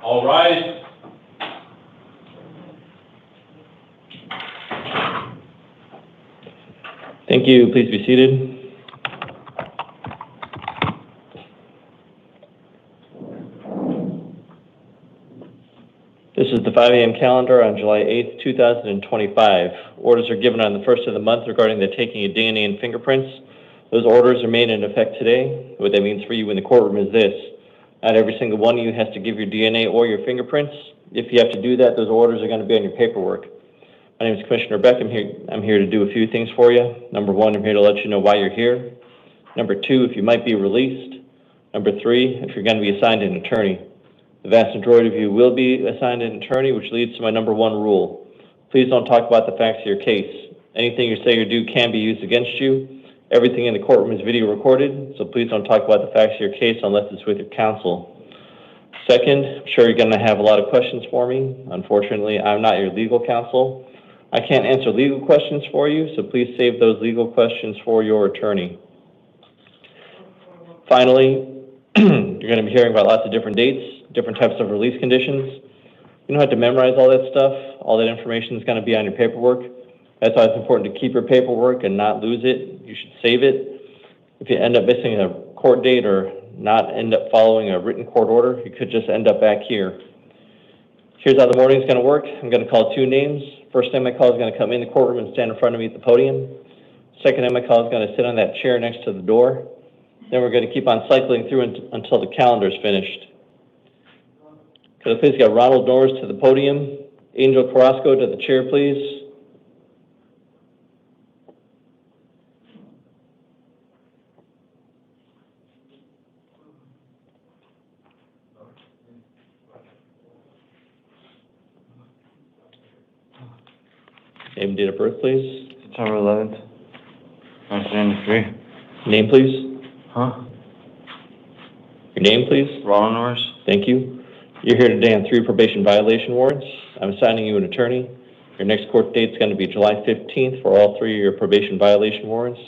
All rise. Thank you. Please be seated. This is the 5 a.m. calendar on July 8th, 2025. Orders are given on the first of the month regarding the taking of DNA and fingerprints. Those orders are made in effect today. What that means for you in the courtroom is this. Not every single one of you has to give your DNA or your fingerprints. If you have to do that, those orders are going to be on your paperwork. My name is Commissioner Beck. I'm here to do a few things for you. Number one, I'm here to let you know why you're here. Number two, if you might be released. Number three, if you're going to be assigned an attorney. The vast majority of you will be assigned an attorney, which leads to my number one rule. Please don't talk about the facts of your case. Anything you say or do can be used against you. Everything in the courtroom is video recorded, so please don't talk about the facts of your case unless it's with your counsel. Second, I'm sure you're going to have a lot of questions for me. Unfortunately, I'm not your legal counsel. I can't answer legal questions for you, so please save those legal questions for your attorney. Finally, you're going to be hearing about lots of different dates, different types of release conditions. You don't have to memorize all that stuff. All that information is going to be on your paperwork. That's why it's important to keep your paperwork and not lose it. You should save it. If you end up missing a court date or not end up following a written court order, you could just end up back here. Here's how the morning is going to work. I'm going to call two names. First name I call is going to come in the courtroom and stand in front of me at the podium. Second name I call is going to sit on that chair next to the door. Then we're going to keep on cycling through until the calendar is finished. Could I please get Ronald Norris to the podium? Angel Carrasco to the chair, please. Name and date of birth, please. September 11th, 1993. Name, please. Huh? Your name, please. Ronald Norris. Thank you. You're here today on 3 probation violation warrants. I'm assigning you an attorney. Your next court date is going to be July 15th for all 3 of your probation violation warrants.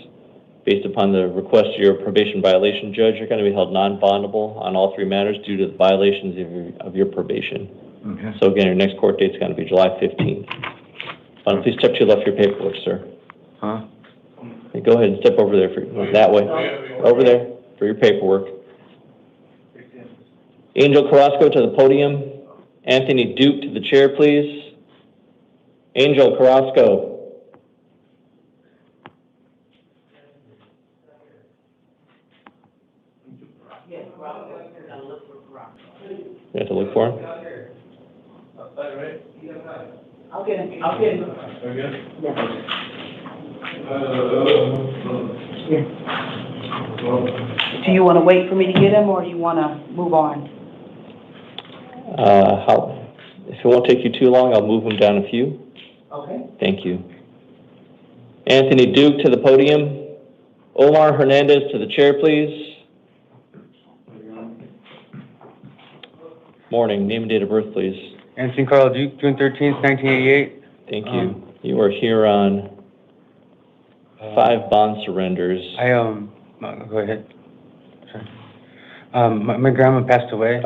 Based upon the request of your probation violation judge, you're going to be held non-bondable on all 3 matters due to the violations of your probation. Okay. So again, your next court date is going to be July 15th. Please step to your left for your paperwork, sir. Huh? Okay, go ahead and step over there that way. Over there for your paperwork. Angel Carrasco to the podium. Anthony Duke to the chair, please. Angel Carrasco. You have to look for him? I'll get him. Very good. Do you want to wait for me to get him, or do you want to move on? If it won't take you too long, I'll move him down a few. Okay. Thank you. Anthony Duke to the podium. Omar Hernandez to the chair, please. Morning. Name and date of birth, please. Anthony Carl Duke, June 13th, 1988. Thank you. You are here on 5 bond surrenders. Go ahead. Sorry. My grandma passed away.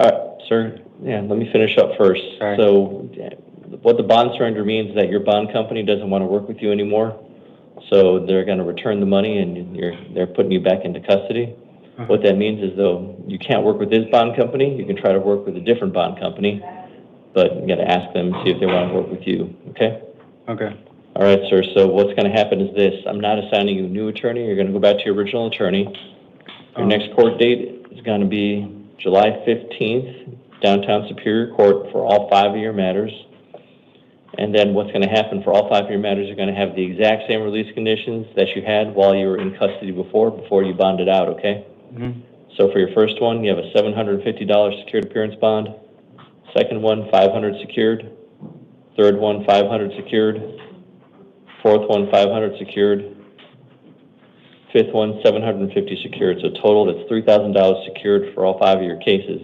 Sir, yeah, let me finish up first. Sorry. So what the bond surrender means is that your bond company doesn't want to work with you anymore. So they're going to return the money and they're putting you back into custody. Uh-huh. What that means is, though, you can't work with this bond company. You can try to work with a different bond company, but you got to ask them and see if they want to work with you, okay? Okay. All right, sir. So what's going to happen is this. I'm not assigning you a new attorney. You're going to go back to your original attorney. Your next court date is going to be July 15th, downtown Superior Court for all 5 of your matters. And then what's going to happen for all 5 of your matters, you're going to have the exact same release conditions that you had while you were in custody before you bonded out, okay? Mm-hmm. So for your first one, you have a $750 secured appearance bond. Second one, $500 secured. Third one, $500 secured. Fourth one, $500 secured. Fifth one, $750 secured. So total, that's $3,000 secured for all 5 of your cases.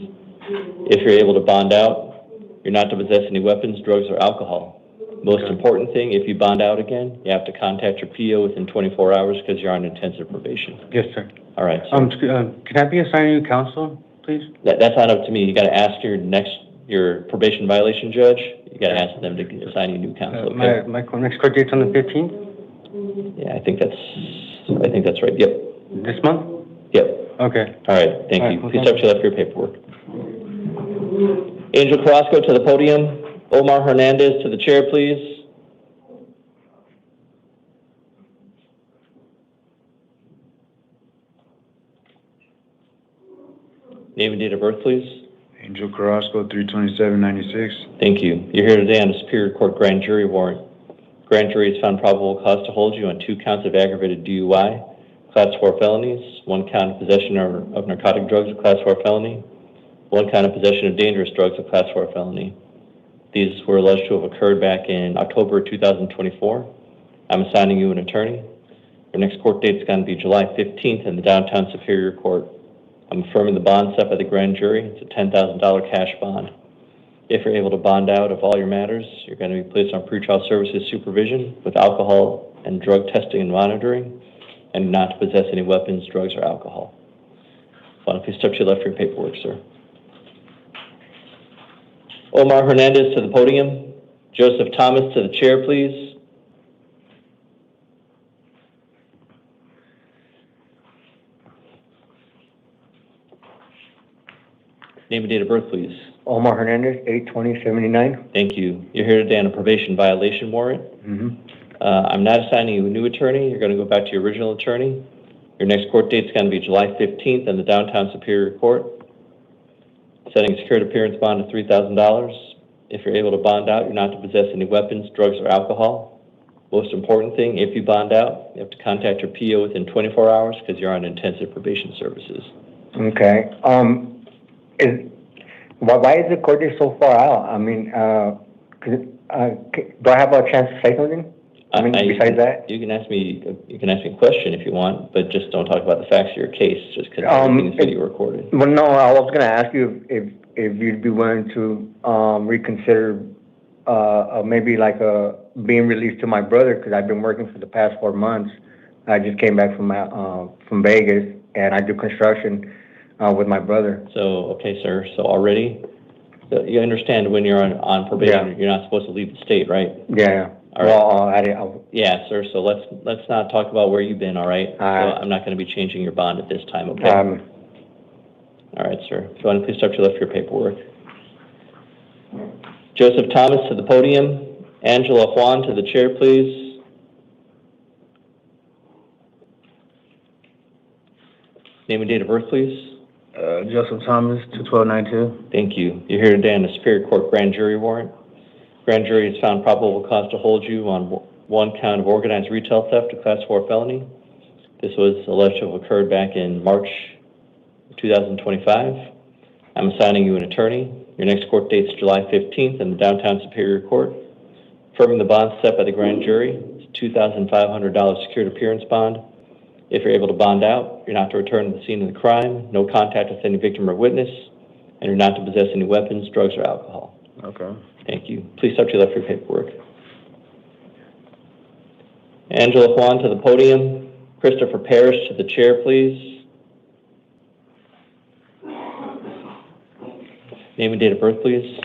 If you're able to bond out, you're not to possess any weapons, drugs, or alcohol. Most important thing, if you bond out again, you have to contact your PO within 24 hours because you're on intensive probation. Yes, sir. All right. So Can I be assigned a new counsel, please? that's not up to me. You got to ask your probation violation judge. You got to ask them to assign you new counsel. Okay? My next court date's on the 15th? Yeah, I think that's right. Yep. This month? Yep. Okay. All right. Thank you. Well, Please step to the left for your paperwork. Angel Carrasco to the podium. Omar Hernandez to the chair, please. Name and date of birth, please. Angel Carrasco, 32796. Thank you. You're here today on a Superior Court grand jury warrant. Grand jury has found probable cause to hold you on 2 counts of aggravated DUI, Class 4 felonies, 1 count of possession of narcotic drugs, a Class 4 felony, 1 count of possession of dangerous drugs, a Class 4 felony. These were alleged to have occurred back in October 2024. I'm assigning you an attorney. Your next court date is going to be July 15th in the downtown Superior Court. I'm affirming the bond set by the grand jury. It's a $10,000 cash bond. If you're able to bond out of all your matters, you're going to be placed on pretrial services supervision with alcohol and drug testing and monitoring, and not to possess any weapons, drugs, or alcohol. Why don't you step to your left for your paperwork, sir? Omar Hernandez to the podium. Joseph Thomas to the chair, please. Name and date of birth, please. Omar Hernandez, 8/20/79. Thank you. You're here today on a probation violation warrant. Mm-hmm. I'm not assigning you a new attorney. You're going to go back to your original attorney. Your next court date is going to be July 15th in the downtown Superior Court. Setting a secured appearance bond of $3,000. If you're able to bond out, you're not to possess any weapons, drugs, or alcohol. Most important thing, if you bond out, you have to contact your PO within 24 hours because you're on intensive probation services. Okay. Why is the court date so far out? I mean, do I have a chance to say something? Besides that? You can ask me a question if you want, but just don't talk about the facts of your case, just because everything's video recorded. Well, no, I was going to ask you if you'd be willing to reconsider maybe like being released to my brother, because I've been working for the past 4 months. I just came back from Vegas, and I do construction with my brother. So, okay, sir. So already, you understand when you're on probation, Yeah. you're not supposed to leave the state, right? Yeah. All right. Well, Yeah, sir. So let's not talk about where you've been. All right. So I'm not going to be changing your bond at this time. Okay. All right, sir. If you want to please start your left for your paperwork. Joseph Thomas to the podium. Angela Juan to the chair, please. Name and date of birth, please. Joseph Thomas, 2/12/92. Thank you. You're here today on the Superior Court grand jury warrant. Grand jury has found probable cause to hold you on 1 count of organized retail theft, a Class 4 felony. This was alleged to have occurred back in March 2025. I'm assigning you an attorney. Your next court date is July 15th in the downtown Superior Court. Affirming the bond set by the grand jury, it's a $2,500 secured appearance bond. If you're able to bond out, you're not to return to the scene of the crime, no contact with any victim or witness, and you're not to possess any weapons, drugs, or alcohol. Okay. Thank you. Please step to your left for your paperwork. Angela Juan to the podium. Christopher Parrish to the chair, please. Name and date of birth, please.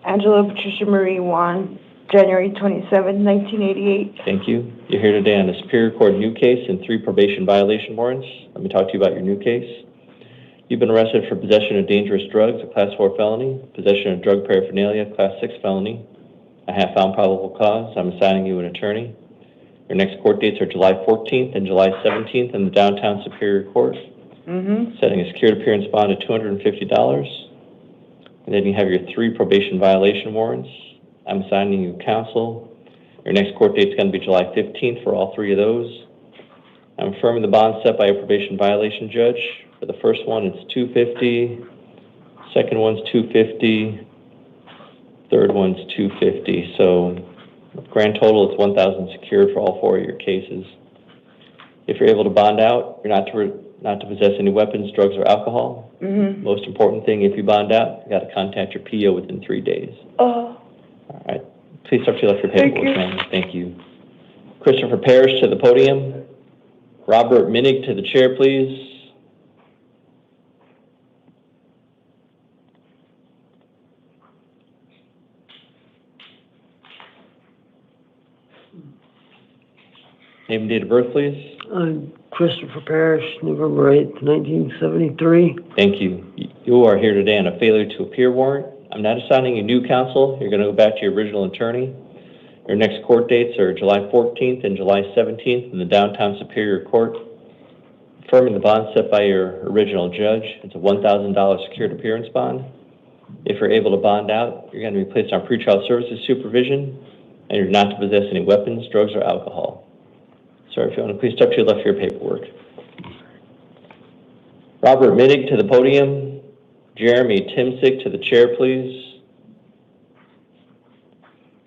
Angela Patricia Marie Juan, January 27, 1988. Thank you. You're here today on a Superior Court new case and 3 probation violation warrants. Let me talk to you about your new case. You've been arrested for possession of dangerous drugs, a Class 4 felony, possession of drug paraphernalia, Class 6 felony. I have found probable cause. I'm assigning you an attorney. Your next court dates are July 14th and July 17th in the downtown Superior Court. Mm-hmm. setting a secured appearance bond of $250. And then you have your 3 probation violation warrants. I'm assigning you counsel. Your next court date's going to be July 15th for all 3 of those. I'm affirming the bond set by a probation violation judge. For the first one, it's $250. Second one's $250. Third one's $250. So grand total, it's $1,000 secured for all 4 of your cases. If you're able to bond out, you're not to possess any weapons, drugs, or alcohol. Mm-hmm. Most important thing, if you bond out, you got to contact your PO within 3 days. All right. Please step to your left for paperwork, ma'am. Thank you. Christopher Parrish to the podium. Robert Minig to the chair, please. Name and date of birth, please. I'm Christopher Parrish, November 8th, 1973. Thank you. You are here today on a failure to appear warrant. I'm not assigning you new counsel. You're going to go back to your original attorney. Your next court dates are July 14th and July 17th in the Downtown Superior Court. Affirming the bond set by your original judge. It's a $1,000 secured appearance bond. If you're able to bond out, you're going to be placed on pretrial services supervision, and you're not to possess any weapons, drugs, or alcohol. Sir, if you want to please step to your left for your paperwork. Robert Minig to the podium. Jeremy Timsick to the chair, please.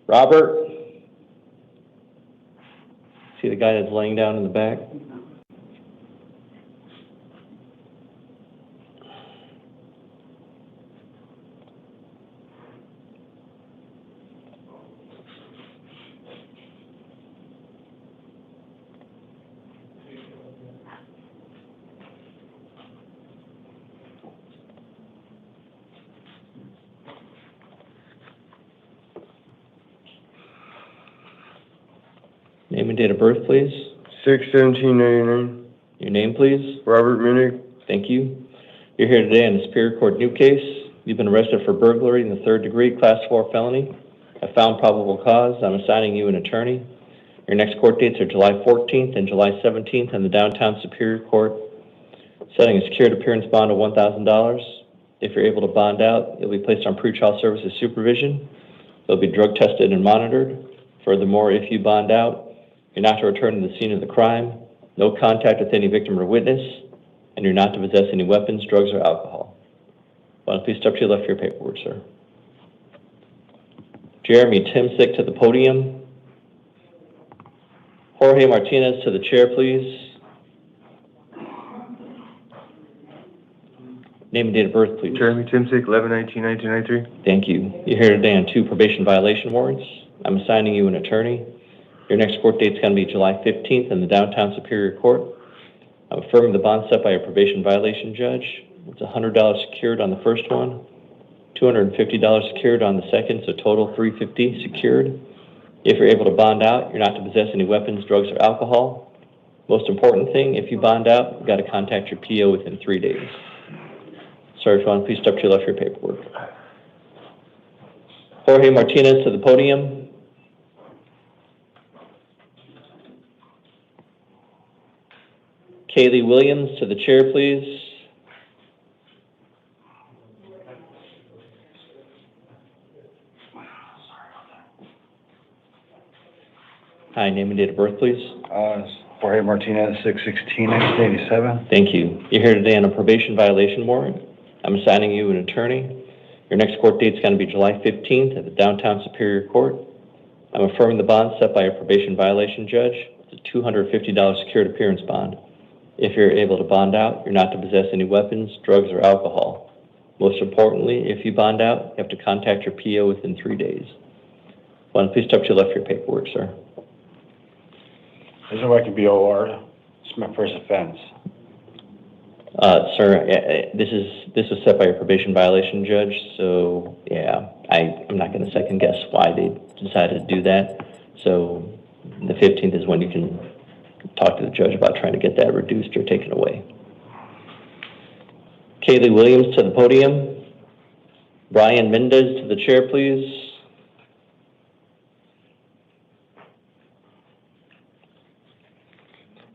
Robert. See the guy that's laying down in the back? Name and date of birth, please. 6/17/99. Your name, please. Robert Minnick. Thank you. You're here today on the Superior Court new case. You've been arrested for burglary in the 3rd degree, class 4 felony. I found probable cause. I'm assigning you an attorney. Your next court dates are July 14th and July 17th in the Downtown Superior Court, setting a secured appearance bond of $1,000. If you're able to bond out, you'll be placed on pretrial services supervision. They'll be drug tested and monitored. Furthermore, if you bond out, you're not to return to the scene of the crime, no contact with any victim or witness, and you're not to possess any weapons, drugs, or alcohol. Why don't you please step to your left for your paperwork, sir. Jeremy Timsick to the podium. Jorge Martinez to the chair, please. Name and date of birth, please. Jeremy Timsick, 11/19/1993. Thank you. You're here today on 2 probation violation warrants. I'm assigning you an attorney. Your next court date's going to be July 15th in the Downtown Superior Court. I'm affirming the bond set by a probation violation judge. It's $100 secured on the first one, $250 secured on the second, so total $350 secured. If you're able to bond out, you're not to possess any weapons, drugs, or alcohol. Most important thing, if you bond out, you've got to contact your PO within 3 days. Sir, if you want to please step to your left for your paperwork. Jorge Martinez to the podium. Kaylee Williams to the chair, please. Hi, name and date of birth, please. Jorge Martinez, 6/16/1987. Thank you. You're here today on a probation violation warrant. I'm assigning you an attorney. Your next court date's going to be July 15th at the Downtown Superior Court. I'm affirming the bond set by a probation violation judge. It's a $250 secured appearance bond. If you're able to bond out, you're not to possess any weapons, drugs, or alcohol. Most importantly, if you bond out, you have to contact your PO within 3 days. Why don't you please step to your left for your paperwork, sir. There's no way I can be OR. It's my first offense. Sir, this was set by a probation violation judge, so yeah, I'm not going to second guess why they decided to do that. So the 15th is when you can talk to the judge about trying to get that reduced or taken away. Kaylee Williams to the podium. Brian Mendez to the chair, please.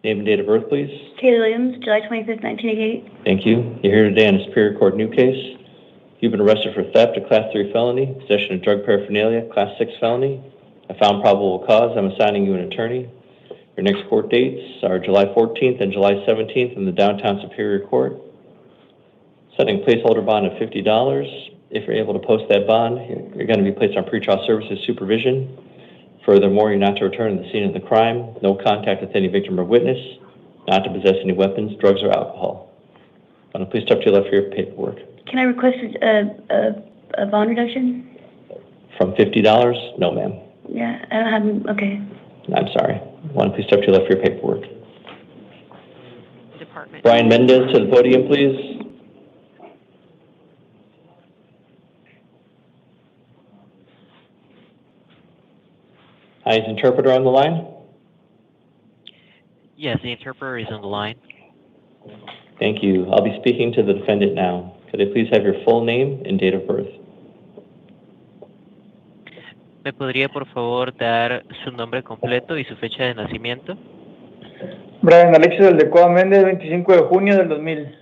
Name and date of birth, please. Taylor Williams, July 25th, 1988. Thank you. You're here today on a Superior Court new case. You've been arrested for theft, a Class 3 felony, possession of drug paraphernalia, Class 6 felony. I found probable cause. I'm assigning you an attorney. Your next court dates are July 14th and July 17th in the Downtown Superior Court. Setting a placeholder bond of $50. If you're able to post that bond, you're going to be placed on pretrial services supervision. Furthermore, you're not to return to the scene of the crime, no contact with any victim or witness, not to possess any weapons, drugs, or alcohol. Please step to your left for your paperwork. Can I request a bond reduction? From $50? No, ma'am. Yeah, I don't have, okay. I'm sorry. Please step to your left for your paperwork. Department. Brian Mendez to the podium, please. Hi, is the interpreter on the line? Yes, the interpreter is on the line. Thank you. I'll be speaking to the defendant now. Could I please have your full name and date of birth? ¿Me podría, por favor, dar su nombre completo y su fecha de nacimiento? Brian Alexis Aldecoa Méndez, 25 de junio del 2000.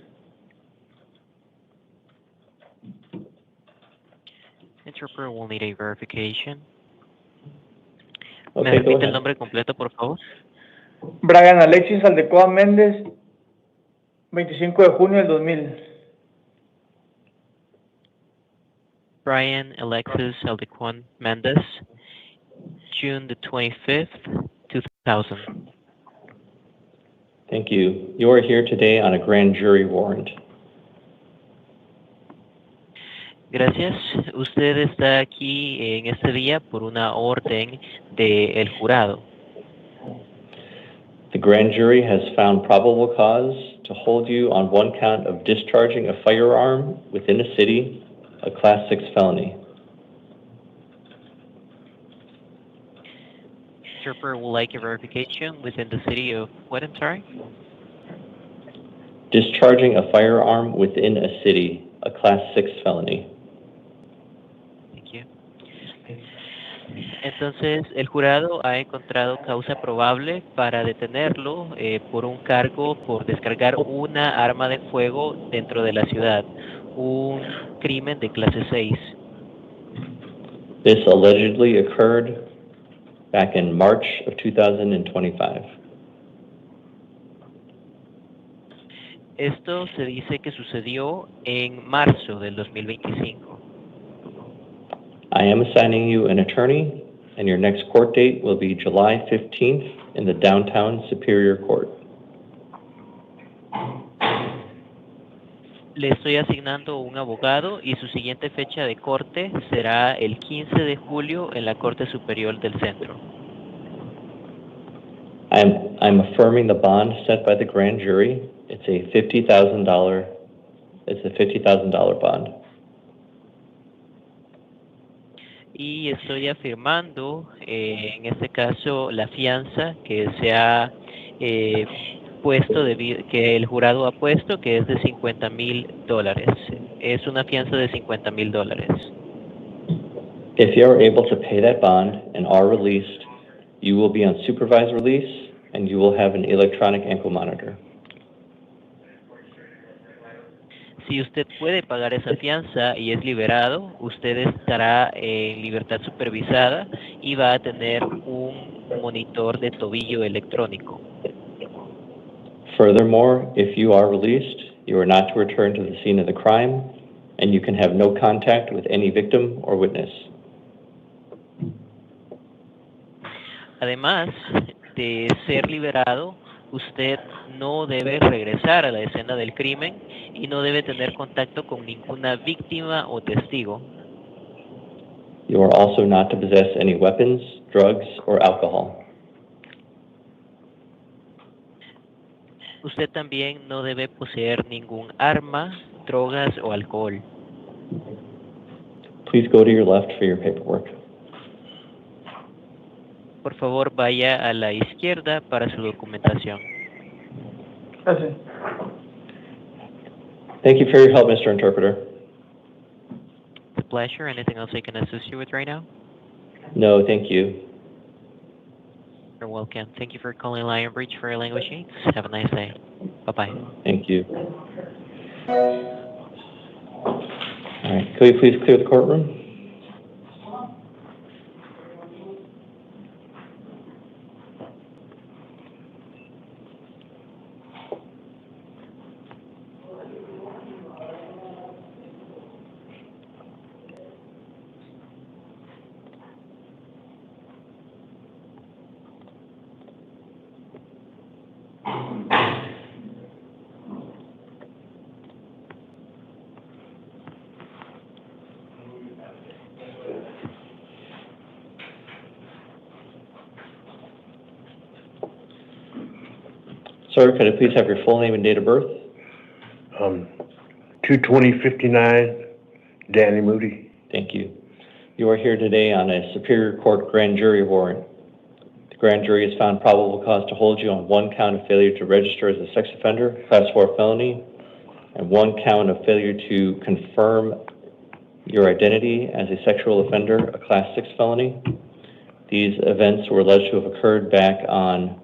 Interpreter will need a verification. Okay, ¿Me go repite el ahead. nombre completo, por favor? Brian Alexis Aldecoa Méndez, 25 de junio del 2000. Brian Alexis Aldequan Mendez, June the 25th, 2000. Thank you. You are here today on a grand jury warrant. Gracias. Usted está aquí en este día por una orden del jurado. The grand jury has found probable cause to hold you on one count of discharging a firearm within a city, a Class 6 felony. Interpreter will like a verification within the city of what, I'm sorry? Discharging a firearm within a city, a Class 6 felony. Thank you. Entonces, el jurado ha encontrado causa probable para detenerlo por un cargo por descargar una arma de fuego dentro de la ciudad, un crimen de clase 6. This allegedly occurred back in March of 2025. Esto se dice que sucedió en marzo del 2025. I am assigning you an attorney, and your next court date will be July 15th in the Downtown Superior Court. Le estoy asignando un abogado y su siguiente fecha de corte será el 15 de julio en la Corte Superior del Centro. I'm affirming the bond set by the grand jury. It's a $50,000 bond. Y estoy afirmando, en este caso, la fianza que se ha puesto, que el jurado ha puesto, que es de $50,000. Es una fianza de $50,000. If you are able to pay that bond and are released, you will be on supervised release and you will have an electronic ankle monitor. Si usted puede pagar esa fianza y es liberado, usted estará en libertad supervisada y va a tener un monitor de tobillo electrónico. Furthermore, if you are released, you are not to return to the scene of the crime and you can have no contact with any victim or witness. Además de ser liberado, usted no debe regresar a la escena del crimen y no debe tener contacto con ninguna víctima o testigo. You are also not to possess any weapons, drugs, or alcohol. Usted también no debe poseer ningún arma, drogas o alcohol. Please go to your left for your paperwork. Por favor, vaya a la izquierda para su documentación. Gracias. Thank you for your help, Mr. Interpreter. It's a pleasure. Anything else I can assist you with right now? No, thank you. You're You're welcome. Thank you for calling Lion Bridge for your language aids. Have a nice day. Bye-bye. Thank you. All right, could we please clear the courtroom? Sir, could I please have your full name and date of birth? 2/20/59, Danny Moody. Thank you. You are here today on a Superior Court grand jury warrant. The grand jury has found probable cause to hold you on one count of failure to register as a sex offender, Class 4 felony, and one count of failure to confirm your identity as a sexual offender, a Class 6 felony. These events were alleged to have occurred back on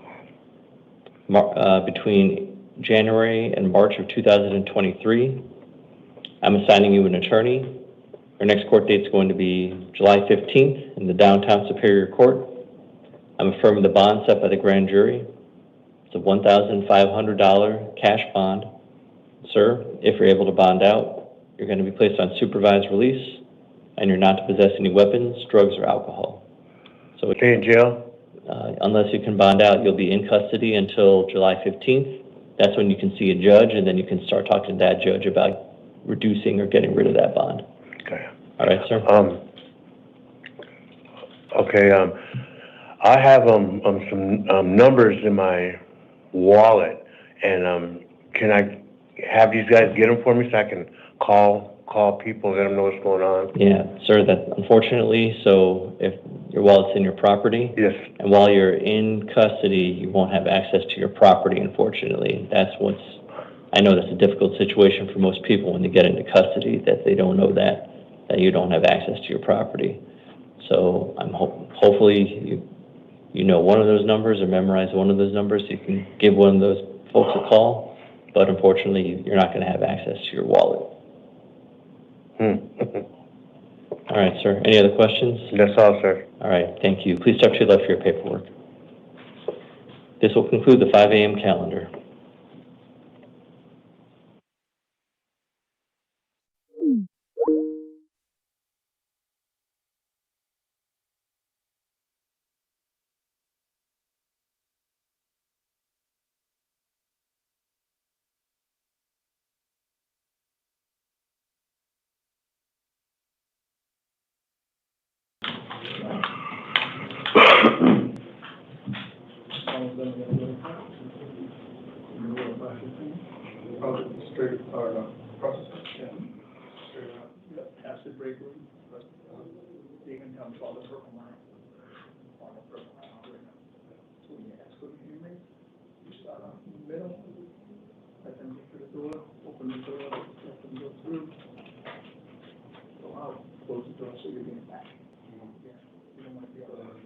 between January and March of 2023. I'm assigning you an attorney. Our next court date is going to be July 15th in the downtown Superior Court. I'm affirming the bond set by the grand jury. It's a $1,500 cash bond. Sir, if you're able to bond out, you're going to be placed on supervised release, and you're not to possess any weapons, drugs, or alcohol. So Stay in jail? Unless you can bond out, you'll be in custody until July 15th. That's when you can see a judge, and then you can start talking to that judge about reducing or getting rid of that bond. Okay. All right, sir? Okay, I have some numbers in my wallet, and can I have these guys get them for me so I can call people and let them know what's going on? Yeah, sir, that unfortunately, so if your wallet's in your property, Yes. and while you're in custody, you won't have access to your property, unfortunately. I know that's a difficult situation for most people when they get into custody, that they don't know that you don't have access to your property. So I'm hopefully you know one of those numbers or memorize one of those numbers, so you can give one of those folks a call, but unfortunately, you're not going to have access to your wallet. All right, sir. Any other questions? That's all, sir. All right, thank you. Please step to your left for your paperwork. This will conclude the 5 a.m. calendar.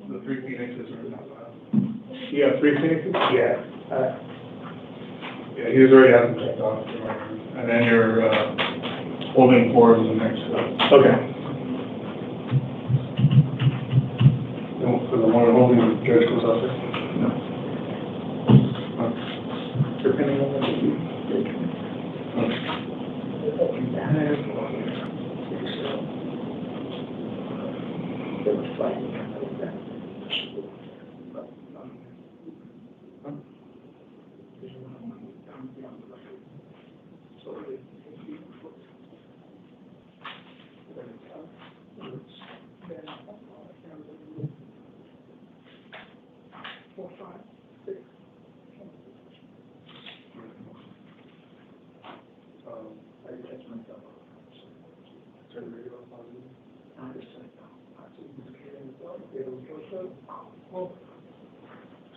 The 3 Phoenixes are not allowed. You have 3 Phoenixes? Yeah. Yeah, he was already having checked off. And then you're holding 4 is the next one. Okay. For the one holding, the judge goes out there? No. Depending on what you do.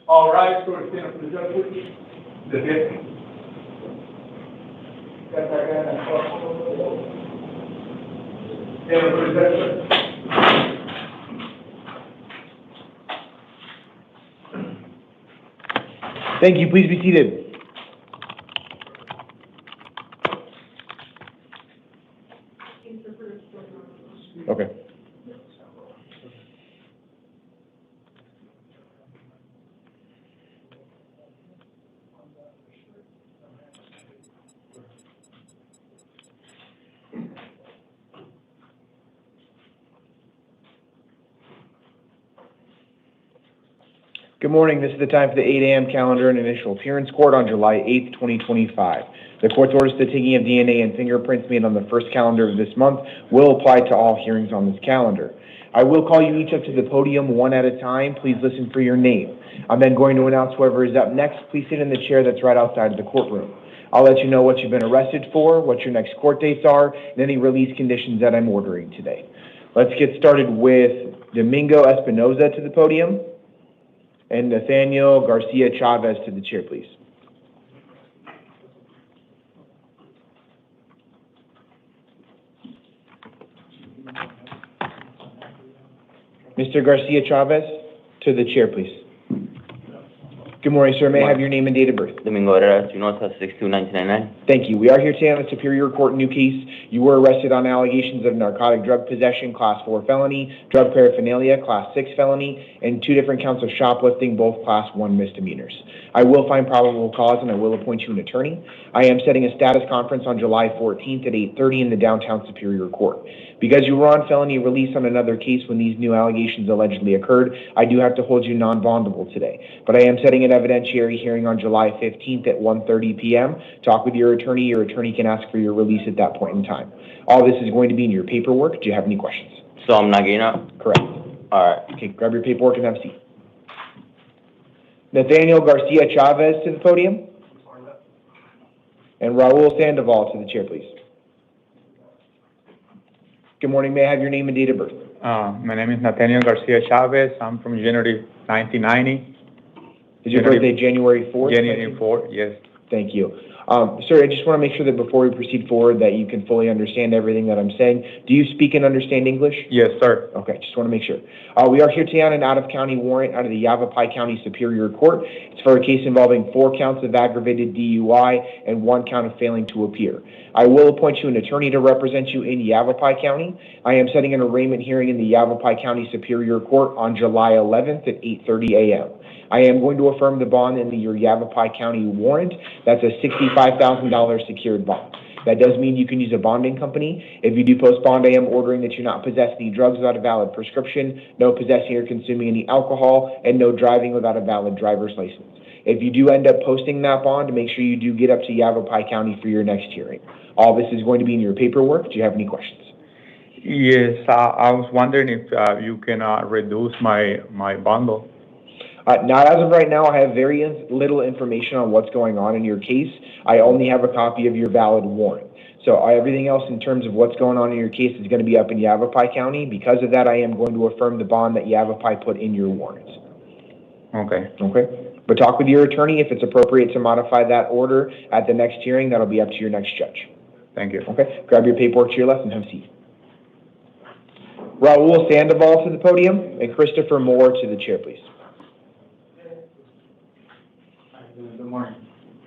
All right, so stand up for the judge, please. The hit. Got that guy that stand up for the judge, please. Thank you. Please be seated. Okay. Good morning. This is the time for the 8 a.m. calendar and initial appearance court on July 8th, 2025. The court's orders for the taking of DNA and fingerprints made on the first calendar of this month will apply to all hearings on this calendar. I will call you each up to the podium one at a time. Please listen for your name. I'm then going to announce whoever is up next. Please sit in the chair that's right outside of the courtroom. I'll let you know what you've been arrested for, what your next court dates are, and any release conditions that I'm ordering today. Let's get started with Domingo Espinoza to the podium. And Nathaniel Garcia Chavez to the chair, please. Mr. Garcia Chavez, to the chair, please. Good morning, sir. May I have your name and date of birth? Domingo Herrera Espinosa, 6/2/1999. Thank you. We are here today on the Superior Court new case. You were arrested on allegations of narcotic drug possession, Class 4 felony, drug paraphernalia, Class 6 felony, and 2 different counts of shoplifting, both Class 1 misdemeanors. I will find probable cause and I will appoint you an attorney. I am setting a status conference on July 14th at 8:30 in the downtown Superior Court. Because you were on felony release on another case when these new allegations allegedly occurred, I do have to hold you non-bondable today. But I am setting an evidentiary hearing on July 15th at 1:30 p.m. Talk with your attorney. Your attorney can ask for your release at that point in time. All this is going to be in your paperwork. Do you have any questions? So I'm not getting out? Correct. All right. Okay, grab your paperwork and have a seat. Nathaniel Garcia Chavez to the podium. And Raul Sandoval to the chair, please. Good morning. May I have your name and date of birth? My name is Nathaniel Garcia Chavez. I'm from January 1990. Is your birthday January 4th? January 4th, yes. Thank you. Sir, I just want to make sure that before we proceed forward that you can fully understand everything that I'm saying. Do you speak and understand English? Yes, sir. Okay, just want to make sure. We are here today on an out-of-county warrant out of the Yavapai County Superior Court. It's for a case involving 4 counts of aggravated DUI and 1 count of failing to appear. I will appoint you an attorney to represent you in Yavapai County. I am setting an arraignment hearing in the Yavapai County Superior Court on July 11th at 8:30 a.m. I am going to affirm the bond in your Yavapai County warrant. That's a $65,000 secured bond. That does mean you can use a bonding company. If you do post bond, I am ordering that you not possess any drugs without a valid prescription, no possessing or consuming any alcohol, and no driving without a valid driver's license. If you do end up posting that bond, make sure you do get up to Yavapai County for your next hearing. All this is going to be in your paperwork. Do you have any questions? Yes, I was wondering if you can reduce my bundle. Not as of right now. I have very little information on what's going on in your case. I only have a copy of your valid warrant. So everything else in terms of what's going on in your case is going to be up in Yavapai County. Because of that, I am going to affirm the bond that Yavapai put in your warrant. Okay. Okay. But talk with your attorney. If it's appropriate to modify that order at the next hearing, that'll be up to your next judge. Thank you. Okay. Grab your paperwork to your left and have a seat. Raul Sandoval to the podium and Christopher Moore to the chair, please. Good morning.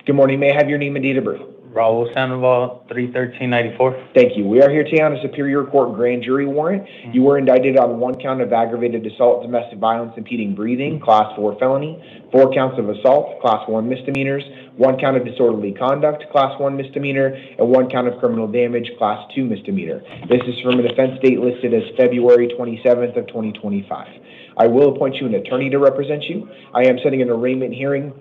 Good morning. May I have your name and date of birth? Raul Sandoval, 3/13/94. Thank you. We are here today on a Superior Court grand jury warrant. You were indicted on 1 count of aggravated assault, domestic violence, impeding breathing, Class 4 felony, 4 counts of assault, Class 1 misdemeanors, 1 count of disorderly conduct, Class 1 misdemeanor, and 1 count of criminal damage, Class 2 misdemeanor. This is from an offense date listed as February 27th of 2025. I will appoint you an attorney to represent you. I am setting an arraignment hearing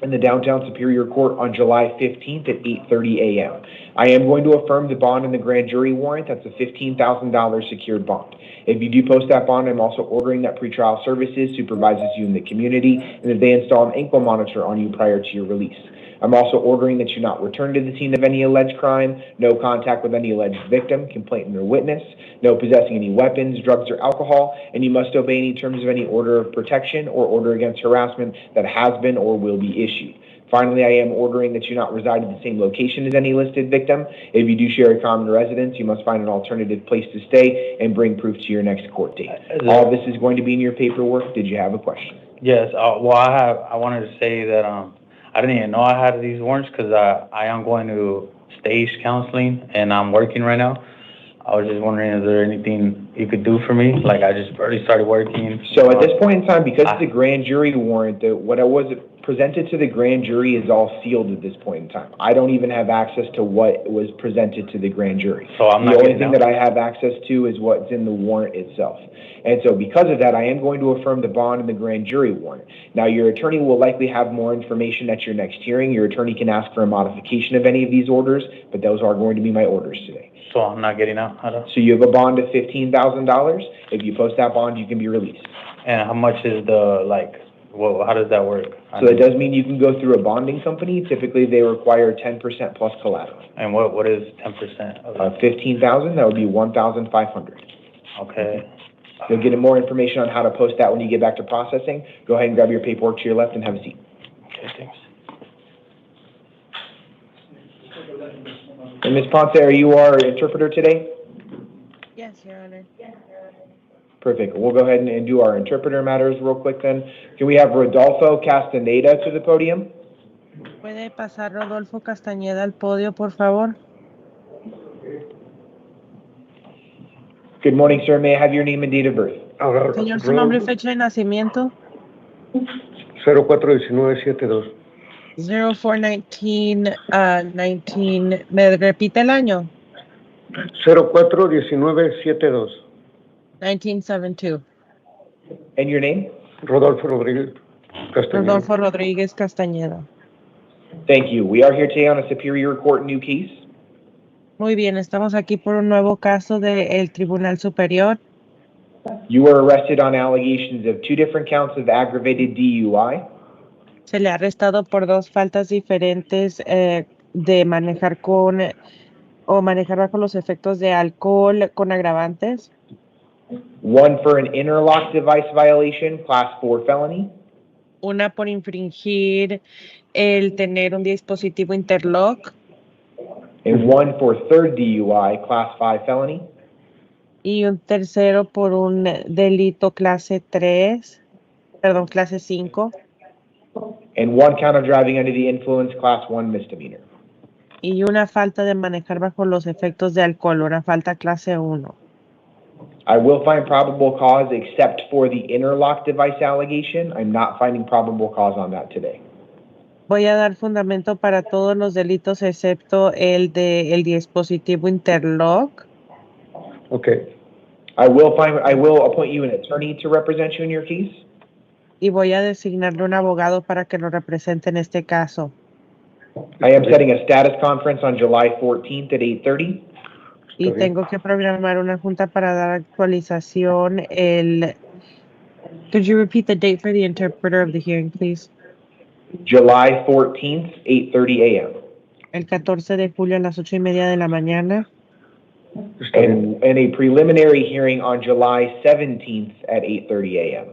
in the downtown Superior Court on July 15th at 8:30 a.m. I am going to affirm the bond in the grand jury warrant. That's a $15,000 secured bond. If you do post that bond, I'm also ordering that pretrial services supervises you in the community and that they install an ankle monitor on you prior to your release. I'm also ordering that you not return to the scene of any alleged crime, no contact with any alleged victim, complainant, or witness, no possessing any weapons, drugs, or alcohol, and you must obey any terms of any order of protection or order against harassment that has been or will be issued. Finally, I am ordering that you not reside in the same location as any listed victim. If you do share a common residence, you must find an alternative place to stay and bring proof to your next court date. All this is going to be in your paperwork. Did you have a question? Yes, well, I wanted to say that, I didn't even know I had these warrants because I am going to stage counseling and I'm working right now. I was just wondering, is there anything you could do for me? Like, I just already started working. So at this point in time, because it's a grand jury warrant, what was presented to the grand jury is all sealed at this point in time. I don't even have access to what was presented to the grand jury. So I'm not The only getting thing out? that I have access to is what's in the warrant itself. And so because of that, I am going to affirm the bond in the grand jury warrant. Now, your attorney will likely have more information at your next hearing. Your attorney can ask for a modification of any of these orders, but those are going to be my orders today. So I'm not getting out? How do- So you have a bond of $15,000. If you post that bond, you can be released. And how much is the, well, how does that work? So it does mean you can go through a bonding company. Typically, they require 10% plus collateral. And what is 10% of 15,000, that would be 1,500. Okay. You'll get more information on how to post that when you get back to processing. Go ahead and grab your paperwork to your left and have a seat. Okay, thanks. And Ms. Ponce, are you our interpreter today? Yes, Your Honor. Perfect. We'll go ahead and do our interpreter matters real quick then. Can we have Rodolfo Castaneda to the podium? ¿Puede pasar Rodolfo Castañeda al podio, por favor? Good morning, sir. May I have your name and date of birth? Señor, su nombre y fecha de nacimiento. 041972. 0419, ¿me repite el año? 041972. 1972. And your name? Rodolfo Rodríguez Castañeda. Rodolfo Rodríguez Castañeda. Thank you. We are here today on a Superior Court new case. Muy bien, estamos aquí por un nuevo caso del Tribunal Superior. You were arrested on allegations of 2 different counts of aggravated DUI. Se le ha arrestado por 2 faltas diferentes de manejar manejar bajo los efectos de alcohol con agravantes. One for an interlock device violation, class 4 felony. Una por infringir el tener un dispositivo interlock. And one for third DUI, class 5 felony. Y un tercero por un delito clase 5. And one count of driving under the influence, class 1 misdemeanor. Y una falta de manejar bajo los efectos de alcohol, una falta clase 1. I will find probable cause except for the interlock device allegation. I'm not finding probable cause on that today. Voy a dar fundamento para todos los delitos excepto el dispositivo interlock. Okay. I will appoint you an attorney to represent you in your case. Y voy a designarle un abogado para que lo represente en este caso. I am setting a status conference on July 14th at 8:30. Y tengo que programar una junta para dar actualización. Could you repeat the date for the interpreter of the hearing, please? July 14th, 8:30 a.m. El 14 de julio a las 8:30 de la mañana. And a preliminary hearing on July 17th at 8:30 a.m.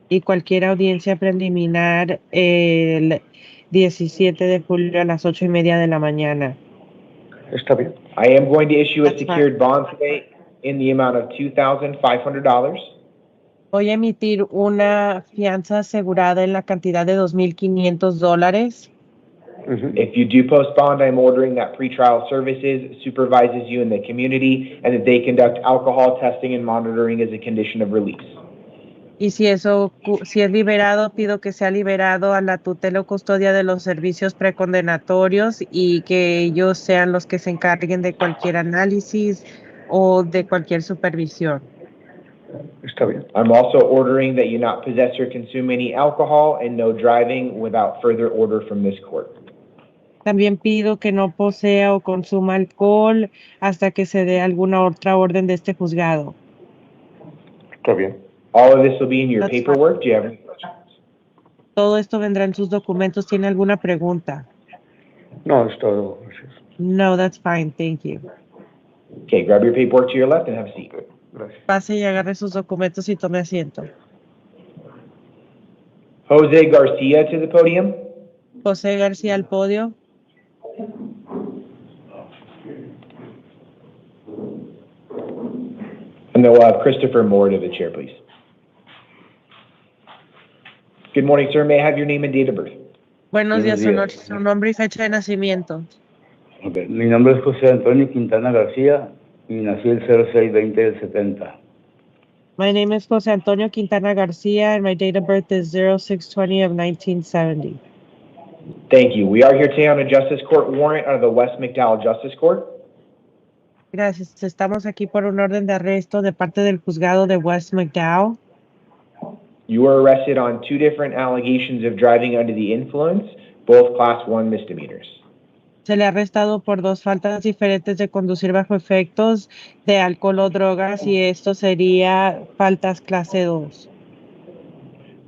Y cualquier audiencia preliminar el 17 de julio a las 8:30 de la mañana. Está bien. I am going to issue a That's secured bond today in the amount of $2,500. Voy a emitir una fianza asegurada en la cantidad de $2,500. If you do post bond, I'm ordering that pretrial services supervises you in the community and that they conduct alcohol testing and monitoring as a condition of release. Y si es liberado, pido que sea liberado a la tutela o custodia de los servicios precondenatorios y que ellos sean los que se encarguen de cualquier análisis o de cualquier supervisión. Está bien. I'm also ordering that you not possess or consume any alcohol and no driving without further order from this court. También pido que no posea o consuma alcohol hasta que se dé alguna otra orden de este juzgado. Está bien. All of this will be in your That's paperwork. Do you have any questions? Todo esto vendrá en sus documentos. ¿Tiene alguna pregunta? No, es todo. Gracias. No, that's fine. Thank you. Okay, grab your paperwork to your left and have a seat. Gracias. Pase y agarre sus documentos y tome asiento. Jose Garcia to the podium. José García al podio. And then we'll have Christopher Moore to the chair, please. Good morning, sir. May I have your name and date of birth? Buenos días, Buenos días. su nombre y fecha de nacimiento. Okay. Mi nombre es José Antonio Quintana García y nací el 06-20 del 70. My name is José Antonio Quintana García and my date of birth is 06/20 of 1970. Thank you. We are here today on a Justice Court warrant out of the West McDowell Justice Court. Gracias. Estamos aquí por un orden de arresto de parte del juzgado de West McDowell. You were arrested on two different allegations of driving under the influence, both Class 1 misdemeanors. Se le ha arrestado por dos faltas diferentes de conducir bajo efectos de alcohol o drogas y esto sería faltas clase 2.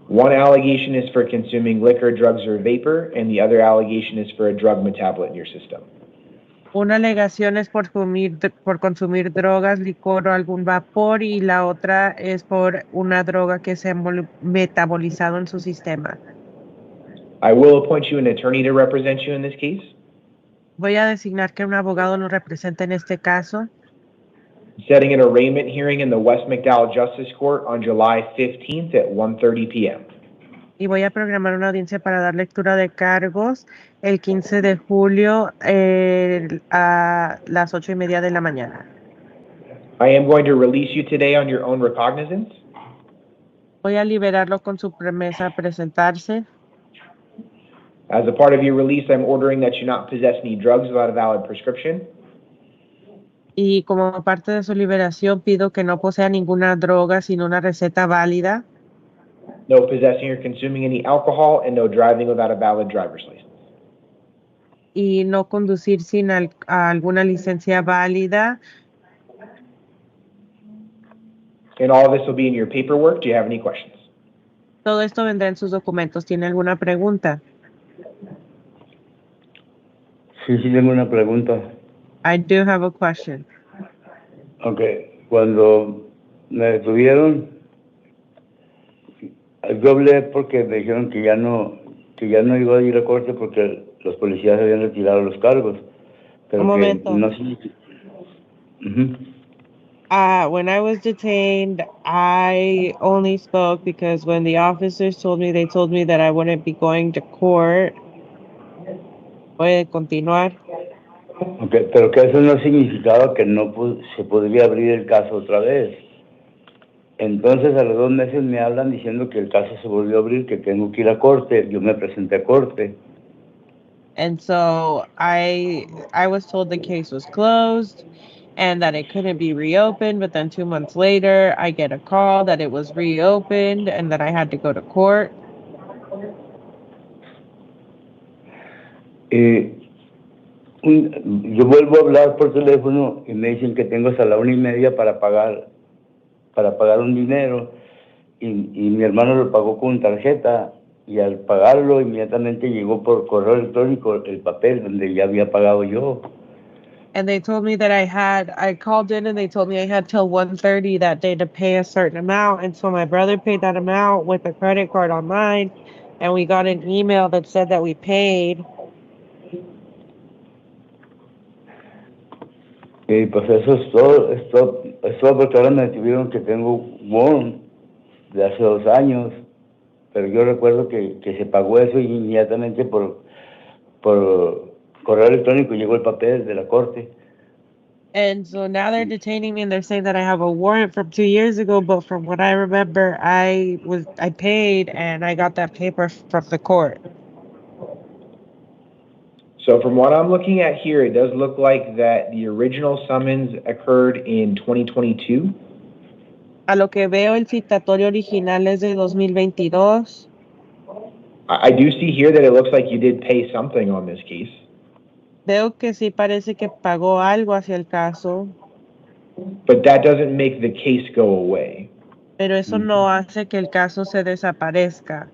One allegation is for consuming liquor, drugs, or vapor, and the other allegation is for a drug metabolite in your system. Una alegación es por consumir drogas, licor o algún vapor y la otra es por una droga que se ha metabolizado en su sistema. I will appoint you an attorney to represent you in this case. Voy a designar que un abogado nos represente en este caso. Setting an arraignment hearing in the West McDowell Justice Court on July 15th at 1:30 p.m. Y voy a programar una audiencia para dar lectura de cargos el 15 de julio a las 8:30 de la mañana. I am going to release you today on your own recognizance. Voy a liberarlo con su promesa a presentarse. As a part of your release, I'm ordering that you not possess any drugs without a valid prescription. Y como parte de su liberación pido que no posea ninguna droga sin una receta válida. No possessing or consuming any alcohol, and no driving without a valid driver's license. Y no conducir sin alguna licencia válida. And all of this will be in your paperwork. Do you have any questions? Todo esto vendrá en sus documentos. ¿Tiene alguna pregunta? Sí, tengo una pregunta. I do have a question. Okay, cuando me detuvieron, yo hablé porque me dijeron que ya no iba a ir a corte porque los policías habían retirado los cargos. Pero Un que momento. no sé. When I was detained, I only spoke because when the officers told me, they told me that I wouldn't be going to court. ¿Puede continuar? Okay, pero que eso no significaba que no se podría abrir el caso otra vez. Entonces a los 2 meses me hablan diciendo que el caso se volvió a abrir, que tengo que ir a corte. Yo me presenté a corte. And so I was told the case was closed and that it couldn't be reopened, but then 2 months later, I get a call that it was reopened and that I had to go to court. Yo vuelvo a hablar por teléfono y me dicen que tengo hasta la 1:30 para pagar un dinero y mi hermano lo pagó con tarjeta y al pagarlo inmediatamente llegó por correo electrónico el papel donde ya había pagado yo. And they told me that I called in and they told me I had till 1:30 that day to pay a certain amount. And so my brother paid that amount with a credit card online and we got an email that said that we paid. Y pues eso es todo porque ahora me detuvieron que tengo un warrant de hace 2 años, pero yo recuerdo que se pagó eso y inmediatamente por correo electrónico llegó el papel de la corte. And so now they're detaining me and they're saying that I have a warrant from 2 years ago, but from what I remember, I paid and I got that paper from the court. So from what I'm looking at here, it does look like that the original summons occurred in 2022. A lo que veo, el citatorio original es de 2022. I do see here that it looks like you did pay something on this case. Veo que sí parece que pagó algo hacia el caso. But that doesn't make the case go away. Pero eso no hace que el caso se desaparezca.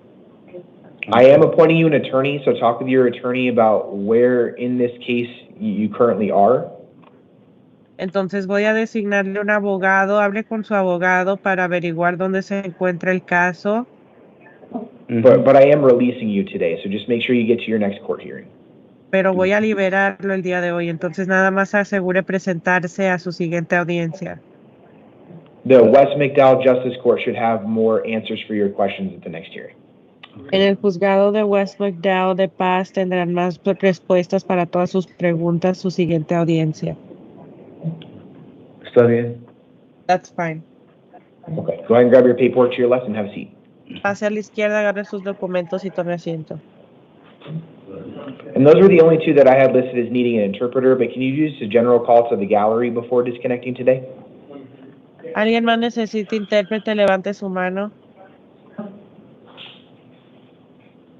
I am appointing you an attorney, so talk with your attorney about where in this case you currently are. Entonces voy a designarle un abogado, hable con su abogado para averiguar dónde se encuentra el caso. But I am releasing you today, so just make sure you get to your next court hearing. Pero voy a liberarlo el día de hoy, entonces nada más asegure presentarse a su siguiente audiencia. The West McDowell Justice Court should have more answers for your questions at the next hearing. En el juzgado de West McDowell de Paz tendrán más respuestas para todas sus preguntas su siguiente audiencia. ¿Está bien? That's fine. Okay, go ahead and grab your paperwork to your left and have a seat. Pase a la izquierda, agarre sus documentos y tome asiento. And those were the only two that I had listed as needing an interpreter, but can you use the general call to the gallery before disconnecting today? ¿Alguien más necesita intérprete? Levante su mano.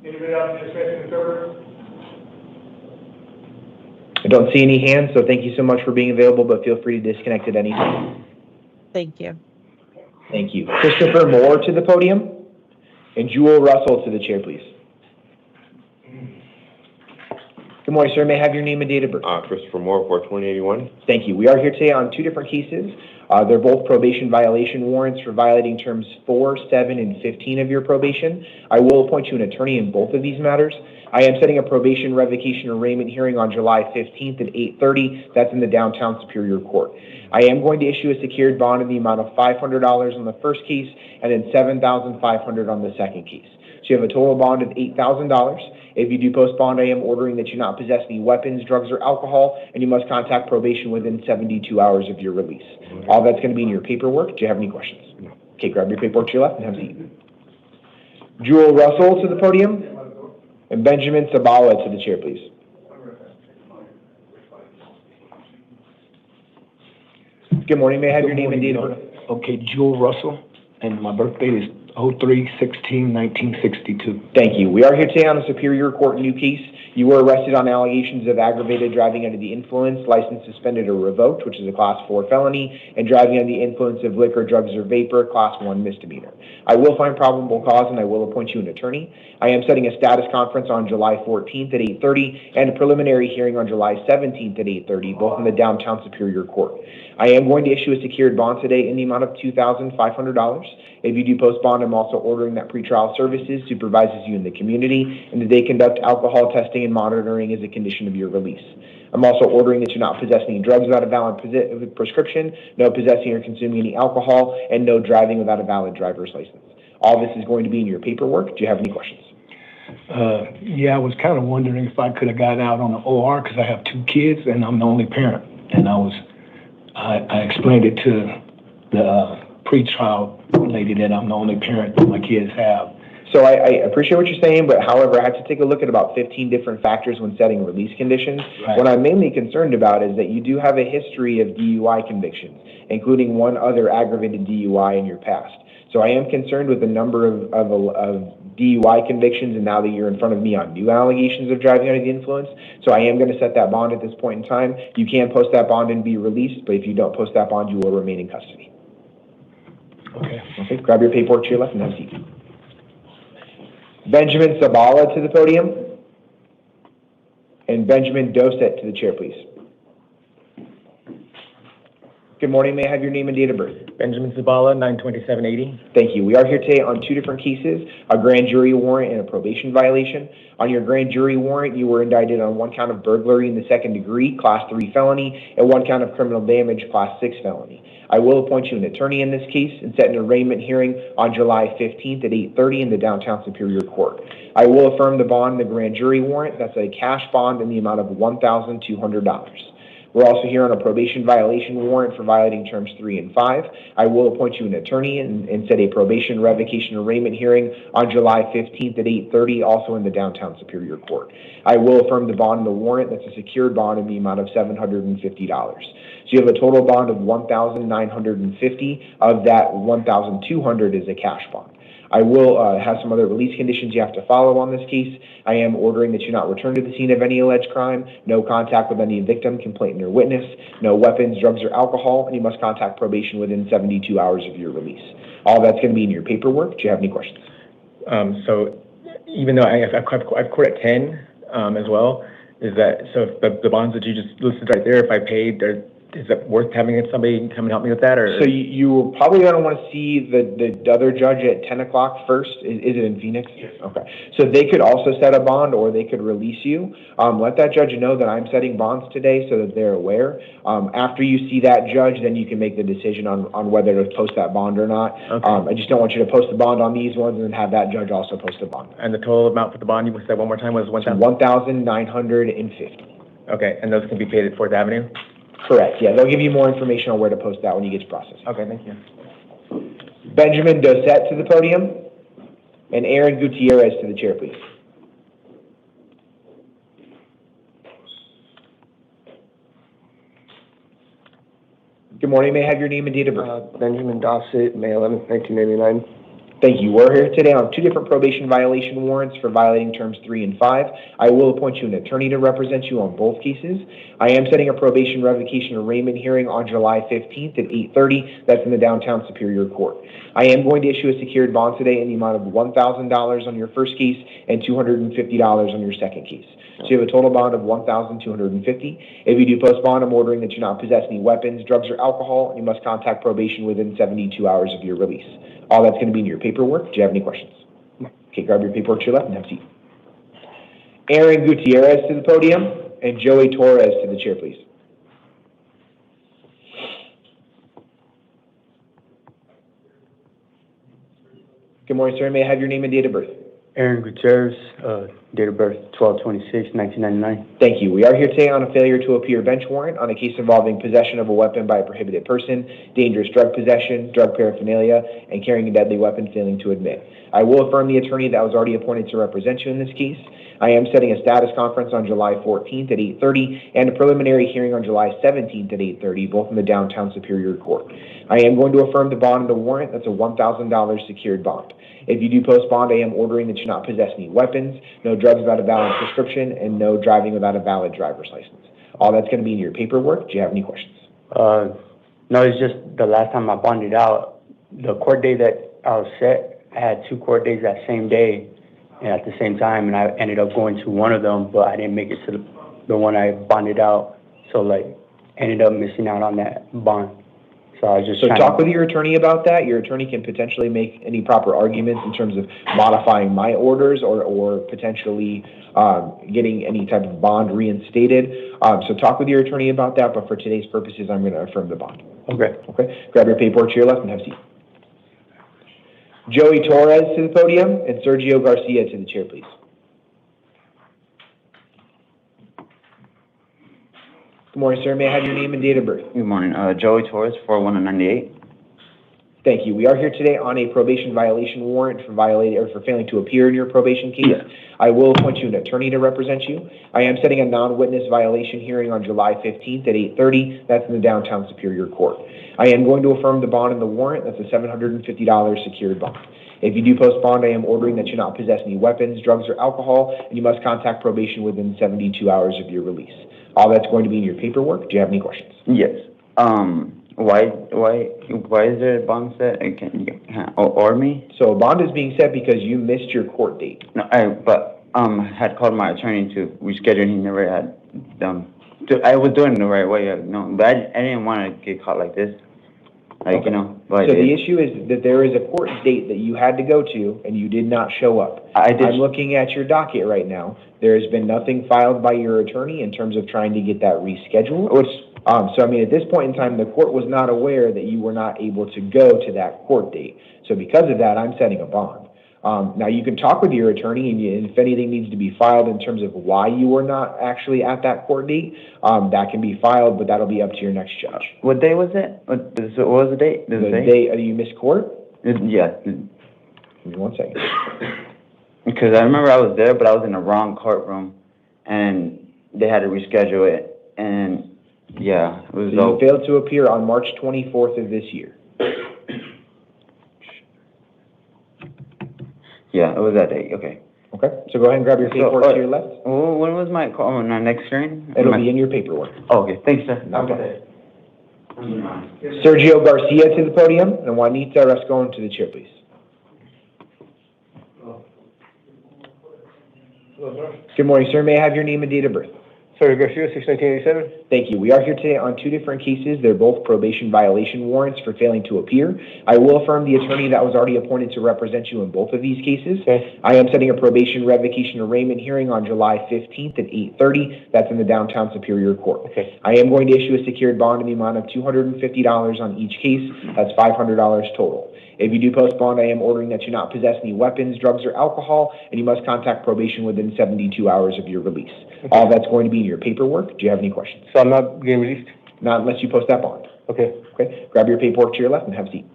Anybody else expecting an interpreter? I don't see any hands, so thank you so much for being available, but feel free to disconnect at any time. Thank you. Thank you. Christopher Moore to the podium, and Jewel Russell to the chair, please. Good morning, sir. May I have your name and date of birth? Christopher Moore, 42081. Thank you. We are here today on two different cases. They're both probation violation warrants for violating terms 4, 7, and 15 of your probation. I will appoint you an attorney in both of these matters. I am setting a probation revocation arraignment hearing on July 15th at 8:30. That's in the downtown Superior Court. I am going to issue a secured bond in the amount of $500 on the first case and then $7,500 on the second case. So you have a total bond of $8,000. If you do post bond, I am ordering that you not possess any weapons, drugs, or alcohol, and you must contact probation within 72 hours of your release. All that's going to be in your paperwork. Do you have any questions? No. Okay, grab your paperwork to your left and have a seat. Jewel Russell to the podium, and Benjamin Sabala to the chair, please. Good morning. May I have your name and date of birth? Okay, Jewel Russell, and my birthday is 03/16/1962. Thank you. We are here today on a Superior Court new case. You were arrested on allegations of aggravated driving under the influence, license suspended or revoked, which is a Class 4 felony, and driving under the influence of liquor, drugs, or vapor, Class 1 misdemeanor. I will find probable cause, and I will appoint you an attorney. I am setting a status conference on July 14th at 8:30 and a preliminary hearing on July 17th at 8:30, both in the downtown Superior Court. I am going to issue a secured bond today in the amount of $2,500. If you do post bond, I'm also ordering that pretrial services supervises you in the community and that they conduct alcohol testing and monitoring as a condition of your release. I'm also ordering that you not possess any drugs without a valid prescription, no possessing or consuming any alcohol, and no driving without a valid driver's license. All this is going to be in your paperwork. Do you have any questions? Yeah, I was kind of wondering if I could have gotten out on the OR because I have 2 kids and I'm the only parent. And I explained it to the pretrial lady that I'm the only parent that my kids have. So I appreciate what you're saying, but however, I have to take a look at about 15 different factors when setting release conditions. Right. What I'm mainly concerned about is that you do have a history of DUI convictions, including one other aggravated DUI in your past. So I am concerned with the number of DUI convictions, and now that you're in front of me on new allegations of driving under the influence. So I am going to set that bond at this point in time. You can post that bond and be released, but if you don't post that bond, you will remain in custody. Okay. Okay, grab your paperwork to your left and have a seat. Benjamin Sabala to the podium, and Benjamin Doset to the chair, please. Good morning. May I have your name and date of birth? Benjamin Zabala, 9/27/80. Thank you. We are here today on 2 different cases, a grand jury warrant and a probation violation. On your grand jury warrant, you were indicted on 1 count of burglary in the 2nd degree, Class 3 felony, and 1 count of criminal damage, Class 6 felony. I will appoint you an attorney in this case and set an arraignment hearing on July 15th at 8:30 in the downtown Superior Court. I will affirm the bond in the grand jury warrant. That's a cash bond in the amount of $1,200. We're also here on a probation violation warrant for violating terms 3 and 5. I will appoint you an attorney and set a probation revocation arraignment hearing on July 15th at 8:30, also in the downtown Superior Court. I will affirm the bond in the warrant. That's a secured bond in the amount of $750. So you have a total bond of $1,950. Of that, $1,200 is a cash bond. I will have some other release conditions you have to follow on this case. I am ordering that you not return to the scene of any alleged crime, no contact with any victim, complainant, or witness, no weapons, drugs, or alcohol, and you must contact probation within 72 hours of your release. All that's going to be in your paperwork. Do you have any questions? So even though I've court at 10 as well, is that, so if the bonds that you just listed right there, if I paid, is it worth having somebody come and help me with that, or? So you probably gonna wanna see the other judge at 10 o'clock first. Is it in Phoenix? Yes. Okay. So they could also set a bond, or they could release you. Let that judge know that I'm setting bonds today so that they're aware. After you see that judge, then you can make the decision on whether to post that bond or not. Okay. I just don't want you to post the bond on these ones and then have that judge also post a bond. And the total amount for the bond, you said one more time, was 1,000? $1,950. Okay, and those can be paid at Fourth Avenue? Correct, yeah, they'll give you more information on where to post that when you get to processing. Okay, thank you. Benjamin Dosette to the podium, and Aaron Gutierrez to the chair, please. Good morning, may I have your name and date of birth? Benjamin Dossett, May 11th, 1989. Thank you. We're here today on 2 different probation violation warrants for violating terms 3 and 5. I will appoint you an attorney to represent you on both cases. I am setting a probation revocation arraignment hearing on July 15th at 8:30. That's in the downtown Superior Court. I am going to issue a secured bond today in the amount of $1,000 on your first case and $250 on your second case. So you have a total bond of $1,250. If you do post bond, I'm ordering that you not possess any weapons, drugs, or alcohol, and you must contact probation within 72 hours of your release. All that's going to be in your paperwork. Do you have any questions? Okay, grab your paperwork to your left and have a seat. Aaron Gutierrez to the podium, and Joey Torres to the chair, please. Good morning, sir. May I have your name and date of birth? Aaron Gutierrez, date of birth 12/26/1999. Thank you. We are here today on a failure to appear bench warrant on a case involving possession of a weapon by a prohibited person, dangerous drug possession, drug paraphernalia, and carrying a deadly weapon failing to admit. I will affirm the attorney that was already appointed to represent you in this case. I am setting a status conference on July 14th at 8:30 and a preliminary hearing on July 17th at 8:30, both in the downtown Superior Court. I am going to affirm the bond in the warrant. That's a $1,000 secured bond. If you do post bond, I am ordering that you not possess any weapons, no drugs without a valid prescription, and no driving without a valid driver's license. All that's going to be in your paperwork. Do you have any questions? No, it's just the last time I bonded out, the court day that I was set, I had 2 court days that same day and at the same time, and I ended up going to one of them, but I didn't make it to the one I bonded out, so like ended up missing out on that bond. So I was just talk with your attorney about that. Your attorney can potentially make any proper arguments in terms of modifying my orders or potentially getting any type of bond reinstated. So talk with your attorney about that, but for today's purposes, I'm going to affirm the bond. Okay. Okay. Grab your paperwork to your left and have a seat. Joey Torres to the podium and Sergio Garcia to the chair, please. Good morning, sir. May I have your name and date of birth? Good morning. Joey Torres, 4/1/98. Thank you. We are here today on a probation violation warrant for failing to appear in your probation case. Yes. I will appoint you an attorney to represent you. I am setting a non-witness violation hearing on July 15th at 8:30. That's in the downtown Superior Court. I am going to affirm the bond in the warrant. That's a $750 secured bond. If you do post bond, I am ordering that you not possess any weapons, drugs, or alcohol, and you must contact probation within 72 hours of your release. All that's going to be in your paperwork. Do you have any questions? Yes. Why is there a bond set? Or me? So a bond is being set because you missed your court date. No, I had called my attorney to reschedule. He never had I was doing it the right way, but I didn't want to get caught like this. Like, okay. But so the issue is that there is a court date that you had to go to and you did not show up. I'm looking at your docket right now. There has been nothing filed by your attorney in terms of trying to get that rescheduled. So I mean, at this point in time, the court was not aware that you were not able to go to that court date. So because of that, I'm setting a bond. Now you can talk with your attorney, and if anything needs to be filed in terms of why you were not actually at that court date, that can be filed, but that'll be up to your next judge. What day was it? What was the date? The day you missed court? Yeah. Give me 1 second. Because I remember I was there, but I was in the wrong courtroom, and they had to reschedule it, and yeah, it was. So you failed to appear on March 24th of this year. Yeah, it was that day. Okay. Okay. So go ahead and grab your paperwork to your left. When was my call on my next hearing? It'll be in your paperwork. Oh, okay. Thanks, sir. Okay. Sergio Garcia to the podium, and Juanita Rascon to the chair, please. Good morning, sir. May I have your name and date of birth? Larry Garcia, 61987. Thank you. We are here today on two different cases. They're both probation violation warrants for failing to appear. I will affirm the attorney that was already appointed to represent you in both of these cases. Okay. I am setting a probation revocation arraignment hearing on July 15th at 8:30. That's in the downtown Superior Court. Okay. I am going to issue a secured bond in the amount of $250 on each case. That's $500 total. If you do post bond, I am ordering that you not possess any weapons, drugs, or alcohol, and you must contact probation within 72 hours of your release. Okay. All that's going to be in your paperwork. Do you have any questions? So I'm not getting released? Not unless you post that bond. Okay. Okay, grab your paperwork to your left and have a seat.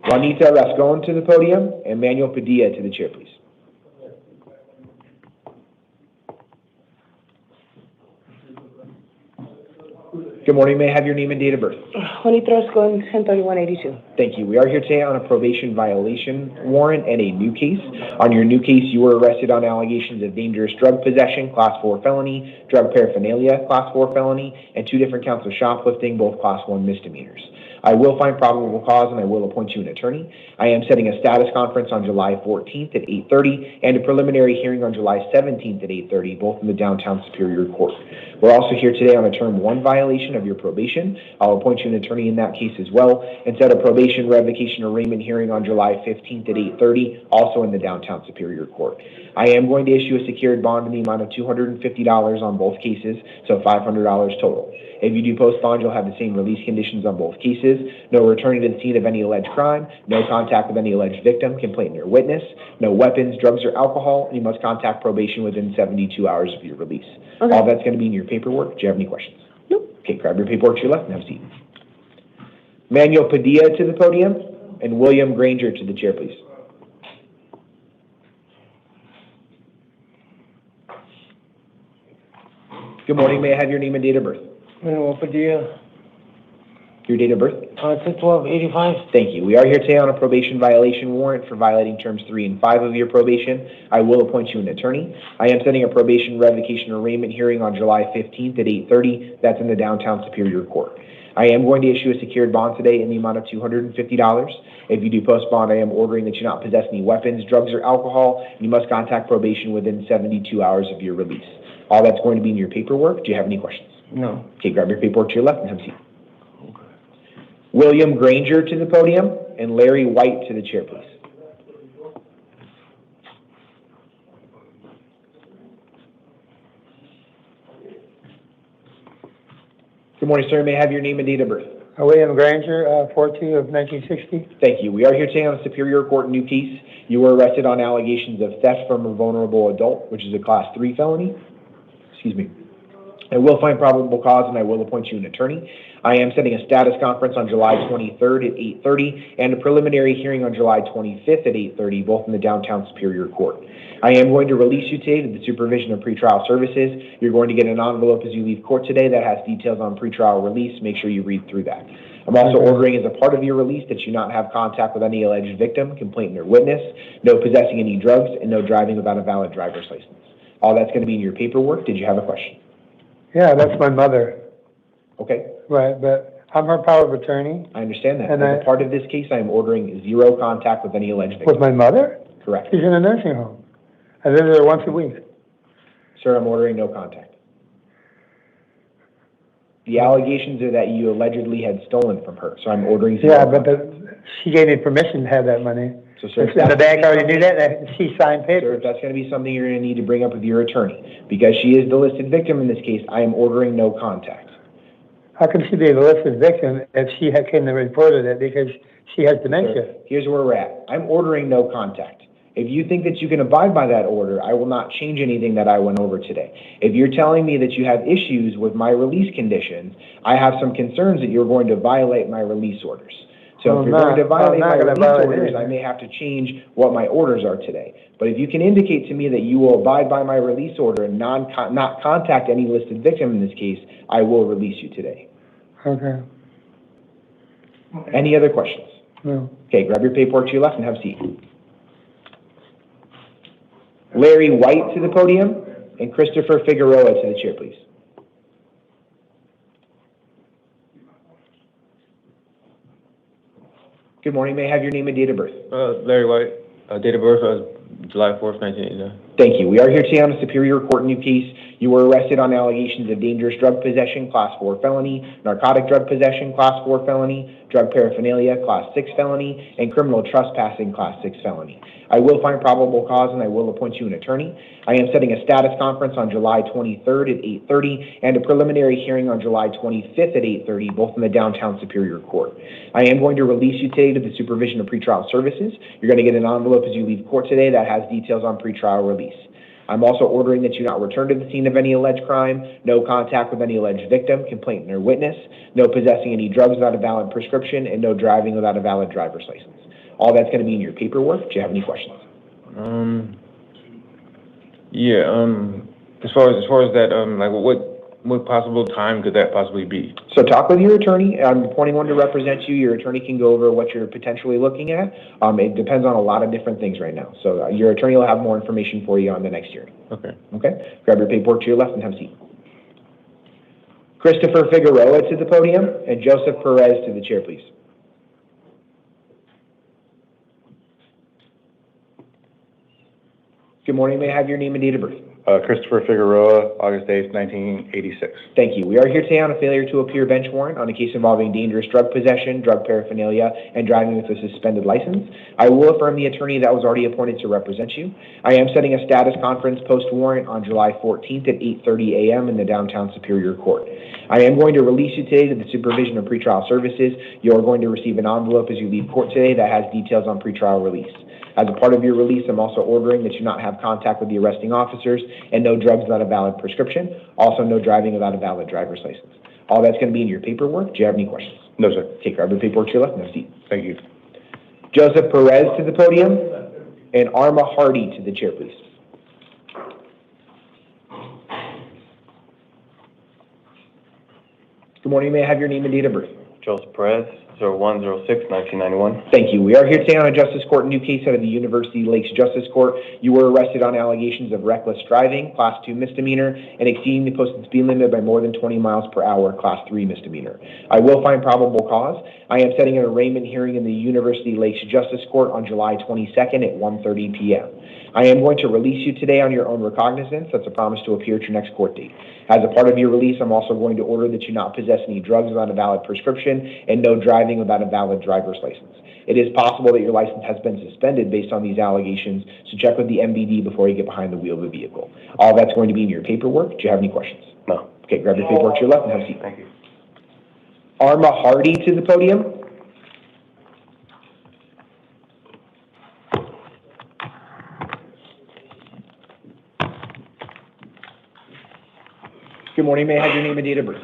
Juanita Rascon to the podium, and Manuel Padilla to the chair, please. Good morning, may I have your name and date of birth? Juanita Rascon, 103182. Thank you. We are here today on a probation violation warrant and a new case. On your new case, you were arrested on allegations of dangerous drug possession, class 4 felony, drug paraphernalia, class 4 felony, and 2 different counts of shoplifting, both class 1 misdemeanors. I will find probable cause and I will appoint you an attorney. I am setting a status conference on July 14th at 8:30 and a preliminary hearing on July 17th at 8:30, both in the downtown Superior Court. We're also here today on a term 1 violation of your probation. I'll appoint you an attorney in that case as well and set a probation revocation arraignment hearing on July 15th at 8:30, also in the downtown Superior Court. I am going to issue a secured bond in the amount of $250 on both cases, so $500 total. If you do post bond, you'll have the same release conditions on both cases. No returning to the scene of any alleged crime, no contact with any alleged victim, complainant, or witness, no weapons, drugs, or alcohol, and you must contact probation within 72 hours of your release. Okay. All that's going to be in your paperwork. Do you have any questions? Nope. Okay, grab your paperwork to your left and have a seat. Manuel Padilla to the podium, and William Granger to the chair, please. Good morning. May I have your name and date of birth? Manuel Padilla, Your date of birth? 10/12/85. Thank you. We are here today on a probation violation warrant for violating terms 3 and 5 of your probation. I will appoint you an attorney. I am setting a probation revocation arraignment hearing on July 15th at 8:30. That's in the downtown Superior Court. I am going to issue a secured bond today in the amount of $250. If you do post bond, I am ordering that you not possess any weapons, drugs, or alcohol. You must contact probation within 72 hours of your release. All that's going to be in your paperwork. Do you have any questions? No. Okay, grab your paperwork to your left and have a seat. William Granger to the podium, and Larry White to the chair, please. Good morning, sir. May I have your name and date of birth? William Granger, 14 of 1960. Thank you. We are here today on a Superior Court new case. You were arrested on allegations of theft from a vulnerable adult, which is a class 3 felony. Excuse me. I will find probable cause and I will appoint you an attorney. I am setting a status conference on July 23rd at 8:30 and a preliminary hearing on July 25th at 8:30, both in the downtown Superior Court. I am going to release you today to the supervision of pretrial services. You're going to get an envelope as you leave court today that has details on pretrial release. Make sure you read through that. I'm also ordering as a part of your release that you not have contact with any alleged victim, complainant, or witness, no possessing any drugs, and no driving without a valid driver's license. All that's going to be in your paperwork. Did you have a question? Yeah, that's my mother. Okay, Right, but I'm her power of attorney. I understand that. And As a part of this case, I am ordering 0 contact with any alleged With victim. my mother? Correct. She's in a nursing home. I visit her once a week. Sir, I'm ordering no contact. The allegations are that you allegedly had stolen from her, so I'm ordering 0 Yeah, but contact. she gave me permission to have that money. So, sir, And the bank already knew that, she signed Sir, papers. if that's going to be something you're going to need to bring up with your attorney, because she is the listed victim in this case, I am ordering no contact. How can she be a listed victim if she came and reported it because she has dementia? Sir, here's where we're at. I'm ordering no contact. If you think that you can abide by that order, I will not change anything that I went over today. If you're telling me that you have issues with my release conditions, I have some concerns that you're going to violate my release orders. So if you're going to violate my release orders, I may have to change what my orders are today. But if you can indicate to me that you will abide by my release order and not contact any listed victim in this case, I will release you today. Okay, Any other questions? no. Okay, grab your paperwork to your left and have a seat. Larry White to the podium, and Christopher Figueroa to the chair, please. Good morning. May I have your name and date of birth? Larry White, date of birth was July 4th, 1989. Thank you. We are here today on a Superior Court new case. You were arrested on allegations of dangerous drug possession, Class 4 felony, narcotic drug possession, Class 4 felony, drug paraphernalia, Class 6 felony, and criminal trespassing, Class 6 felony. I will find probable cause and I will appoint you an attorney. I am setting a status conference on July 23rd at 8:30 and a preliminary hearing on July 25th at 8:30, both in the downtown Superior Court. I am going to release you today to the supervision of pretrial services. You're going to get an envelope as you leave court today that has details on pretrial release. I'm also ordering that you not return to the scene of any alleged crime, no contact with any alleged victim, complainant, or witness, no possessing any drugs without a valid prescription, and no driving without a valid driver's license. All that's going to be in your paperwork. Do you have any questions? As far as that, like what possible time could that possibly be? So talk with your attorney. I'm appointing one to represent you. Your attorney can go over what you're potentially looking at. It depends on a lot of different things right now. So your attorney will have more information for you on the next hearing. Okay. Okay? Grab your paperwork to your left and have a seat. Christopher Figueroa to the podium and Joseph Perez to the chair, please. Good morning. May I have your name and date of birth? Christopher Figueroa, August 8th, 1986. Thank you. We are here today on a failure to appear bench warrant on a case involving dangerous drug possession, drug paraphernalia, and driving with a suspended license. I will affirm the attorney that was already appointed to represent you. I am setting a status conference post-warrant on July 14th at 8:30 a.m. in the downtown Superior Court. I am going to release you today to the supervision of pretrial services. You are going to receive an envelope as you leave court today that has details on pretrial release. As a part of your release, I'm also ordering that you not have contact with the arresting officers and no drugs without a valid prescription. Also, no driving without a valid driver's license. All that's going to be in your paperwork. Do you have any questions? No, sir. Take grab the paperwork to your left and have a seat. Thank you. Joseph Perez to the podium and Arma Hardy to the chair, please. Good morning. May I have your name and date of birth? Joseph Perez, 01/06/1991. Thank you. We are here today on a Justice Court new case out of the University Lakes Justice Court. You were arrested on allegations of reckless driving, Class 2 misdemeanor, and exceeding the posted speed limit by more than 20 miles per hour, Class 3 misdemeanor. I will find probable cause. I am setting an arraignment hearing in the University Lakes Justice Court on July 22nd at 1:30 p.m. I am going to release you today on your own recognizance. That's a promise to appear at your next court date. As a part of your release, I'm also going to order that you not possess any drugs without a valid prescription and no driving without a valid driver's license. It is possible that your license has been suspended based on these allegations, so check with the MVD before you get behind the wheel of the vehicle. All that's going to be in your paperwork. Do you have any questions? No. Okay, grab your paperwork to your left and have a seat. Thank you. Arma Hardy to the podium. Good morning. May I have your name and date of birth?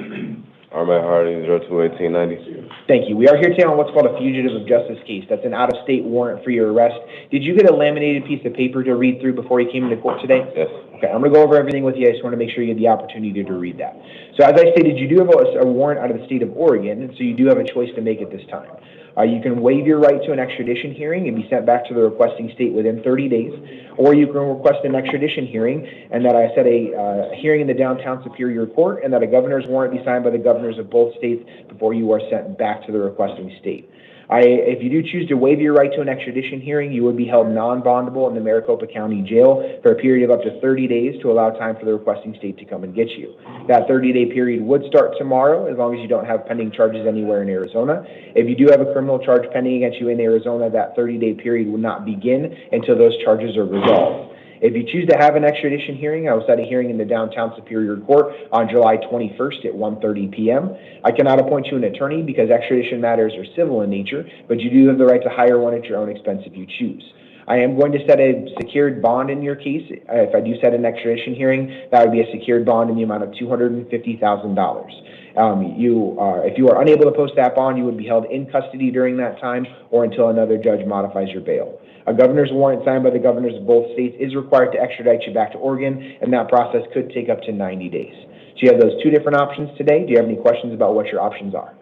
Arma Hardy, 02/1890. Thank you. We are here today on what's called a fugitive of justice case. That's an out-of-state warrant for your arrest. Did you get a laminated piece of paper to read through before you came into court today? Yes. Okay, I'm going to go over everything with you. I just want to make sure you had the opportunity to read that. So as I stated, you do have a warrant out of the state of Oregon, and so you do have a choice to make at this time. You can waive your right to an extradition hearing and be sent back to the requesting state within 30 days, or you can request an extradition hearing and that I set a hearing in the downtown Superior Court and that a governor's warrant be signed by the governors of both states before you are sent back to the requesting state. If you do choose to waive your right to an extradition hearing, you would be held non-bondable in the Maricopa County Jail for a period of up to 30 days to allow time for the requesting state to come and get you. That 30-day period would start tomorrow as long as you don't have pending charges anywhere in Arizona. If you do have a criminal charge pending against you in Arizona, that 30-day period will not begin until those charges are resolved. If you choose to have an extradition hearing, I will set a hearing in the downtown Superior Court on July 21st at 1:30 p.m. I cannot appoint you an attorney because extradition matters are civil in nature, but you do have the right to hire one at your own expense if you choose. I am going to set a secured bond in your case. If I do set an extradition hearing, that would be a secured bond in the amount of $250,000. If you are unable to post that bond, you would be held in custody during that time or until another judge modifies your bail. A governor's warrant signed by the governors of both states is required to extradite you back to Oregon, and that process could take up to 90 days. So you have those two different options today. Do you have any questions about what your options are?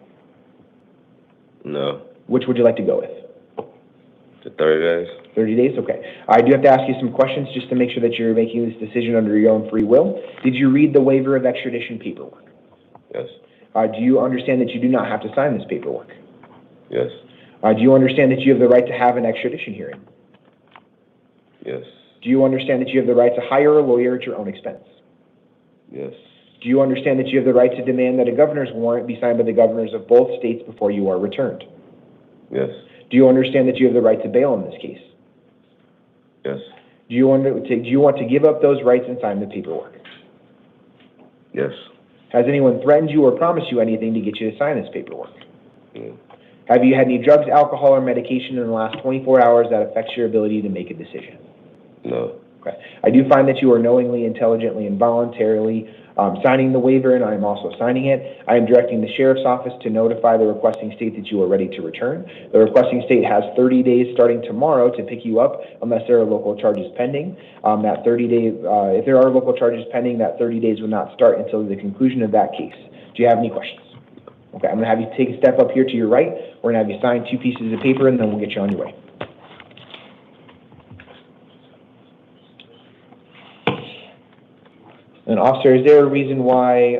No. Which would you like to go with? 30 days. 30 days? Okay. I do have to ask you some questions just to make sure that you're making this decision under your own free will. Did you read the waiver of extradition paperwork? Yes. Do you understand that you do not have to sign this paperwork? Yes. Do you understand that you have the right to have an extradition hearing? Yes. Do you understand that you have the right to hire a lawyer at your own expense? Yes. Do you understand that you have the right to demand that a governor's warrant be signed by the governors of both states before you are returned? Yes. Do you understand that you have the right to bail in this case? Yes. Do you want to give up those rights and sign the paperwork? Yes. Has anyone threatened you or promised you anything to get you to sign this paperwork? Mm. Have you had any drugs, alcohol, or medication in the last 24 hours that affects your ability to make a decision? No. Okay. I do find that you are knowingly, intelligently, and voluntarily signing the waiver, and I am also signing it. I am directing the sheriff's office to notify the requesting state that you are ready to return. The requesting state has 30 days starting tomorrow to pick you up unless there are local charges pending. That 30 days, if there are local charges pending, that 30 days will not start until the conclusion of that case. Do you have any questions? Okay, I'm going to have you take a step up here to your right. We're going to have you sign 2 pieces of paper, and then we'll get you on your way. And officer, is there a reason why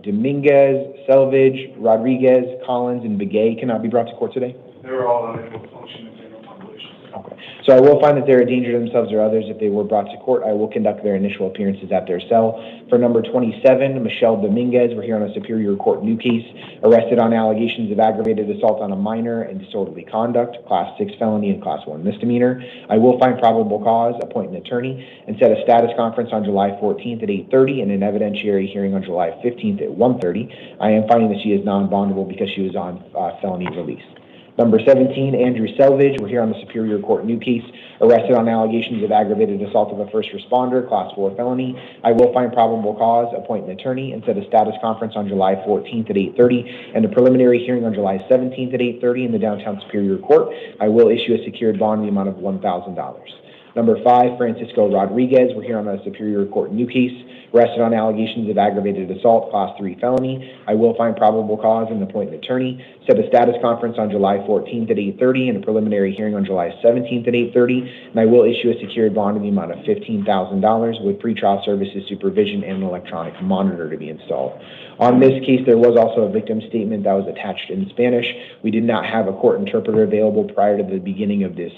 Dominguez, Selvage, Rodriguez, Collins, and Begay cannot be brought to court today? They're all unable to function in general population. Okay. So I will find that they're a danger to themselves or others if they were brought to court. I will conduct their initial appearances at their cell. For number 27, Michelle Dominguez, we're here on a Superior Court new case, arrested on allegations of aggravated assault on a minor and disorderly conduct, Class 6 felony and Class 1 misdemeanor. I will find probable cause, appoint an attorney, and set a status conference on July 14th at 8:30 and an evidentiary hearing on July 15th at 1:30. I am finding that she is non-bondable because she was on felony release. Number 17, Andrew Selvage, we're here on the Superior Court new case, arrested on allegations of aggravated assault of a first responder, Class 4 felony. I will find probable cause, appoint an attorney, and set a status conference on July 14th at 8:30 and a preliminary hearing on July 17th at 8:30 in the downtown Superior Court. I will issue a secured bond in the amount of $1,000. Number 5, Francisco Rodriguez, we're here on a Superior Court new case, arrested on allegations of aggravated assault, Class 3 felony. I will find probable cause and appoint an attorney, set a status conference on July 14th at 8:30 and a preliminary hearing on July 17th at 8:30, and I will issue a secured bond in the amount of $15,000 with pretrial services supervision and an electronic monitor to be installed. On this case, there was also a victim statement that was attached in Spanish. We did not have a court interpreter available prior to the beginning of this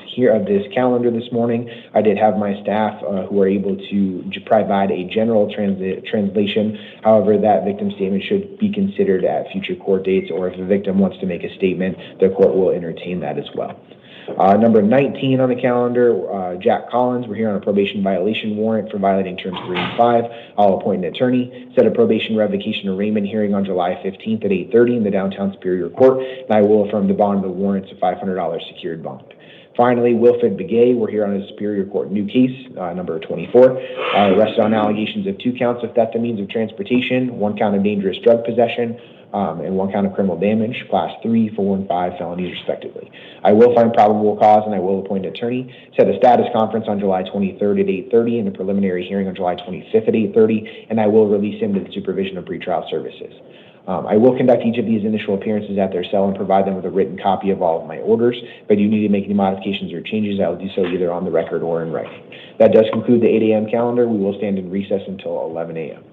calendar this morning. I did have my staff who were able to provide a general translation. However, that victim statement should be considered at future court dates, or if the victim wants to make a statement, the court will entertain that as well. Number 19 on the calendar, Jack Collins. We're here on a probation violation warrant for violating terms 3 and 5. I'll appoint an attorney, set a probation revocation arraignment hearing on July 15th at 8:30 in the downtown Superior Court, and I will affirm the bond of the warrant's a $500 secured bond. Finally, Wilfred Begay, we're here on a Superior Court new case, number 24, arrested on allegations of 2 counts of theft of means of transportation, 1 count of dangerous drug possession, and 1 count of criminal damage, Class 3, 4, and 5 felonies respectively. I will find probable cause and I will appoint an attorney, set a status conference on July 23rd at 8:30 and a preliminary hearing on July 25th at 8:30, and I will release him to the supervision of pretrial services. I will conduct each of these initial appearances at their cell and provide them with a written copy of all of my orders. If I do need to make any modifications or changes, I will do so either on the record or in writing. That does conclude the 8 a.m. calendar. We will stand in recess until 11 a.m.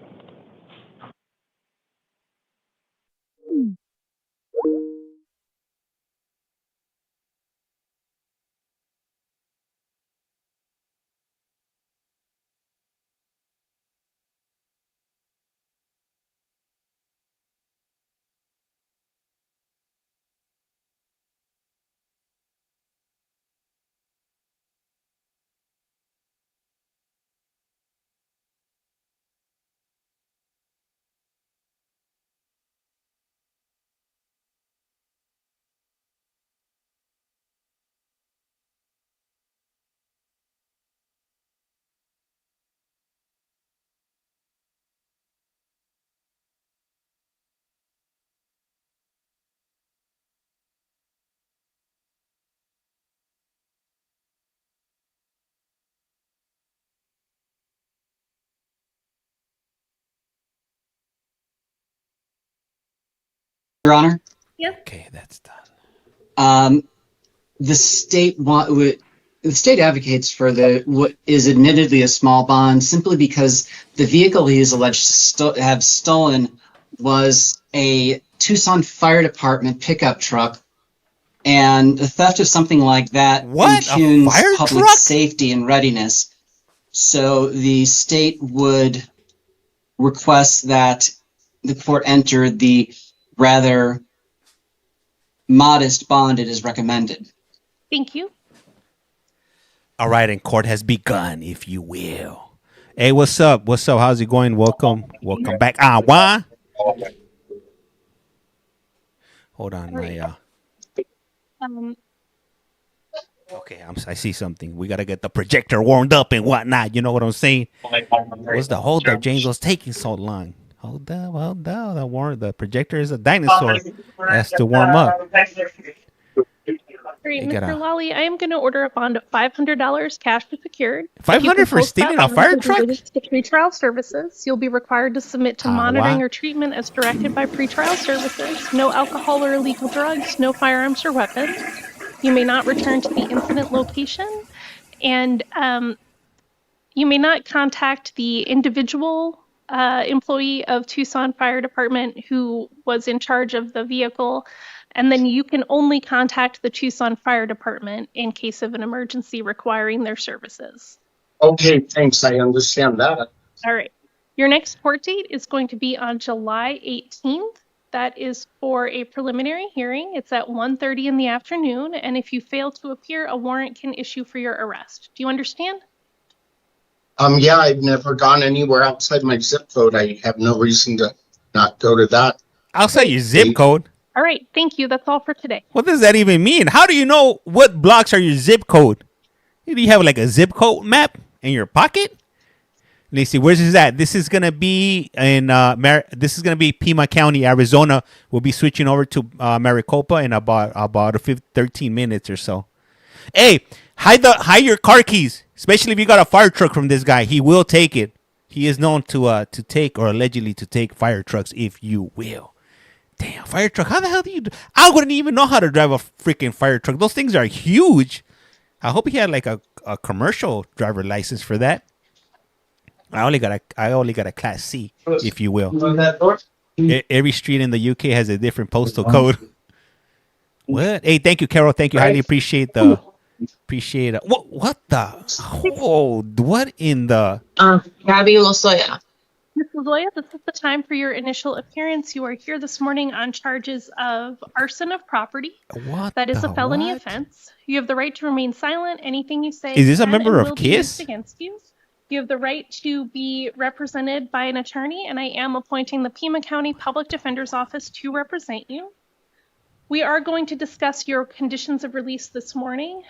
Your Honor? Yep. Okay, that's done. The state advocates for what is admittedly a small bond simply because the vehicle he is alleged to have stolen was a Tucson Fire Department pickup truck, and the theft of something like that impugns public safety and readiness. So the state would request that the court enter the rather modest bond it is recommended. Thank you. All right, and court has begun, if you will. Hey, what's up? What's up? How's it going? Welcome back. Why? Hold on, Okay, I see something. We gotta get the projector warmed up and whatnot. You know what I'm saying? What's the hold up, James? What's taking so long? Hold up. The projector is a dinosaur. Has to warm up. Great, Mr. Lawley, I am going to order a bond of $500 cash or secured. $500 for stealing a fire truck? To pretrial services, you'll be required to submit to monitoring or treatment as directed by pretrial services. No alcohol or illegal drugs, no firearms or weapons. You may not return to the incident location, and you may not contact the individual employee of Tucson Fire Department who was in charge of the vehicle. And then you can only contact the Tucson Fire Department in case of an emergency requiring their services. Okay, thanks. I understand that. All right. Your next court date is going to be on July 18th. That is for a preliminary hearing. It's at 1:30 in the afternoon. And if you fail to appear, a warrant can issue for your arrest. Do you understand? Yeah, I've never gone anywhere outside my zip code. I have no reason to not go to that. Outside your zip code? All right, thank you. That's all for today. What does that even mean? How do you know what blocks are your zip code? Do you have like a zip code map in your pocket? Let me see. Where's this at? This is gonna be in this is gonna be Pima County, Arizona. We'll be switching over to Maricopa in about 13 minutes or so. Hey, hide your car keys, especially if you got a fire truck from this guy. He will take it. He is known to take or allegedly to take fire trucks, if you will. Damn, fire truck. How the hell do you do? I wouldn't even know how to drive a freaking fire truck. Those things are huge. I hope he had like a commercial driver license for that. I only got a class C, if you will. Every street in the UK has a different postal code. What? Hey, thank you, Carol. Thank you. Highly appreciate it. What the? Oh, what in the? Gabby Lozoya. Ms. Lozoya, this is the time for your initial appearance. You are here this morning on charges of arson of property. What? That is a felony offense. You have the right to remain silent. Anything you say is this a can member and of will be KISS? used against you. You have the right to be represented by an attorney, and I am appointing the Pima County Public Defender's Office to represent you. We are going to discuss your conditions of release this morning,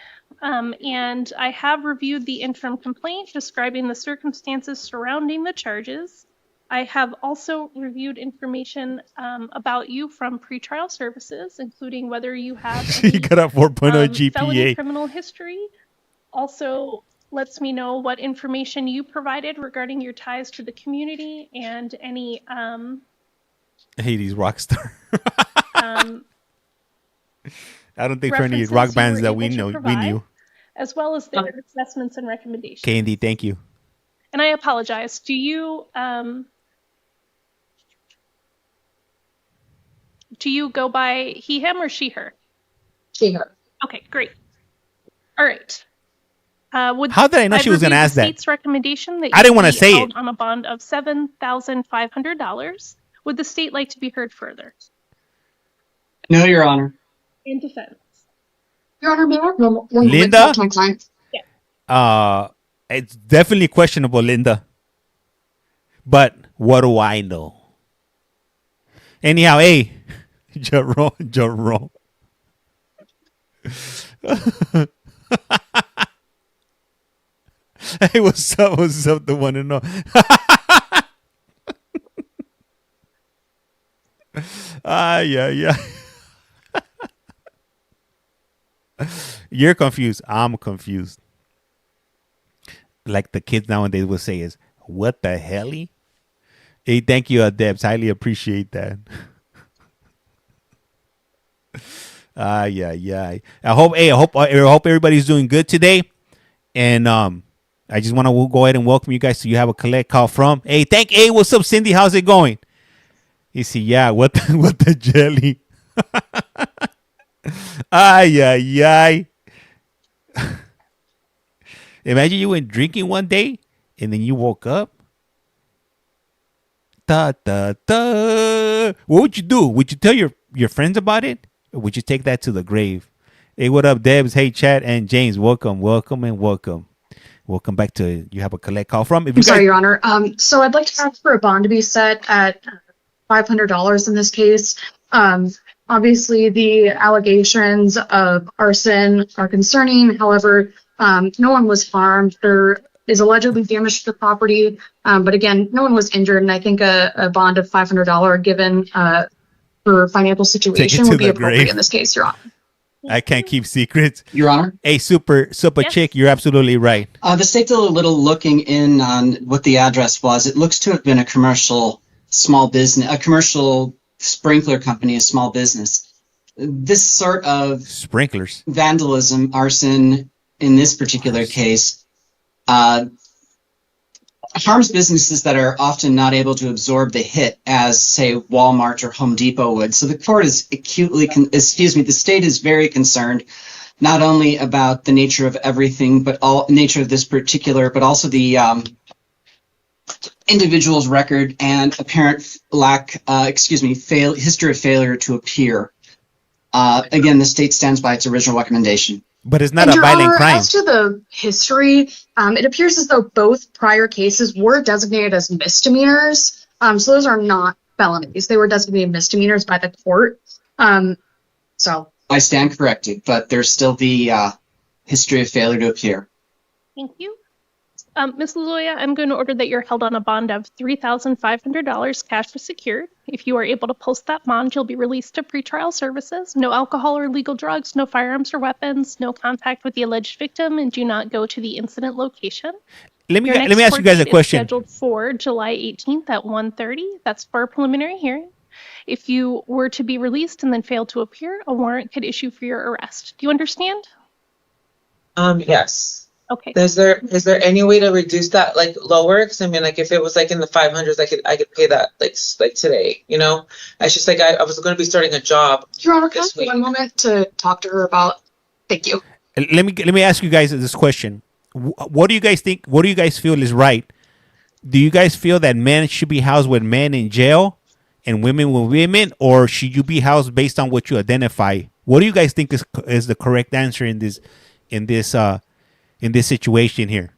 and I have reviewed the interim complaint describing the circumstances surrounding the charges. I have also reviewed information about you from pretrial services, including whether you have any, You got a 4.0 felony GPA. criminal history. Also lets me know what information you provided regarding your ties to the community and any I hate these rock star. I don't think for any references rock you bands were that able we to know we provide, knew. as well as their assessments and recommendations. Candy, thank you. And I apologize. Do you go by he, him, or she, her? She, her. Okay, great. All right. How did I know she was going to ask that? State's recommendation that I didn't want wanna to say it. on a bond of $7,500. Would the state like to be heard further? No, Your Honor. In defense. Your Honor, may I have one Linda? moment to my client? It's definitely questionable, Linda. But what do I know? Anyhow, hey, Jerome. Hey, what's up? What's up? The one and all. Yeah. You're confused. I'm confused. Like the kids nowadays will say is, what the hell? Hey, thank you, Debs. Highly appreciate that. Yeah. I hope everybody's doing good today. And I just want to go ahead and welcome you guys to You Have a Collect Call From. Hey, what's up, Cindy? How's it going? You see, yeah, what the jelly? Yeah. Imagine you went drinking one day and then you woke up. Da da da. What would you do? Would you tell your friends about it, or would you take that to the grave? Hey, what up, Debs? Hey, Chad and James. Welcome, welcome, and welcome. Welcome back to You Have a Collect Call From. If you I'm sorry, Your Honor. So I'd like to ask for a bond to be set at $500 in this case. Obviously, the allegations of arson are concerning. However, no one was harmed. There is allegedly damage to the property, but again, no one was injured. And I think a bond of $500 given for financial situation would be appropriate in this case, Your Honor. I can't keep secrets. Your Honor? Hey, super chick, you're absolutely right. The state did a little looking in on what the address was. It looks to have been a commercial small business, a commercial sprinkler company, a small business. This sort of sprinklers, vandalism, arson, in this particular case, harms businesses that are often not able to absorb the hit as, say, Walmart or Home Depot would. So the court is the state is very concerned not only about the nature of everything, but nature of this particular, but also the individual's record and apparent history of failure to appear. Again, the state stands by its original recommendation. But it's not And a Your violent Honor, crime. as to the history, it appears as though both prior cases were designated as misdemeanors. So those are not felonies. They were designated misdemeanors by the court. So I stand corrected, but there's still the history of failure to appear. Thank you. Ms. Lozoya, I'm going to order that you're held on a bond of $3,500 cash for secured. If you are able to post that bond, you'll be released to pretrial services. No alcohol or illegal drugs, no firearms or weapons, no contact with the alleged victim, and do not go to the incident location. Let me Your next ask you guys a court date is question. scheduled for July 18th at 1:30. That's for a preliminary hearing. If you were to be released and then fail to appear, a warrant could issue for your arrest. Do you understand? Yes. Okay. Is there any way to reduce that, like, lower? Because I mean, like, if it was like in the 500s, I could pay that like today. You know, it's just like I was going to be starting a job. Your Honor, can I have one moment to talk to her about? Thank you. Let me ask you guys this question. What do you guys think? What do you guys feel is right? Do you guys feel that men should be housed with men in jail and women with women, or should you be housed based on what you identify? What do you guys think is the correct answer in this situation here?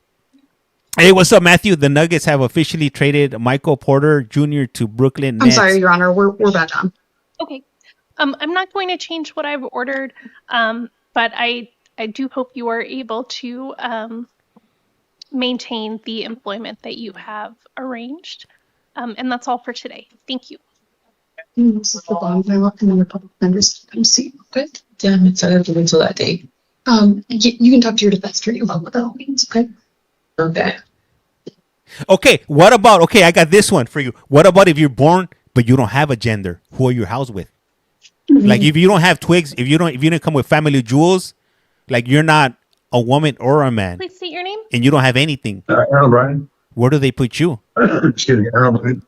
Hey, what's up, Matthew? The Nuggets have officially traded Michael Porter Jr. to Brooklyn Nets. I'm sorry, Your Honor. We're back on. Okay. I'm not going to change what I've ordered, but I do hope you are able to maintain the employment that you have arranged. And that's all for today. Thank you. This is the bond I want, and then your public members come see. Okay. Damn it! I have to wait until that date. You can talk to your defense attorney about what that all means. Okay. Okay. Okay, what about, I got this one for you. What about if you're born but you don't have a gender? Who are you housed with? Like if you don't have twigs, if you didn't come with family jewels, like you're not a woman or a man. Please state your name. And you don't have anything. Aaron O'Brien. Where do they put you? Excuse me, Aaron O'Brien.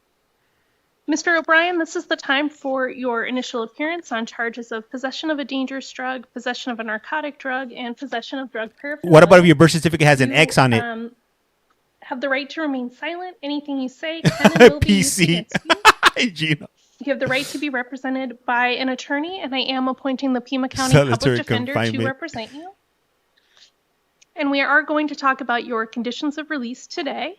Mr. O'Brien, this is the time for your initial appearance on charges of possession of a dangerous drug, possession of a narcotic drug, and possession of drug paraphernalia. What about if your birth certificate has an X on it? Have the right to remain silent. Anything you say can and will be used PC. against you. Gino. You have the right to be represented by an attorney, and I am appointing the Pima County Solitary Public Defender to confinement. represent you. And we are going to talk about your conditions of release today.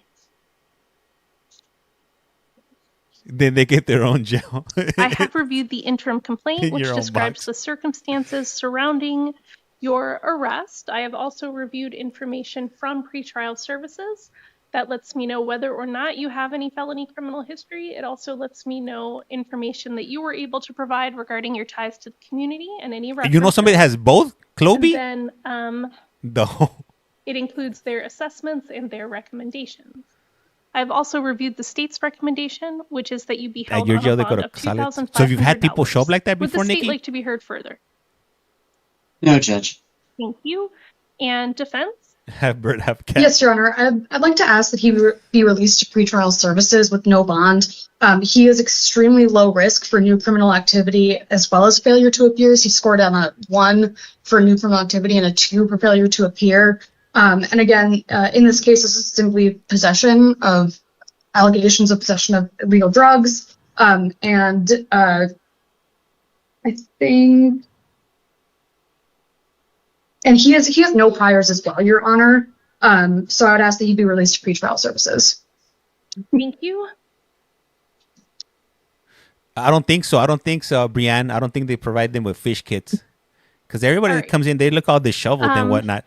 Then they get their own jail. I have reviewed the interim complaint, In which your own describes box. the circumstances surrounding your arrest. I have also reviewed information from pretrial services that lets me know whether or not you have any felony criminal history. It also lets me know information that you were able to provide regarding your ties to the community and any references. You know somebody that has both? Cloby? And then No. it includes their assessments and their recommendations. I've also reviewed the state's recommendation, which is that you be held your on jail, a they go bond to of Casales. So if you've had people show up like that Would before, the state Nikki? like to be heard further? No, Judge. Thank you. And defense? Have bird, have cat. Yes, Your Honor. I'd like to ask that he be released to pretrial services with no bond. He is extremely low risk for new criminal activity as well as failure to appear. He scored on a 1 for new criminal activity and a 2 for failure to appear. And again, in this case, this is simply possession of allegations of possession of illegal drugs. I think, and he has no priors as well, Your Honor. So I would ask that he be released to pretrial services. Thank you. I don't think so, Brianne. I don't think they provide them with fish kits. Because everybody that comes in, they look all disheveled and whatnot.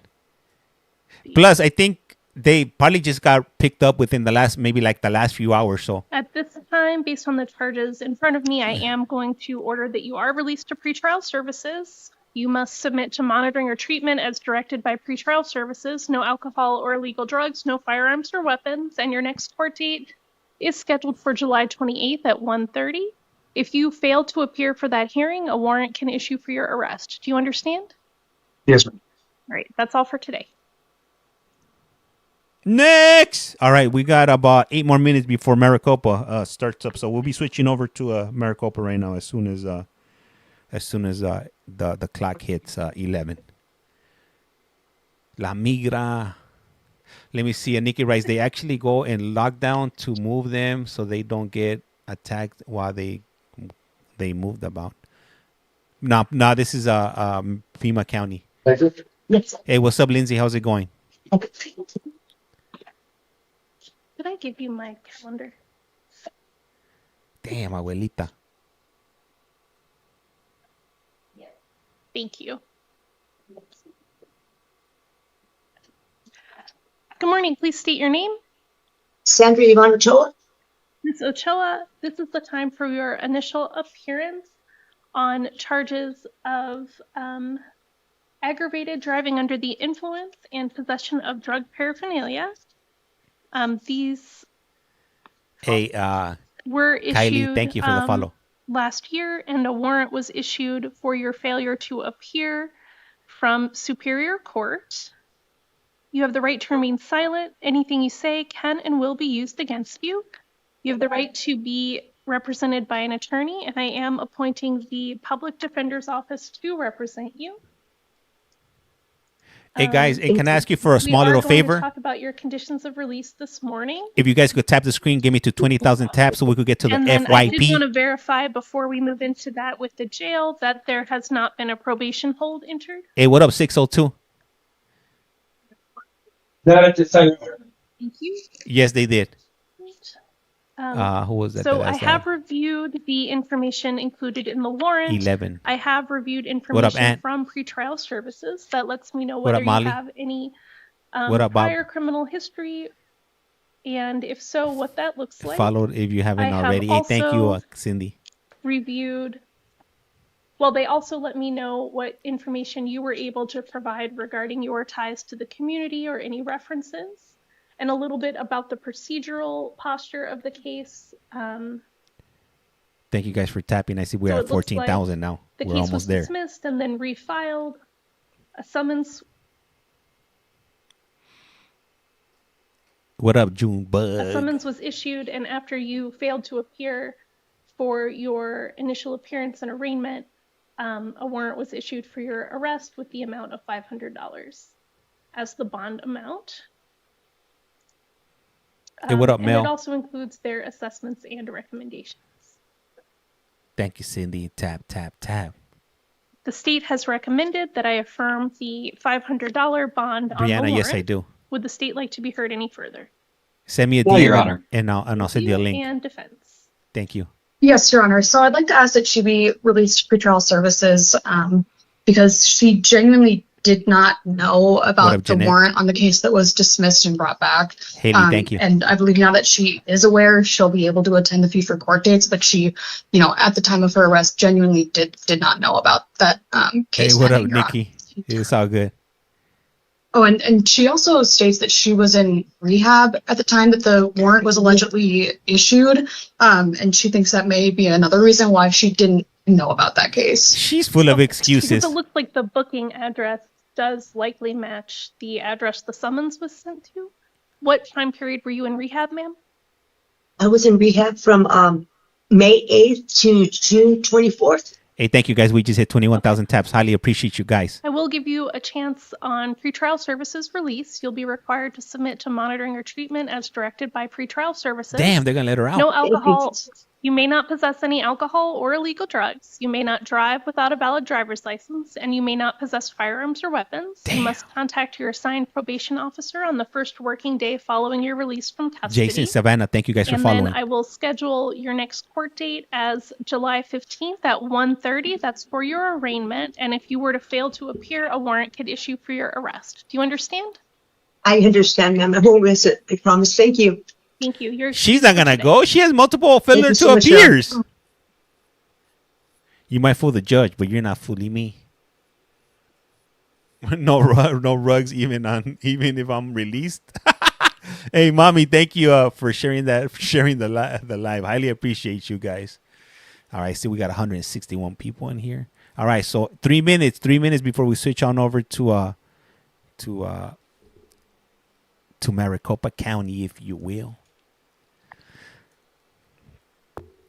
Plus, I think they probably just got picked up within the last few hours. So At this time, based on the charges in front of me, I am going to order that you are released to pretrial services. You must submit to monitoring or treatment as directed by pretrial services. No alcohol or illegal drugs, no firearms or weapons. And your next court date is scheduled for July 28th at 1:30. If you fail to appear for that hearing, a warrant can issue for your arrest. Do you understand? Yes, ma'am. All right, that's all for today. next. All right, we got about 8 more minutes before Maricopa starts up. So we'll be switching over to Maricopa right now as soon as the clock hits 11. La Migra. Let me see. Nikki writes, they actually go in lockdown to move them so they don't get attacked while they moved about. No, this is Pima County. Yes. Hey, what's up, Lindsay? How's it going? Okay. Did I give you my calendar? Damn, abuelita. Thank you. Good morning. Please state your name. Sandra Yvonne Ochoa. Ms. Ochoa, this is the time for your initial appearance on charges of aggravated driving under the influence and possession of drug paraphernalia. These Hey, were issued Kylie, thank you for the follow. last year, and a warrant was issued for your failure to appear from Superior Court. You have the right to remain silent. Anything you say can and will be used against you. You have the right to be represented by an attorney, and I am appointing the Public Defender's Office to represent you. Hey guys, hey, can I ask you for a small little We are going favor? to talk about your conditions of release this morning. If you guys could tap the screen, give me to 20,000 taps so we could get to the And then I did FYP. want to verify before we move into that with the jail that there has not been a probation hold entered. Hey, what up, 602? Thank you. Yes, they did. Um, Who was that? So that I asked have that? reviewed the information included in the warrant. 11. I have reviewed What up, information Ant? from pretrial services that lets me know What whether up, you Molly? have any What up, Bob? prior criminal history, and if so, what that looks like. Followed if you haven't I have already. Hey, thank you, also Cindy. reviewed. Well, they also let me know what information you were able to provide regarding your ties to the community or any references, and a little bit about the procedural posture of the case. Thank you guys for tapping. I see we're So at it looks like 14,000 now. The We're case was almost there. dismissed and then refiled. A summons What up, June A Bug? summons was issued, and after you failed to appear for your initial appearance and arraignment, a warrant was issued for your arrest with the amount of $500 as the bond amount. Hey, what up, and Mel? it also includes their assessments and recommendations. Thank you, Cindy. Tap, tap, tap. The state has recommended that I affirm the $500 bond on the Brianna, warrant. yes, I do. Would the state like to be heard any further? Send me a No, DM Your Honor. and I'll send you a link. And defense. Thank you. Yes, Your Honor. So I'd like to ask that she be released to pretrial services because she genuinely did not know What about up, the Jeanette? warrant on the case that was dismissed and brought back. Haley, thank you. And I believe now that she is aware, she'll be able to attend the future court dates. But she, at the time of her arrest, genuinely did not know about that Hey, case. what up, pending, Your Honor. Nikki? It's all good. Oh, and she also states that she was in rehab at the time that the warrant was allegedly issued, and she thinks that may be another reason why she didn't know about that case. She's full of excuses. Because it looks like the booking address does likely match the address the summons was sent to. What time period were you in rehab, ma'am? I was in rehab from May 8th to June 24th. Hey, thank you guys. We just hit 21,000 taps. Highly appreciate you guys. I will give you a chance on pretrial services release. You'll be required to submit to monitoring or treatment as directed by pretrial services. Damn, they're gonna let her out. No alcohol. You may not possess any alcohol or illegal drugs. You may not drive without a valid driver's license, and you may not possess firearms or weapons. You must contact your assigned probation officer on the first working day following your release from custody. Jason, Savannah, thank you guys for following. And then I will schedule your next court date as July 15th at 1:30. That's for your arraignment. And if you were to fail to appear, a warrant could issue for your arrest. Do you understand? I understand, ma'am. I won't miss it. I promise. Thank you. Thank you. She's not gonna go. She has multiple failure to appears. You might fool the judge, but you're not fooling me. No rugs, even if I'm released. Hey, mommy, thank you for sharing the live. Highly appreciate you guys. All right, see, we got 161 people in here. All right, so 3 minutes before we switch on over to Maricopa County, if you will.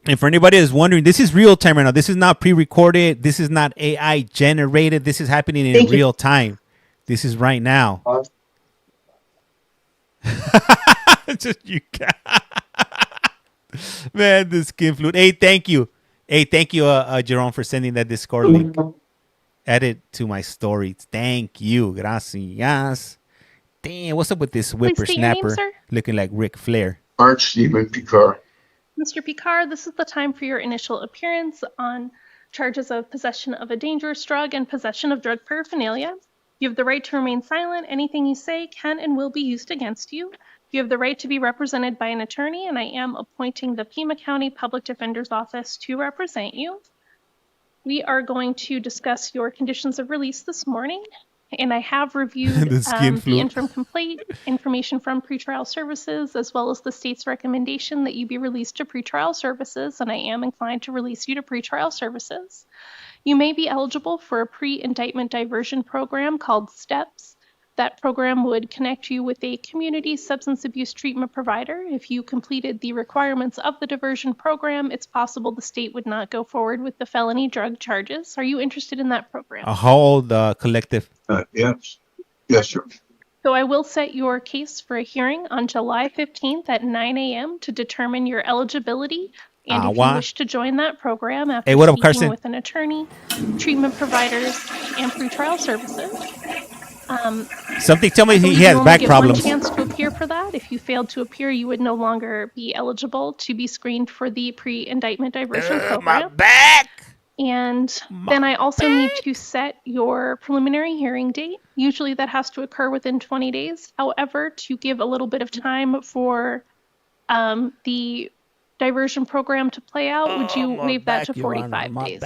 And for anybody that's wondering, this is real time right now. This is not pre-recorded. This is not AI generated. This is happening in real time. This is right now. Just you man, the skin flute. Hey, thank you. Hey, thank you, Jerome, for sending that Discord link. Add it to my stories. Thank you. Gracias. Damn, what's up with this whippersnapper looking like Ric Flair? Arch Stephen Picard. Mr. Picard, this is the time for your initial appearance on charges of possession of a dangerous drug and possession of drug paraphernalia. You have the right to remain silent. Anything you say can and will be used against you. You have the right to be represented by an attorney, and I am appointing the Pima County Public Defender's Office to represent you. We are going to discuss your conditions of release this morning, and I have reviewed the interim complaint, information from pretrial services, as well as the state's recommendation that you be released to pretrial services, and I am inclined to release you to pretrial services. You may be eligible for a pre-indictment diversion program called STEPS. That program would connect you with a community substance abuse treatment provider. If you completed the requirements of the diversion program, it's possible the state would not go forward with the felony drug charges. Are you interested in that program? How old collective? Yes. Yes, sir. So I will set your case for a hearing on July 15th at 9 a.m. to determine your eligibility. And if you wish to join that program after speaking with an attorney, treatment providers, and pretrial services. Something tell me he has back problems. You only get one chance to appear for that. If you failed to appear, you would no longer be eligible to be screened for the pre-indictment diversion program. My back! And then I also need to set your preliminary hearing date. Usually that has to occur within 20 days. However, to give a little bit of time for the diversion program to play out, would you waive that to 45 days?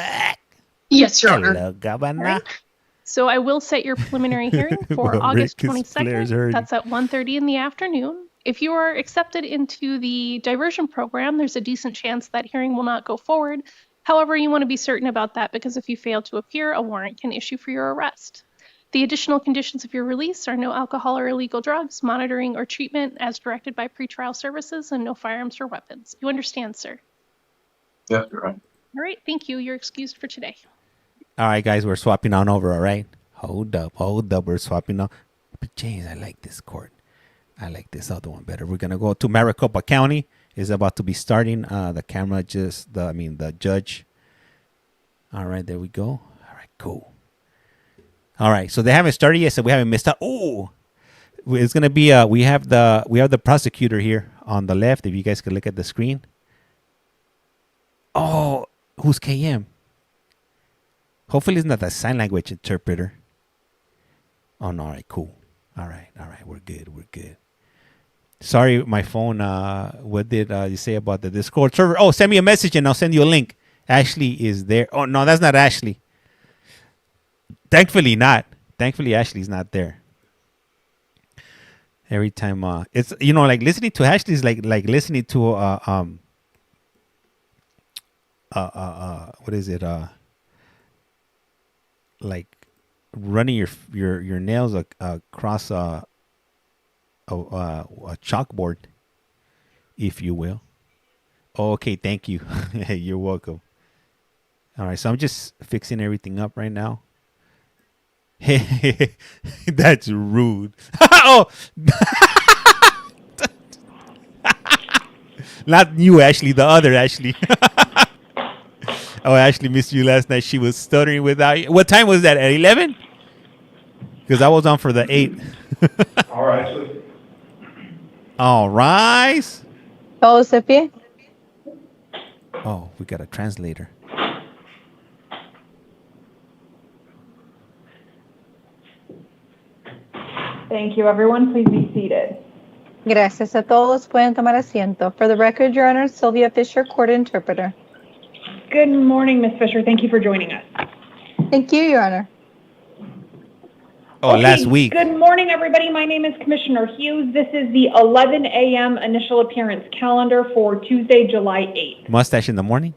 Yes, Your Honor. Hello, Governor. So I will set your preliminary hearing for August 22nd. That's at 1:30 in the afternoon. If you are accepted into the diversion program, there's a decent chance that hearing will not go forward. However, you want to be certain about that because if you fail to appear, a warrant can issue for your arrest. The additional conditions of your release are no alcohol or illegal drugs, monitoring or treatment as directed by pretrial services, and no firearms or weapons. You understand, sir? Yes, you're right. All right, thank you. You're excused for today. All right, guys, we're swapping on over, all right? Hold up. We're swapping on. But, James, I like this court. I like this other one better. We're going to go to Maricopa County. It's about to be starting. The camera the judge. All right, there we go. All right, cool. All right, so they haven't started yet, so we haven't missed out. Oh, it's going to be, we have the prosecutor here on the left, if you guys could look at the screen. Oh, who's KM? Hopefully it's not a sign language interpreter. Oh, no. All right, cool. All right. We're good. Sorry, my phone. What did you say about the Discord server? Oh, send me a message and I'll send you a link. Ashley is there. Oh, no, that's not Ashley. Thankfully not. Thankfully, Ashley's not there. Every time, it's, like listening to Ashley is like listening to, what is it? Like running your nails across a chalkboard, if you will. Oh, okay, thank you. You're welcome. All right, so I'm just fixing everything up right now. That's rude. Oh, not you, Ashley. The other Ashley. Oh, Ashley missed you last night. She was stuttering without you. What time was that? At 11? Because I was on for the 8. All right. All rise. Todos de pie. Oh, we got a translator. Thank you, everyone. Please be seated. Gracias a todos. Pueden tomar asiento. For the record, Your Honor, Sylvia Fisher, court interpreter. Good morning, Ms. Fisher. Thank you for joining us. Thank you, Your Honor. Oh, Okay, last week. Good morning, everybody. My name is Commissioner Hughes. This is the 11 a.m. initial appearance calendar for Tuesday, July 8th. Mustache in the morning.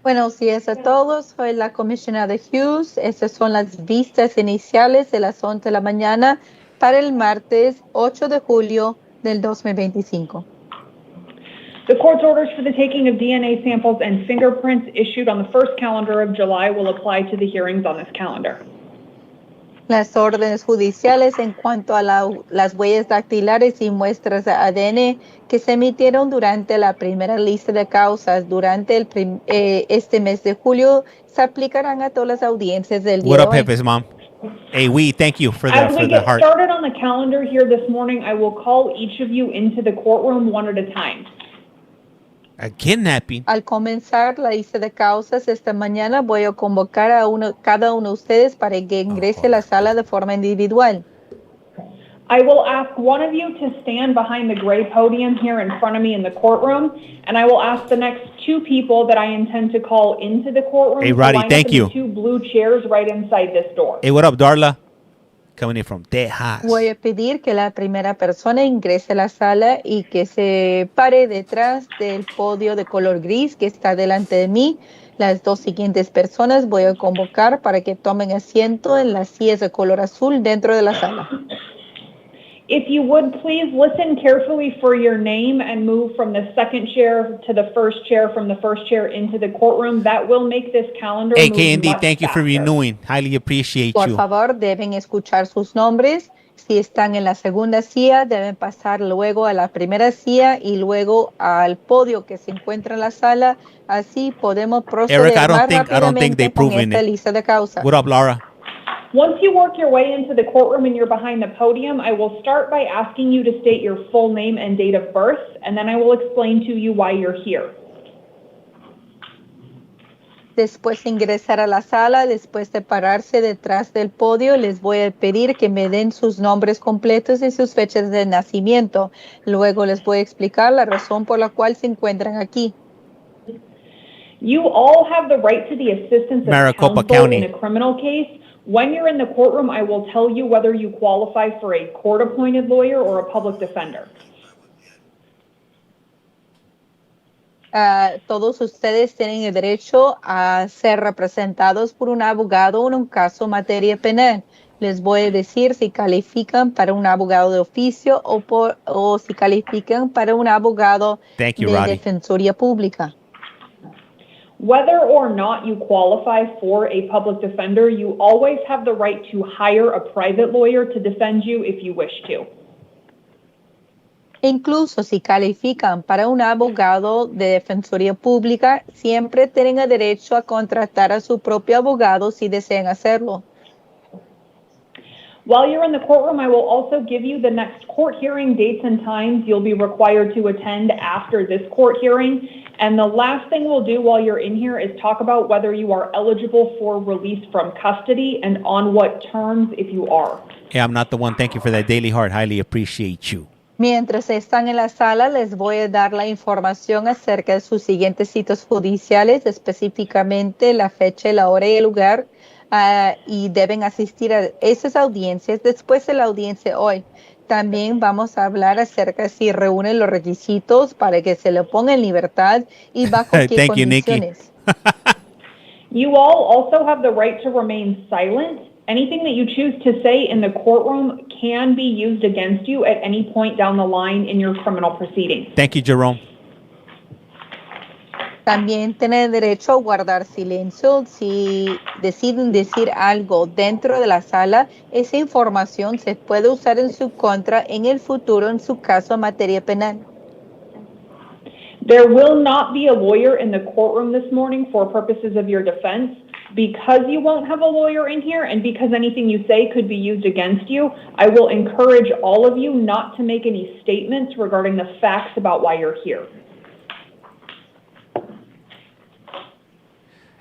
Buenos días a todos. Soy la comisionada Hughes. Estas son las vistas iniciales de las 11 de la mañana para el martes 8 de julio del 2025. The court's orders for the taking of DNA samples and fingerprints issued on the first calendar of July will apply to the hearings on this calendar. Las órdenes judiciales en cuanto a las huellas dactilares y muestras de ADN que se emitieron durante la primera lista de causas durante este mes de julio se aplicarán a todas las audiencias del día What de up, hoy. Jefe's mom? Hey, thank you for As we the get heart. started on the calendar here this morning, I will call each of you into the courtroom one at a time. A kidnapping. Al comenzar la lista de causas esta mañana voy a convocar a cada uno de ustedes para que ingrese a la sala de forma individual. I will ask one of you to stand behind the gray podium here in front of me in the courtroom, and I will ask the next two people that I intend to call into the courtroom Hey, to Roddy, line up thank in you. the two blue chairs right inside this door. Hey, what up, Darla? Coming in from Texas. Voy a pedir que la primera persona ingrese a la sala y que se pare detrás del podio de color gris que está delante de mí. Las dos siguientes personas voy a convocar para que tomen asiento en las sillas de color azul dentro de la sala. If you would please listen carefully for your name and move from the second chair to the first chair, from the first chair into the courtroom. That will make this calendar Hey, move KND, much thank you for faster. renewing. Highly appreciate Por you. favor, deben escuchar sus nombres. Si están en la segunda silla, deben pasar luego a la primera silla y luego al podio que se encuentra en la sala. Así podemos proceder Eric, I más don't think rápidamente they con proven esta it. lista de causas. What up, Laura? Once you work your way into the courtroom and you're behind the podium, I will start by asking you to state your full name and date of birth, and then I will explain to you why you're here. Después de ingresar a la sala, después de pararse detrás del podio, les voy a pedir que me den sus nombres completos y sus fechas de nacimiento. Luego les voy a explicar la razón por la cual se encuentran aquí. You all have the right to the assistance of Maricopa counsel County. in a criminal case. When you're in the courtroom, I will tell you whether you qualify for a court-appointed lawyer or a public defender. Todos ustedes tienen el derecho a ser representados por un abogado en un caso en materia penal. Les voy a decir si califican para un abogado de oficio o si califican para un abogado Thank you, de Roddy. defensoría pública. Whether or not you qualify for a public defender, you always have the right to hire a private lawyer to defend you if you wish to. Incluso si califican para un abogado de defensoría pública, siempre tienen el derecho a contratar a su propio abogado si desean hacerlo. While you're in the courtroom, I will also give you the next court hearing dates and times you'll be required to attend after this court hearing. And the last thing we'll do while you're in here is talk about whether you are eligible for release from custody and on what terms if you are. Yeah, I'm not the one. Thank you for that daily heart. Highly appreciate you. Mientras están en la sala, les voy a dar la información acerca de sus siguientes citas judiciales, específicamente la fecha, la hora y el lugar, y deben asistir a esas audiencias después de la audiencia hoy. También vamos a hablar acerca de si reúnen los requisitos para que se le ponga en libertad y bajo qué Thank you, Nikki. condiciones. You all also have the right to remain silent. Anything that you choose to say in the courtroom can be used against you at any point down the line in your criminal proceedings. Thank you, Jerome. También tienen derecho a guardar silencio. Si deciden decir algo dentro de la sala, esa información se puede usar en su contra en el futuro en su caso en materia penal. There will not be a lawyer in the courtroom this morning for purposes of your defense. Because you won't have a lawyer in here and because anything you say could be used against you, I will encourage all of you not to make any statements regarding the facts about why you're here.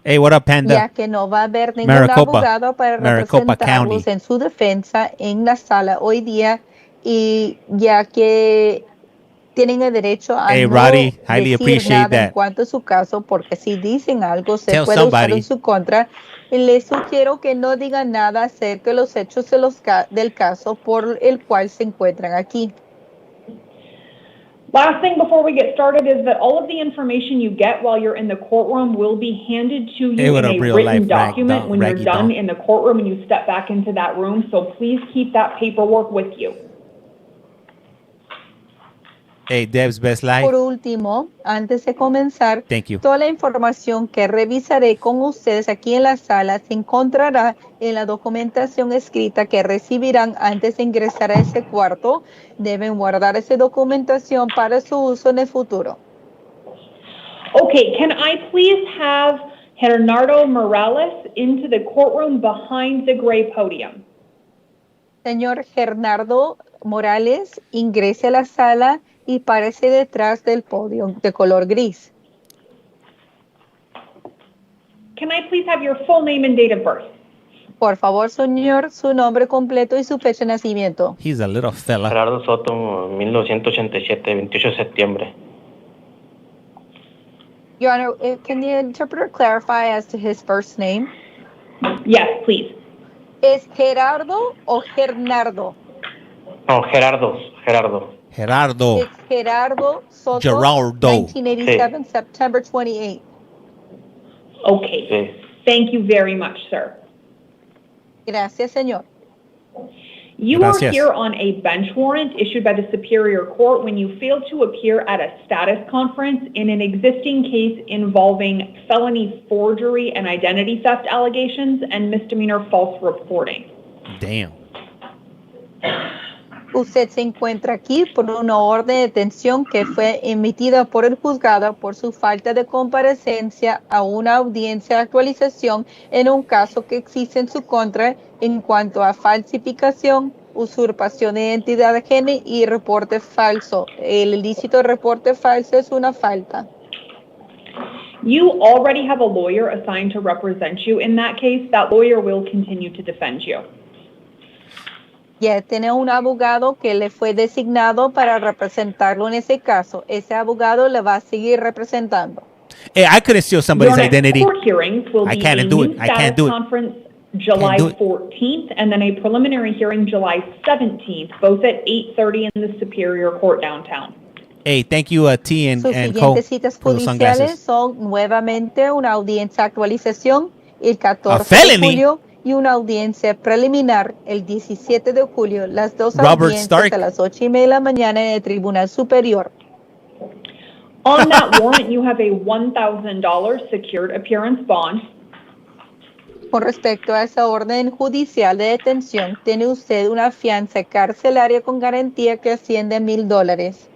Hey, what up, Panda? Ya que no va a haber ningún Maricopa. abogado para Maricopa representarlos County. en su defensa en la sala hoy día, y ya que tienen el derecho a Hey, no Roddy, highly decir appreciate nada en that. cuanto a su caso, porque si dicen algo se Tell puede usar somebody. en su contra. Y les sugiero que no digan nada acerca de los hechos del caso por el cual se encuentran aquí. Last thing before we get started is that all of the information you get while you're in the courtroom will be handed to Hey, you what in up, a real written life rag document doll- when you're raggy done doll? in the courtroom and you step back into that room. So please keep that paperwork with you. Hey, Deb's Best Life. Por último, antes de comenzar, Thank you. toda la información que revisaré con ustedes aquí en la sala se encontrará en la documentación escrita que recibirán antes de ingresar a ese cuarto. Deben guardar esa documentación para su uso en el futuro. Okay, can I please have Bernardo Morales into the courtroom behind the gray podium? Señor Bernardo Morales, ingrese a la sala y párese detrás del podio de color gris. Can I please have your full name and date of birth? Por favor, señor, su nombre completo y su fecha de nacimiento. He's a little fella. Gerardo Soto, 1987, 28 de septiembre. Your Honor, can the interpreter clarify as to his first name? Yes, please. ¿Es Gerardo o Gernardo? No, Gerardo. Gerardo. It's Gerardo Soto, Gerardo. 1987, September 28th. Okay. Sí. Thank you very much, sir. Gracias, señor. You Gracias. are here on a bench warrant issued by the Superior Court when you failed to appear at a status conference in an existing case involving felony forgery and identity theft allegations and misdemeanor false reporting. Damn. Usted se encuentra aquí por una orden de detención que fue emitida por el juzgado por su falta de comparecencia a una audiencia de actualización en un caso que existe en su contra en cuanto a falsificación, usurpación de identidad ajena y reporte falso. El ilícito de reporte falso es una falta. You already have a lawyer assigned to represent you in that case. That lawyer will continue to defend you. Ya tiene un abogado que le fue designado para representarlo en ese caso. Ese abogado le va a seguir representando. Hey, I couldn't steal somebody's Your next identity. court hearings will I be can't a do new it. I status can't do it. conference July Can't do it. 14th and then a preliminary hearing July 17th, both at 8:30 in the Superior Court downtown. Hey, thank you, T and Sus Co. siguientes citas for the judiciales sunglasses. son nuevamente una audiencia de actualización el 14 de felony? julio y una audiencia preliminar el 17 de julio. Las dos Robert audiencias Stark. a las 8:30 de la mañana en el Tribunal Superior. On that warrant, you have a $1,000 secured appearance bond. Con respecto a esa orden judicial de detención, tiene usted una fianza carcelaria con garantía que asciende a $1,000.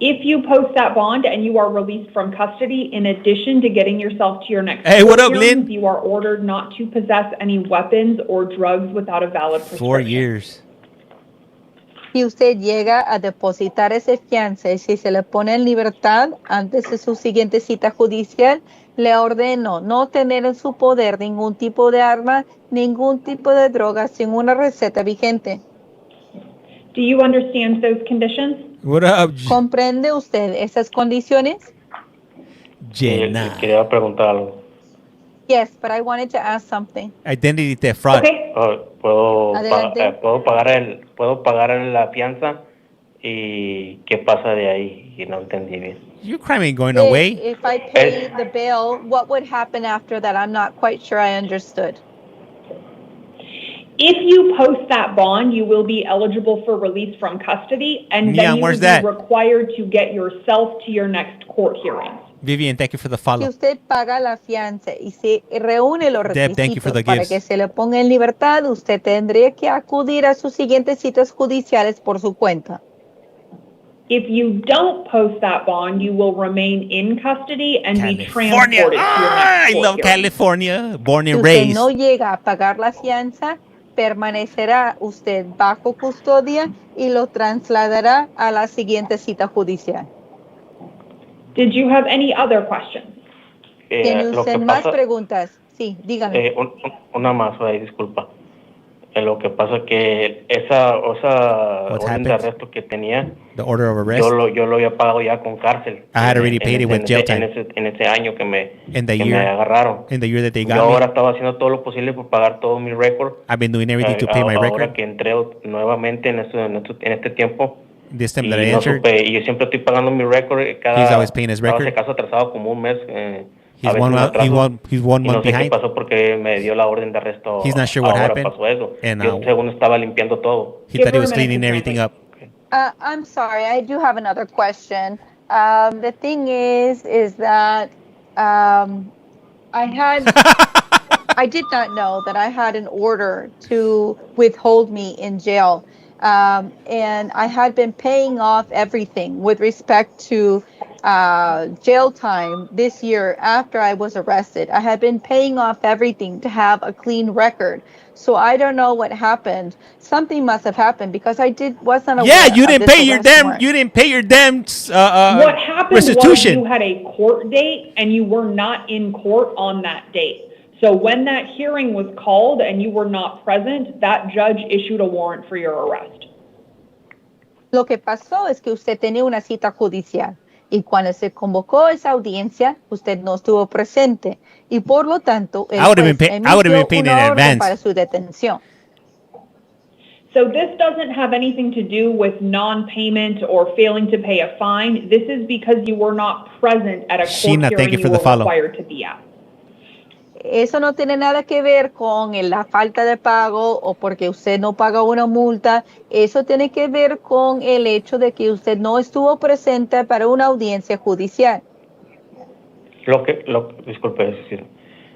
If you post that bond and you are released from custody, in addition to getting yourself to your next Hey, what court up, hearings, Lynn? you are ordered not to possess any weapons or drugs without a valid prescription. 4 years. Si usted llega a depositar esa fianza y si se le pone en libertad antes de su siguiente cita judicial, le ordeno no tener en su poder ningún tipo de arma, ningún tipo de droga sin una receta vigente. Do you understand those conditions? What up, ¿Comprende usted esas condiciones? Jenna? Quería preguntar algo. Yes, but I wanted to ask something. Identity theft fraud. Okay. ¿Puedo Adelante. puedo pagar la fianza y qué pasa de ahí? Y no entendí bien. Your crime ain't going away. If I pay the bill, what would happen after that? I'm not quite sure I understood. If you post that bond, you will be eligible for release from custody, and Yeah, then you where's will that? be required to get yourself to your next court hearing. Vivian, thank you for the Si follow. usted paga la fianza y se reúne los Deb, thank you for requisitos the para gifts. que se le ponga en libertad, usted tendría que acudir a sus siguientes citas judiciales por su cuenta. If you don't post that bond, you will remain in custody and be California. transported to your next I court love hearing. California. Born Si and usted raised. no llega a pagar la fianza, permanecerá usted bajo custodia y lo trasladará a la siguiente cita judicial. Did you have any other questions? ¿Tiene Lo usted que más pasa, preguntas? Sí, dígame. una más, ahí, disculpa. Lo que pasa que esa orden de happened? arresto que tenía, The order of arrest. yo lo había pagado ya con cárcel. I had already paid it with jail time. En ese año que me year, agarraron. In the year that they Yo got ahora me, estaba haciendo todo lo posible por pagar todo mi récord. I've been doing everything to pay my Ahora record. que entré nuevamente en este tiempo, This time y that I no entered, supe, y yo siempre estoy pagando mi récord he's always paying his cada record. caso atrasado como un mes. He's one y no month sé qué behind. pasó porque me dio la orden de arresto. He's not sure what ahora happened. pasó eso. And, Yo según estaba limpiando todo. He thought he was cleaning everything up. I'm sorry, I do have another question. The thing is that I did not know that I had an order to withhold me in jail. And I had been paying off everything with respect to jail time this year after I was arrested. I had been paying off everything to have a clean record. So I don't know what happened. Something must have happened because wasn't aware. Yeah, you of didn't this pay your arrest damn. warrant. You didn't pay your damn What happened restitution. was you had a court date and you were not in court on that date. So when that hearing was called and you were not present, that judge issued a warrant for your arrest. Lo que pasó es que usted tenía una cita judicial y cuando se convocó esa audiencia, usted no estuvo presente y por lo tanto el I would have juez been paying in emitió una orden advance. para su detención. So this doesn't have anything to do with non-payment or failing to pay a fine. This is because you were not present at a court Sheena, hearing thank you for you the were follow. required to be at. Eso no tiene nada que ver con la falta de pago o porque usted no paga una multa. Eso tiene que ver con el hecho de que usted no estuvo presente para una audiencia judicial. Disculpe, es decir,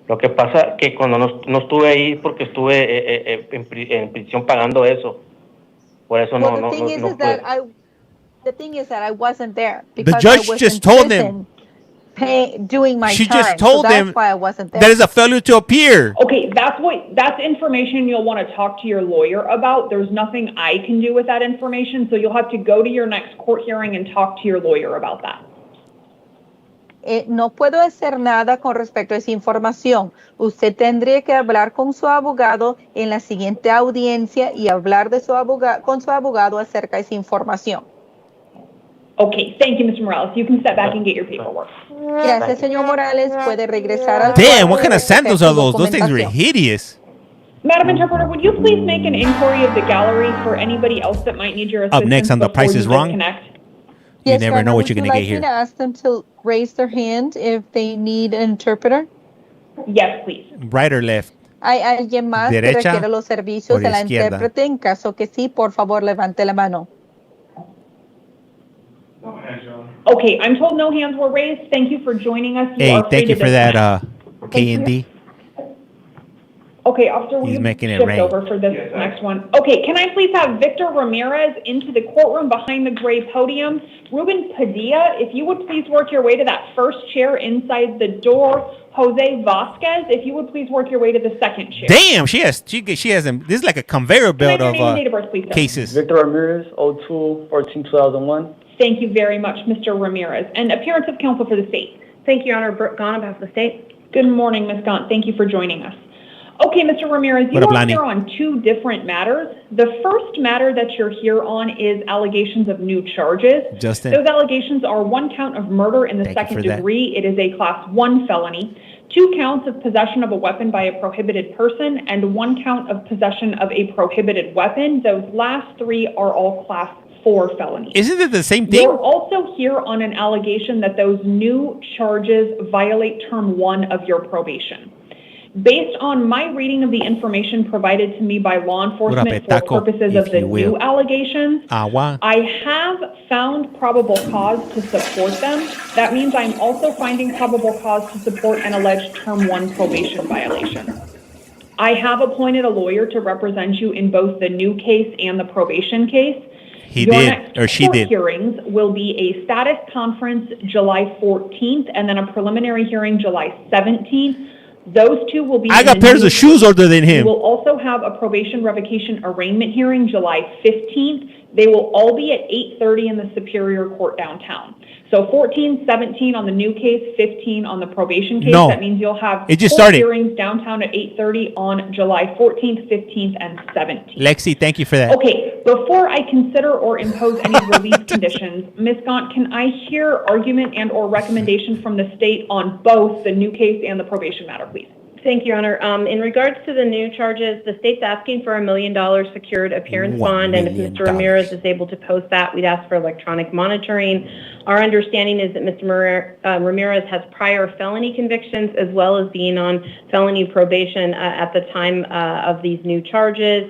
lo que pasa que cuando no estuve ahí porque estuve en prisión pagando eso. Por eso Well, no the thing is pude. that I wasn't there The because judge I was just in told prison doing my She time. just told so that's him why I wasn't there. that is a failure to appear. Okay, that's information you'll want to talk to your lawyer about. There's nothing I can do with that information, so you'll have to go to your next court hearing and talk to your lawyer about that. No puedo hacer nada con respecto a esa información. Usted tendría que hablar con su abogado en la siguiente audiencia y hablar con su abogado acerca de esa información. Okay, thank you, Mr. Morales. You can step back and get your paperwork. Gracias, señor Morales. Puede regresar al Damn, cuarto what kind y of sandals recoger are su those? Those things were documentación. hideous. Madam Interpreter, would you please make an inquiry of the gallery for anybody else that might need your assistance? Up next on The before Price you is Wrong. disconnect? You Yes, never Brenda, know what would you're you going to like get here. me to ask them to raise their hand if they need an interpreter? Yes, please. Right or left? ¿Hay alguien más que ¿Derecha requiere los servicios o de la izquierda? intérprete? En caso que sí, por favor, levante la mano. Okay, I'm told no hands were raised. Thank you for joining us. You Hey, are free thank to you for that, disconnect. K&D. Okay, officer, will He's you making it shift rain. over for this next one? Okay, can I please have Victor Ramirez into the courtroom behind the gray podium? Ruben Padilla, if you would please work your way to that first chair inside the door. Jose Vasquez, if you would please work your way to the second chair. Damn, she has them. This is like a conveyor belt Can I of have your name and date of birth, please, sir? cases. Victor Ramirez, 02-14-2001. Thank you very much, Mr. Ramirez. And appearance of counsel for the state. Thank you, Your Honor. Brooke Gahn on behalf of the state. Good morning, Ms. Gaunt. Thank you for joining us. Okay, Mr. Ramirez, you What up, are Lonnie? here on two different matters. The first matter that you're here on is allegations of new charges. Justin. Those allegations are one count of murder in the Thank you second for that. degree. It is a class 1 felony. 2 counts of possession of a weapon by a prohibited person and 1 count of possession of a prohibited weapon. Those last 3 are all class 4 felonies. Isn't it the same thing? You're also here on an allegation that those new charges violate term 1 of your probation. Based on my reading of the information provided to me by law enforcement for purposes of the new allegations, I have found probable cause to support them. That means I'm also finding probable cause to support an alleged Term 1 probation violation. I have appointed a lawyer to represent you in both the new case and the probation case. He Your did, next or she court did. hearings will be a status conference July 14th and then a preliminary hearing July 17th. Those two will be. I got pairs of shoes older than We him. will also have a probation revocation arraignment hearing July 15th. They will all be at 8:30 in the Superior Court downtown. So 14, 17 on the new case, 15 on the probation case. No. That means you'll have It just court started. hearings downtown at 8:30 on July 14th, 15th, and 17th. Lexi, thank you for that. Okay, before I consider or impose any release conditions, Ms. Gaunt, can I hear argument and or recommendation from the state on both the new case and the probation matter, please? Thank you, Your Honor. In regards to the new charges, the state's asking for $1 million secured appearance bond, and if Mr. Ramirez is able to post that, we'd ask for electronic monitoring. Our understanding is that Mr. Ramirez has prior felony convictions as well as being on felony probation at the time of these new charges.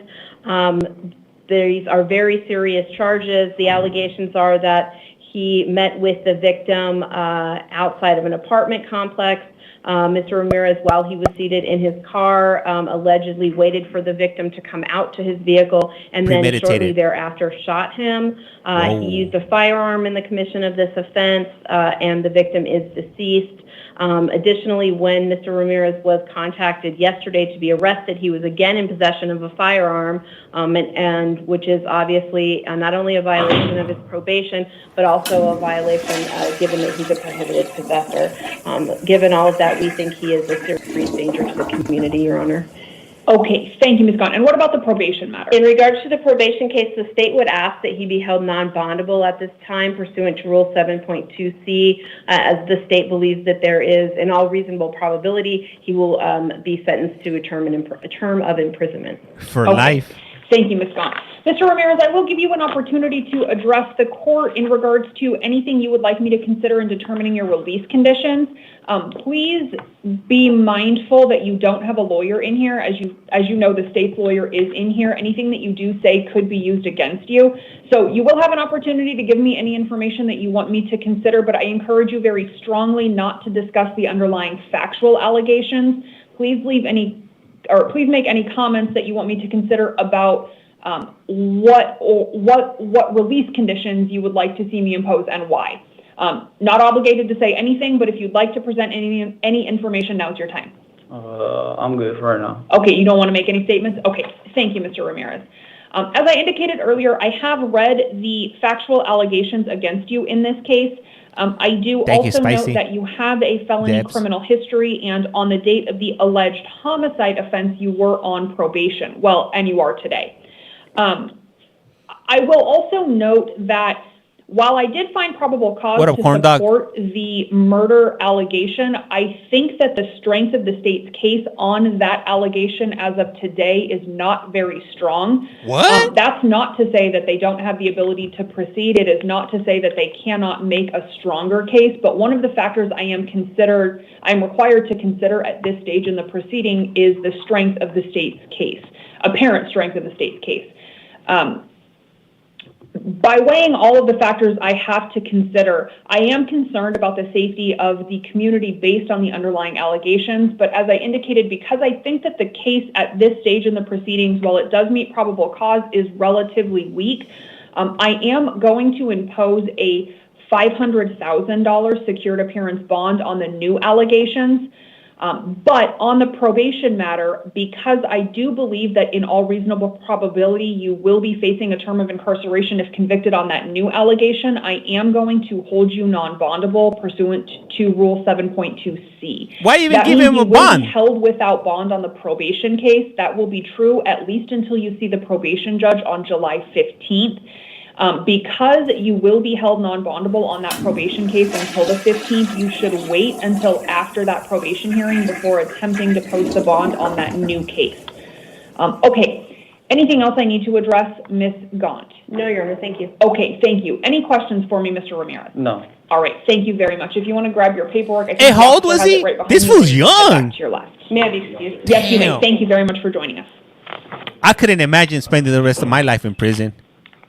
These are very serious charges. The allegations are that he met with the victim outside of an apartment complex. Mr. Ramirez, while he was seated in his car, allegedly waited for the victim to come out to his vehicle and then shortly thereafter shot him. He used a firearm in the commission of this offense, and the victim is deceased. Additionally, when Mr. Ramirez was contacted yesterday to be arrested, he was again in possession of a firearm, and which is obviously not only a violation of his probation, but also a violation given that he's a prohibited possessor. Given all of that, we think he is a serious danger to the community, Your Honor. Okay, thank you, Ms. Gaunt. And what about the probation matter? In regards to the probation case, the state would ask that he be held non-bondable at this time pursuant to Rule 7.2C, as the state believes that there is, in all reasonable probability, he will be sentenced to a term of imprisonment. For life. Thank you, Ms. Gaunt. Mr. Ramirez, I will give you an opportunity to address the court in regards to anything you would like me to consider in determining your release conditions. Please be mindful that you don't have a lawyer in here. As you know, the state's lawyer is in here. Anything that you do say could be used against you. So you will have an opportunity to give me any information that you want me to consider, but I encourage you very strongly not to discuss the underlying factual allegations. Please make any comments that you want me to consider about what release conditions you would like to see me impose and why. Not obligated to say anything, but if you'd like to present any information, now's your time. I'm good for right now. Okay, you don't want to make any statements? Okay, thank you, Mr. Ramirez. As I indicated earlier, I have read the factual allegations against you in this case. I do also note that you have a felony criminal history, and on the date of the alleged homicide offense, you were on probation. Well, and you are today. I will also note that while I did find probable cause to support the murder allegation, I think that the strength of the state's case on that allegation as of today is not very strong. What? That's not to say that they don't have the ability to proceed. It is not to say that they cannot make a stronger case, but one of the factors I am required to consider at this stage in the proceeding is the strength of the state's case, apparent strength of the state's case. By weighing all of the factors I have to consider, I am concerned about the safety of the community based on the underlying allegations, but as I indicated, because I think that the case at this stage in the proceedings, while it does meet probable cause, is relatively weak, I am going to impose a $500,000 secured appearance bond on the new allegations. But on the probation matter, because I do believe that in all reasonable probability you will be facing a term of incarceration if convicted on that new allegation, I am going to hold you non-bondable pursuant to Rule 7.2C. Why even give him a bond? That means you will be held without bond on the probation case. That will be true at least until you see the probation judge on July 15th. Because you will be held non-bondable on that probation case until the 15th, you should wait until after that probation hearing before attempting to post the bond on that new case. Okay, Anything else I need to address, Ms. Gaunt? No, Your Honor, thank you. Okay, thank you. Any questions for me, Mr. Ramirez? No. All right, thank you very much. If you want to grab your paperwork, I think Hey, how old the was officer has he? it right behind This you. fool's You can step young. back to your left. May I be excused? Yes, you may. Damn. Thank you very much for joining us. I couldn't imagine spending the rest of my life in prison.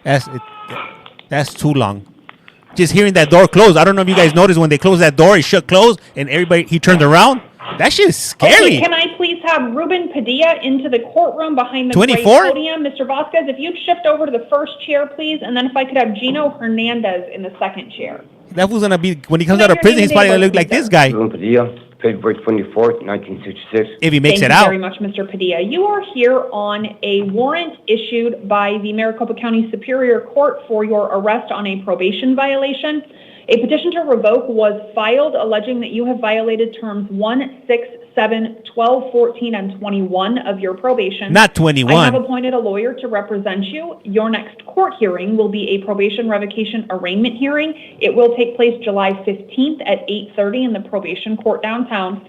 That's too long. Just hearing that door close. I don't know if you guys noticed when they closed that door, it shut closed, and he turned around. That shit is scary. Okay, can I please have Ruben Padilla into the courtroom behind the 24? gray podium? Mr. Vasquez, if you'd shift over to the first chair, please, and then if I could have Gino Hernandez in the second chair. That fool's gonna be, when he comes out of prison, he's probably gonna look like this guy. Padilla, February 24th, 1966. If he makes Thank it you out. very much, Mr. Padilla. You are here on a warrant issued by the Maricopa County Superior Court for your arrest on a probation violation. A petition to revoke was filed alleging that you have violated terms 1, 6, 7, 12, 14, and 21 of your probation. Not 21. I have appointed a lawyer to represent you. Your next court hearing will be a probation revocation arraignment hearing. It will take place July 15th at 8:30 in the probation court downtown.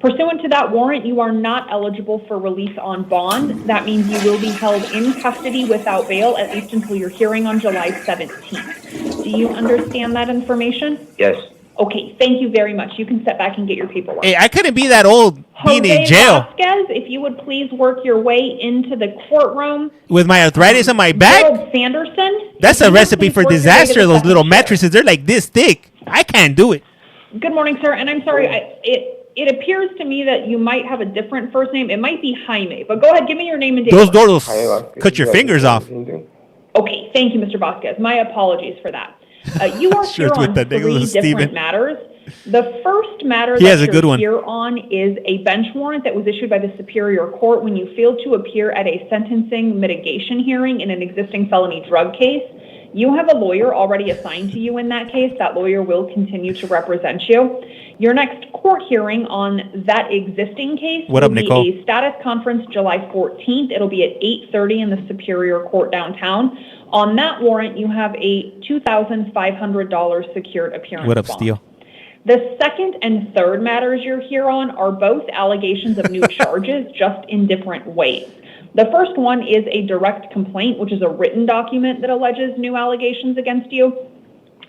Pursuant to that warrant, you are not eligible for release on bond. That means you will be held in custody without bail, at least until your hearing on July 17th. Do you understand that information? Yes. Okay, thank you very much. You can step back and get your paperwork. Hey, I couldn't be that old being in Jose jail Vasquez, if you would please work your way into the courtroom. with my arthritis on my back. Gerald Sanderson. That's if a you would recipe please for work your way to disaster. the Those second little chair. mattresses, they're like this thick. I can't do it. Good morning, sir, and I'm sorry, it appears to me that you might have a different first name. It might be Jaime, but go ahead, give me your name and date Those of birth. doors will cut your fingers off. Okay, thank you, Mr. Vasquez. My apologies for that. You are Sure, here it's with on that nigga, three little different Steven. matters. The first matter He has that a good you're one. here on is a bench warrant that was issued by the Superior Court when you failed to appear at a sentencing mitigation hearing in an existing felony drug case. You have a lawyer already assigned to you in that case. That lawyer will continue to represent you. Your next court hearing on that existing case What up, will Nicole? be a status conference July 14th. It'll be at 8:30 in the Superior Court downtown. On that warrant, you have a $2,500 secured appearance What up, bond. Steele? The second and third matters you're here on are both allegations of new charges, just in different ways. The first one is a direct complaint, which is a written document that alleges new allegations against you.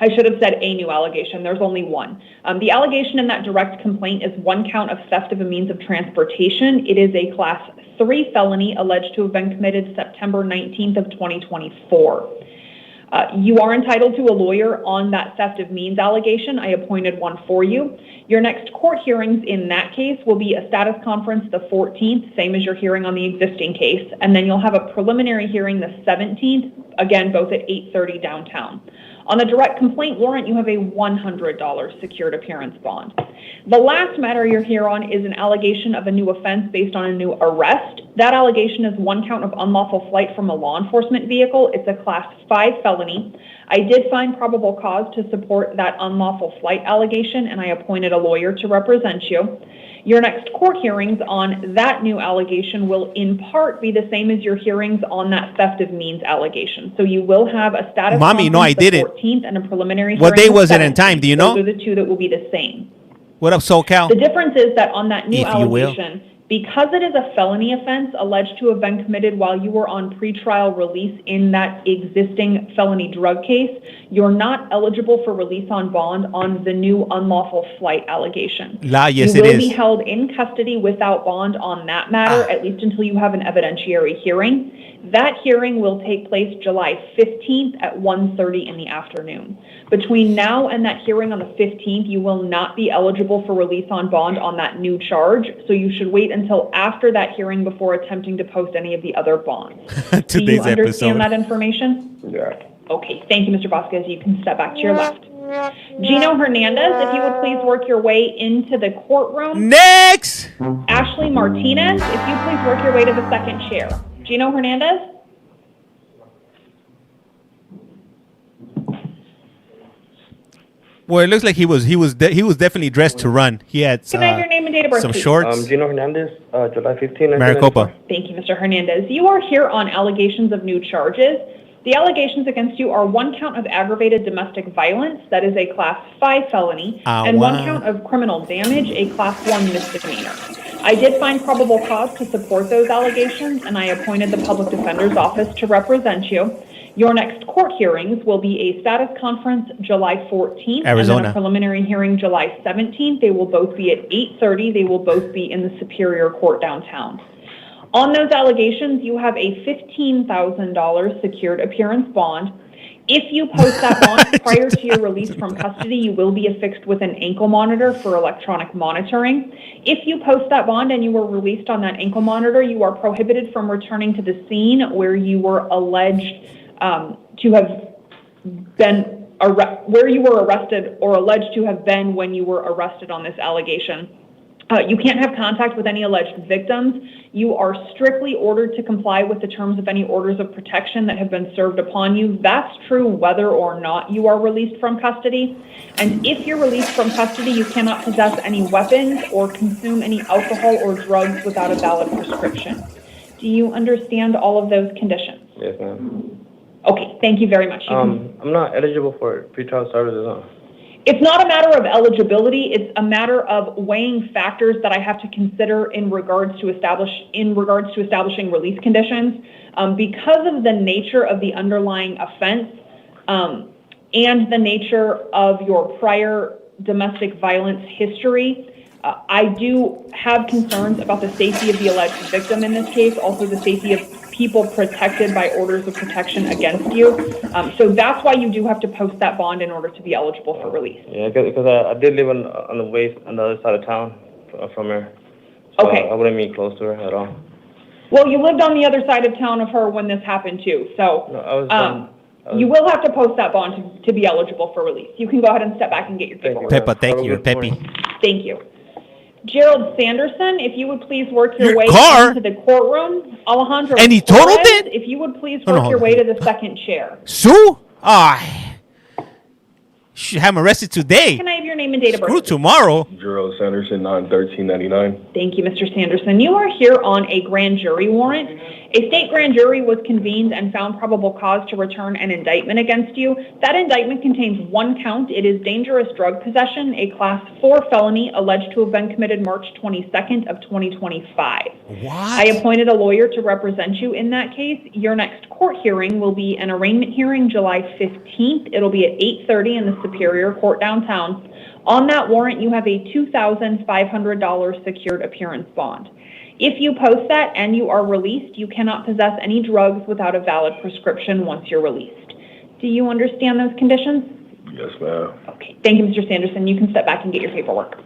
I should have said a new allegation. There's only one. The allegation in that direct complaint is one count of theft of a means of transportation. It is a Class 3 felony alleged to have been committed September 19th of 2024. You are entitled to a lawyer on that theft of means allegation. I appointed one for you. Your next court hearings in that case will be a status conference the 14th, same as your hearing on the existing case, and then you'll have a preliminary hearing the 17th, again, both at 8:30 downtown. On the direct complaint warrant, you have a $100 secured appearance bond. The last matter you're here on is an allegation of a new offense based on a new arrest. That allegation is one count of unlawful flight from a law enforcement vehicle. It's a Class 5 felony. I did find probable cause to support that unlawful flight allegation, and I appointed a lawyer to represent you. Your next court hearings on that new allegation will in part be the same as your hearings on that theft of means allegation. So you will have a status Mommy, no, I conference the didn't. 14th and a preliminary What hearing day the was it in 17th. time? Do you know? Those are the two that will be the same. What up, SoCal? The difference is that on that new If you will. allegation, because it is a felony offense alleged to have been committed while you were on pretrial release in that existing felony drug case, you're not eligible for release on bond on the new unlawful flight allegation. Yes, you it will is. be held in custody without bond on that matter, at least until you have an evidentiary hearing. That hearing will take place July 15th at 1:30 in the afternoon. Between now and that hearing on the 15th, you will not be eligible for release on bond on that new charge, so you should wait until after that hearing before attempting to post any of the other bonds. Do you Today's understand episode. that information? Yeah. Okay, thank you, Mr. Vasquez. You can step back to your left. Gino Hernandez, if you would please work your way into the courtroom. Next! Ashley Martinez, if you please work your way to the second chair. Gino Hernandez? Well, it looks like he was definitely dressed to run. He had Can I have your name and date of birth, some please? shorts. Gino Hernandez, July 15th. Maricopa. Thank you, Mr. Hernandez. You are here on allegations of new charges. The allegations against you are one count of aggravated domestic violence, that is a Class 5 felony, and one count of criminal damage, a Class 1 misdemeanor. I did find probable cause to support those allegations, and I appointed the Public Defender's Office to represent you. Your next court hearings will be a status conference July 14th and then a preliminary hearing July 17th. They will both be at 8:30. They will both be in the Superior Court downtown. On those allegations, you have a $15,000 secured appearance bond. If you post that bond prior to your release from custody, you will be affixed with an ankle monitor for electronic monitoring. If you post that bond and you were released on that ankle monitor, you are prohibited from returning to the scene where you were alleged to have been where you were arrested or alleged to have been when you were arrested on this allegation. You can't have contact with any alleged victims. You are strictly ordered to comply with the terms of any orders of protection that have been served upon you. That's true whether or not you are released from custody. And if you're released from custody, you cannot possess any weapons or consume any alcohol or drugs without a valid prescription. Do you understand all of those conditions? Yes, ma'am. Okay, thank you very much. I'm not eligible for pretrial services, huh? It's not a matter of eligibility. It's a matter of weighing factors that I have to consider in regards to establishing release conditions. Because of the nature of the underlying offense and the nature of your prior domestic violence history, I do have concerns about the safety of the alleged victim in this case, also the safety of people protected by orders of protection against you. So that's why you do have to post that bond in order to be eligible for release. Yeah, because I did live on the way on the other side of town from her. So Okay. I wouldn't be close to her at all. Well, you lived on the other side of town of her when this happened too. So No, I was you will have to post that bond to be eligible for release. You can go ahead and step back and get your paperwork. Peppa, thank you, Peppy. Thank you. Gerald Sanderson, if you would please work your Your way car? into the courtroom. Alejandro And he totaled Torres, it? if you would please No, work no, your hold way on. to the second chair. Sue? Should have him arrested today. Can I have your name and date of birth? Screw tomorrow. Gerald Sanderson, 9/13/99. Thank you, Mr. Sanderson. You are here on a grand jury warrant. A state grand jury was convened and found probable cause to return an indictment against you. That indictment contains one count. It is dangerous drug possession, a class 4 felony alleged to have been committed March 22nd of 2025. What? I appointed a lawyer to represent you in that case. Your next court hearing will be an arraignment hearing July 15th. It'll be at 8:30 in the Superior Court downtown. On that warrant, you have a $2,500 secured appearance bond. If you post that and you are released, you cannot possess any drugs without a valid prescription once you're released. Do you understand those conditions? Yes, ma'am. Okay. Thank you, Mr. Sanderson. You can step back and get your paperwork.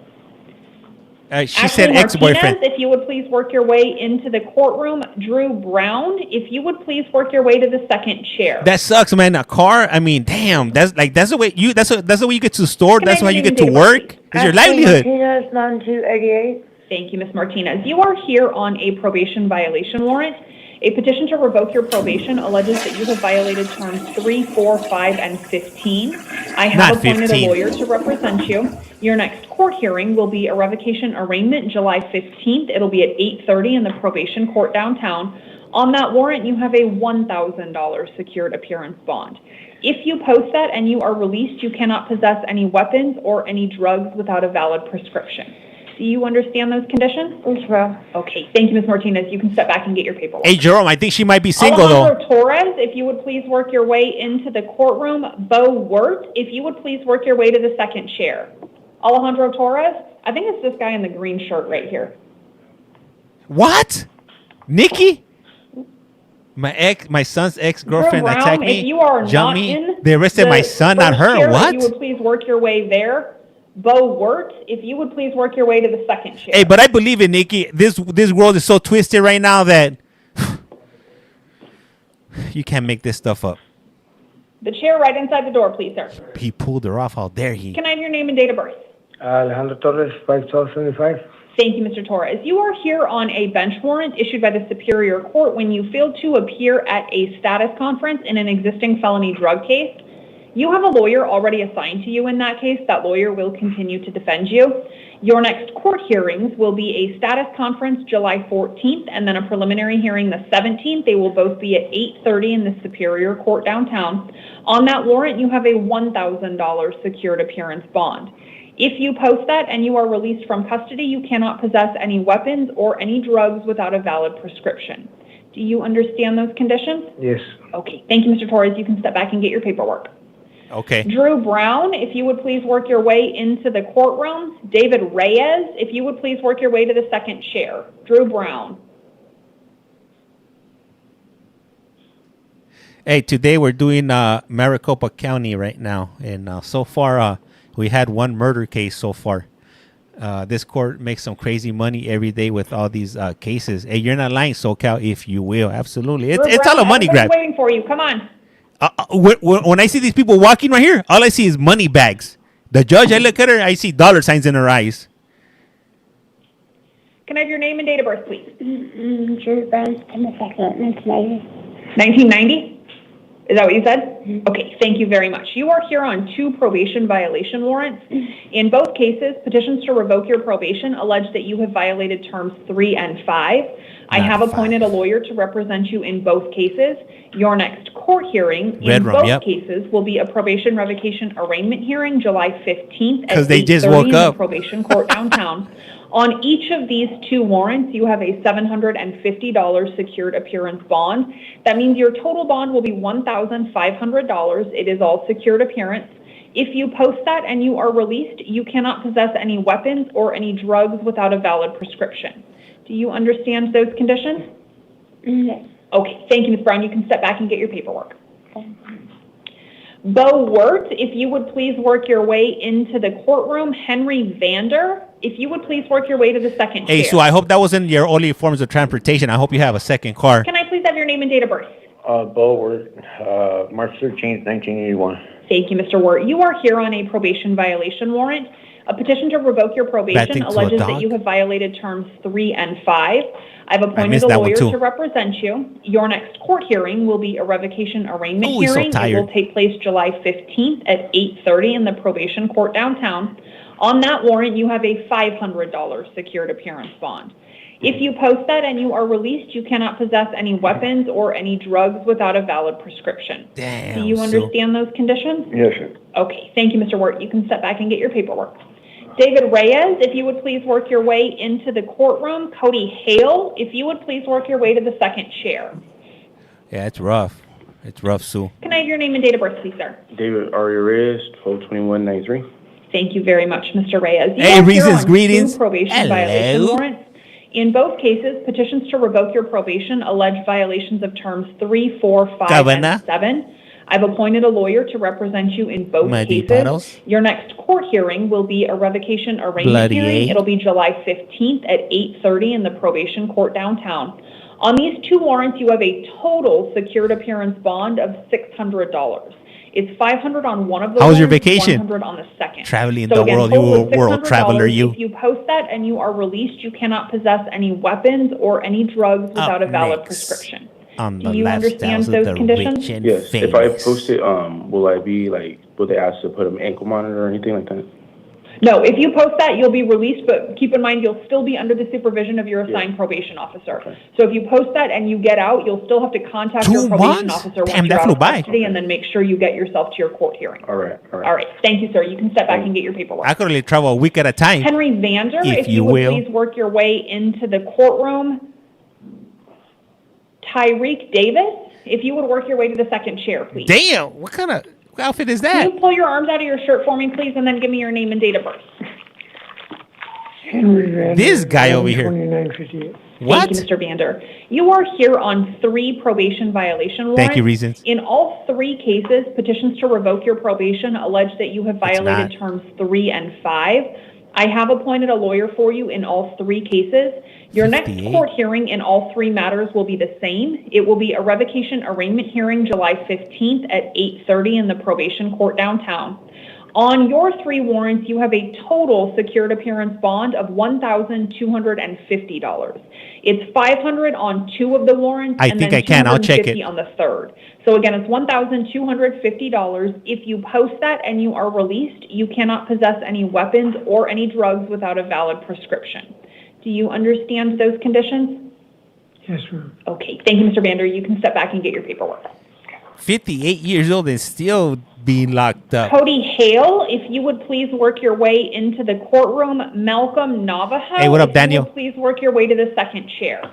She said ex-boyfriend. Martinez, if you would please work your way into the courtroom. Drew Brown, if you would please work your way to the second chair. That sucks, man. A car. I mean, damn. That's the way you. That's the way you get to the store. Can That's I how have you your get to name and work. date of birth, It's your livelihood. Martinez, 9288. Thank you, Ms. Martinez. You are here on a probation violation warrant. A petition to revoke your probation alleges that you have violated terms 3, 4, 5, and 15. I have Not appointed 15. a lawyer to represent you. Your next court hearing will be a revocation arraignment July 15th. It'll be at 8:30 in the probation court downtown. On that warrant, you have a $1,000 secured appearance bond. If you post that and you are released, you cannot possess any weapons or any drugs without a valid prescription. Do you understand those conditions? Yes, ma'am. Okay, thank you, Ms. Martinez. You can step back and get your paperwork. Hey, Jerome, I think she might be single Alejandro though. Torres, if you would please work your way into the courtroom. Bo Wirt, if you would please work your way to the second chair. Alejandro Torres, I think it's this guy in the green shirt right here. What? Nikki? My son's ex-girlfriend Drew Brown, attacked me. if you are jumped not me. in They arrested my the son, not first her. chair, What? If you would please work your way there. Bo Wirt, if you would please work your way to the second chair. Hey, but I believe it, Nikki. This world is so twisted right now that you can't make this stuff up. The chair right inside the door, please, sir. He pulled her off. How dare he? Can I have your name and date of birth? Alejandro Torres, 51275. Thank you, Mr. Torres. You are here on a bench warrant issued by the Superior Court when you failed to appear at a status conference in an existing felony drug case. You have a lawyer already assigned to you in that case. That lawyer will continue to defend you. Your next court hearings will be a status conference July 14th and then a preliminary hearing the 17th. They will both be at 8:30 in the Superior Court downtown. On that warrant, you have a $1,000 secured appearance bond. If you post that and you are released from custody, you cannot possess any weapons or any drugs without a valid prescription. Do you understand those conditions? Yes. Okay, thank you, Mr. Torres. You can step back and get your paperwork. Okay. Drew Brown, if you would please work your way into the courtroom. David Reyes, if you would please work your way to the second chair. Drew Brown. Hey, today we're doing Maricopa County right now, and so far we had one murder case so far. This court makes some crazy money every day with all these cases. Hey, you're not lying, SoCal, if you will. Absolutely. It's all a money grab. Waiting for you. Come on. When I see these people walking right here, all I see is money bags. The judge, I look at her, I see dollar signs in her eyes. Can I have your name and date of birth, please? Drew Brown, September 2nd, 1990. 1990? Is that what you said? Okay, thank you very much. You are here on 2 probation violation warrants. In both cases, petitions to revoke your probation allege that you have violated terms 3 and 5. I have appointed a lawyer to represent you in both cases. Your next court hearing in both cases will be a probation revocation arraignment hearing July 15th at 8:30 in the probation court downtown. On each of these 2 warrants, you have a $750 secured appearance bond. That means your total bond will be $1,500. It is all secured appearance. If you post that and you are released, you cannot possess any weapons or any drugs without a valid prescription. Do you understand those conditions? Yes. Okay, thank you, Ms. Brown. You can step back and get your paperwork. Bo Wirt, if you would please work your way into the courtroom. Henry Vander, if you would please work your way to the second chair. Hey, so I hope that wasn't your only forms of transportation. I hope you have a second car. Can I please have your name and date of birth? Bo Wirt, March 13th, 1981. Thank you, Mr. Wirt. You are here on a probation violation warrant. A petition to revoke your probation alleges that you have violated terms 3 and 5. I've appointed a lawyer to represent you. Your next court hearing will be a revocation arraignment hearing. It will take place July 15th at 8:30 in the probation court downtown. On that warrant, you have a $500 secured appearance bond. If you post that and you are released, you cannot possess any weapons or any drugs without a valid prescription. Damn. Do you understand those conditions? Yes, sir. Okay, thank you, Mr. Wirt. You can step back and get your paperwork. David Reyes, if you would please work your way into the courtroom. Cody Hale, if you would please work your way to the second chair. Yeah, it's rough. It's rough, Sue. Can I have your name and date of birth, please, sir? David Aria Reyes, 12/21/93. Thank you very much, Mr. Reyes. Hey, reasons, greetings. 2 probation violation warrants. In both cases, petitions to revoke your probation allege violations of terms 3, 4, 5, and 7. I've appointed a lawyer to represent you in both cases. Your next court hearing will be a revocation arraignment hearing. It'll be July 15th at 8:30 in the probation court downtown. On these 2 warrants, you have a total secured appearance bond of $600. It's $500 on one of the How was your warrants, vacation? $100 on the second. Traveling So the again, world, total you is world traveler, you. If you post that and you are released, you cannot possess any weapons or any drugs without a valid prescription. Do you understand those conditions? Yes. If I post it, will I be like, will they ask to put an ankle monitor or anything like that? No, if you post that, you'll be released, but keep in mind, you'll still be under the supervision of your assigned probation officer. So if you post that and you get out, you'll still have to contact your probation officer once you're out of custody and then make sure you get yourself to your court hearing. All right. All right. Thank you, sir. You can step back and get your paperwork. I could only travel a week at a time. Henry Vander, if you would please work your way into the courtroom. Tyreek Davis, if you would work your way to the second chair, please. Damn, what kind of outfit is that? Can you pull your arms out of your shirt for me, please, and then give me your name and date of birth? Henry Vander, this guy over here. 2958. What? Thank you, Mr. Vander. You are here on 3 probation violation warrants. Thank you, reasons. In all 3 cases, petitions to revoke your probation allege that you have violated terms 3 and 5. I have appointed a lawyer for you in all 3 cases. Your next court hearing in all 3 matters will be the same. It will be a revocation arraignment hearing July 15th at 8:30 in the probation court downtown. On your 3 warrants, you have a total secured appearance bond of $1,250. It's $500 on 2 of the warrants, I think I can. I'll check it. on the third. So again, it's $1,250. If you post that and you are released, you cannot possess any weapons or any drugs without a valid prescription. Do you understand those conditions? Yes, ma'am. Okay. Thank you, Mr. Vander. You can step back and get your paperwork. 58 years old and still being locked up. Cody Hale, if you would please work your way into the courtroom. Malcolm Navajo. Hey, what up, if you Daniel? would please work your way to the second chair.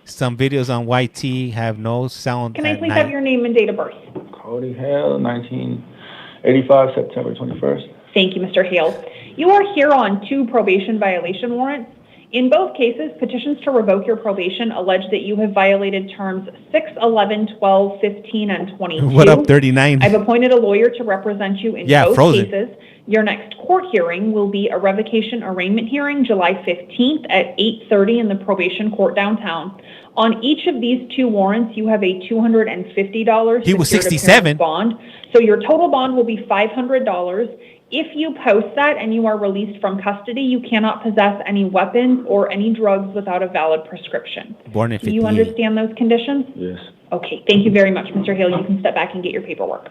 Some videos on YT have no sound. Can I at please night. have your name and date of birth? Cody Hale, 1985, September 21st. Thank you, Mr. Hale. You are here on 2 probation violation warrants. In both cases, petitions to revoke your probation allege that you have violated terms 6, 11, 12, 15, and 22. What up, 39? I've appointed a lawyer to represent you in both cases. Your next court hearing will be a revocation arraignment hearing July 15th at 8:30 in the probation court downtown. On each of these 2 warrants, you have a $250 He was secured 67. appearance bond. So your total bond will be $500. If you post that and you are released from custody, you cannot possess any weapons or any drugs without a valid prescription. Born in Do you 58. understand those conditions? Yes. Okay, thank you very much, Mr. Hale. You can step back and get your paperwork.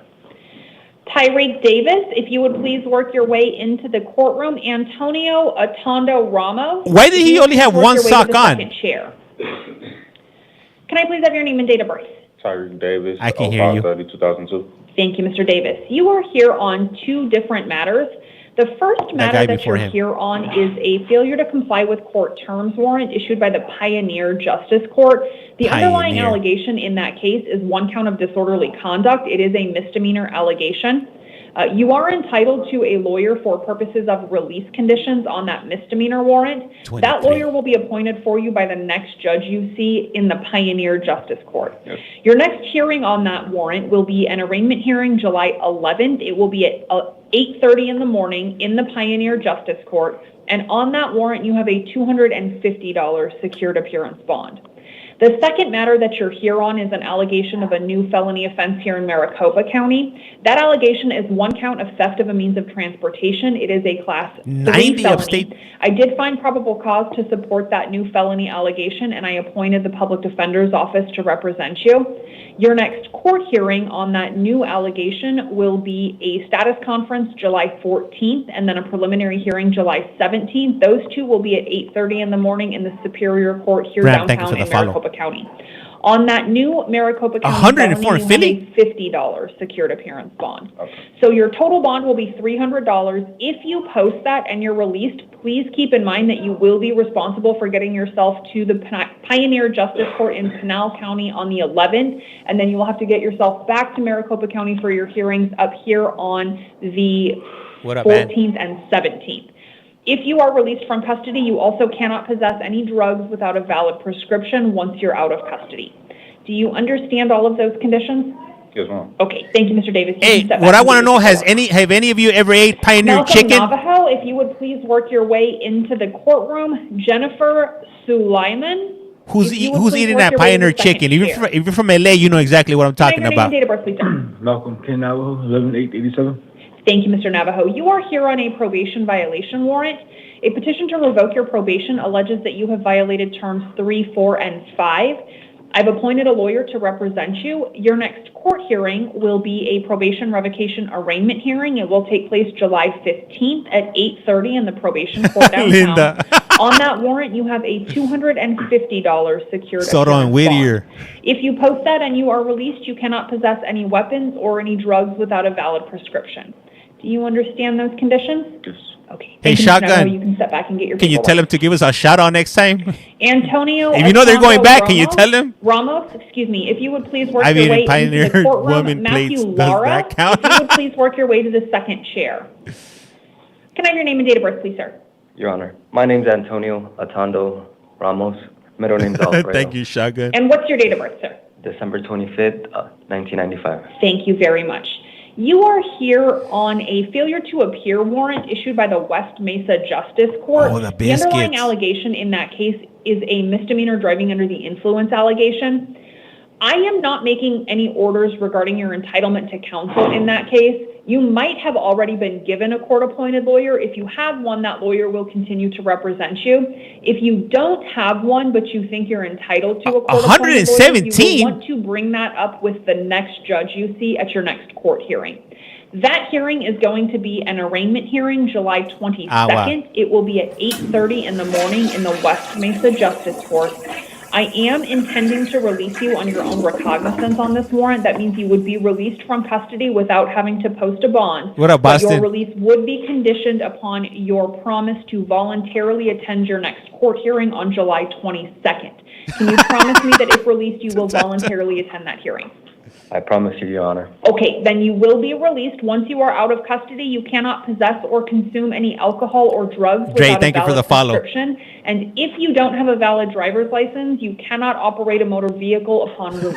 Tyreek Davis, if you would please work your way into the courtroom. Antonio Atondo Ramos. Why did if he you would only please have work one your way to sock the on? second chair. Can I please have your name and date of birth? Tyreek Davis. I can hear you. 2002. Thank you, Mr. Davis. You are here on 2 different matters. The first matter that you're here on is a failure to comply with court terms warrant issued by the Pioneer Justice Court. The underlying allegation in that case is 1 count of disorderly conduct. It is a misdemeanor allegation. You are entitled to a lawyer for purposes of release conditions on that misdemeanor warrant. That lawyer will be appointed for you by the next judge you see in the Pioneer Justice Court. Yes. Your next hearing on that warrant will be an arraignment hearing July 11th. It will be at 8:30 in the morning in the Pioneer Justice Court. And on that warrant, you have a $250 secured appearance bond. The second matter that you're here on is an allegation of a new felony offense here in Maricopa County. That allegation is 1 count of theft of a means of transportation. It is a class 3 90 felony. upstate. I did find probable cause to support that new felony allegation, and I appointed the public defender's office to represent you. Your next court hearing on that new allegation will be a status conference July 14th and then a preliminary hearing July 17th. Those 2 will be at 8:30 in the morning in the Superior Court here downtown in Maricopa County. On that new Maricopa County felony, you have a $50 secured appearance bond. So your total bond will be $300. If you post that and you're released, please keep in mind that you will be responsible for getting yourself to the Pioneer Justice Court in Pinal County on the 11th, and then you will have to get yourself back to Maricopa County for your hearings up here on the 14th and 17th. If you are released from custody, you also cannot possess any drugs without a valid prescription once you're out of custody. Do you understand all of those conditions? Yes, ma'am. Okay, thank you, Mr. Davis. Hey, what I want to know, have any of you ever ate Pioneer Malcolm chicken? Navajo, if you would please work your way into the courtroom. Jennifer Sulaiman. Who's eating that Pioneer chicken? If you're from LA, you know exactly what I'm talking about. Date of birth, please, sir. Malcolm K. Navajo, 11/8/87. Thank you, Mr. Navajo. You are here on a probation violation warrant. A petition to revoke your probation alleges that you have violated terms 3, 4, and 5. I've appointed a lawyer to represent you. Your next court hearing will be a probation revocation arraignment hearing. It will take place July 15th at 8:30 in the probation court downtown. On that warrant, you have a $250 secured Soto and Whittier. bond. If you post that and you are released, you cannot possess any weapons or any drugs without a valid prescription. Do you understand those conditions? Yes. Okay. Hey, Thank you, Mr. Navajo. Shotgun. You can step back and get your Can you paperwork. tell him to give us a shout out next time? Antonio, If you know they're going Atondo back, can you Ramos- tell them? Ramos, excuse me, if you would please work I've your eaten way Pioneer into the courtroom. woman Matthew plates. Does Lara, that count? if you would please work your way to the second chair. Can I have your name and date of birth, please, sir? Your Honor, my name's Antonio Atondo Ramos. Middle name's Alfredo. Thank you, Shotgun. And what's your date of birth, sir? December 25th, 1995. Thank you very much. You are here on a failure to appear warrant issued by the West Mesa Justice Court. Oh, the The underlying biscuits. allegation in that case is a misdemeanor driving under the influence allegation. I am not making any orders regarding your entitlement to counsel in that case. You might have already been given a court-appointed lawyer. If you have one, that lawyer will continue to represent you. If you don't have one, but you think you're entitled to a court-appointed lawyer, you 117? will want to bring that up with the next judge you see at your next court hearing. That hearing is going to be an arraignment hearing July 22nd. It will be at 8:30 in the morning in the West Mesa Justice Court. I am intending to release you on your own recognizance on this warrant. That means you would be released from custody without having to post a bond. What up, But your Boston? release would be conditioned upon your promise to voluntarily attend your next court hearing on July 22nd. Can you promise me that if released, you will voluntarily attend that hearing? I promise you, Your Honor. Okay, then you will be released. Once you are out of custody, you cannot possess or consume any alcohol or drugs Dre, without thank a you for valid the follow. prescription. And if you don't have a valid driver's license, you cannot operate a motor vehicle upon release.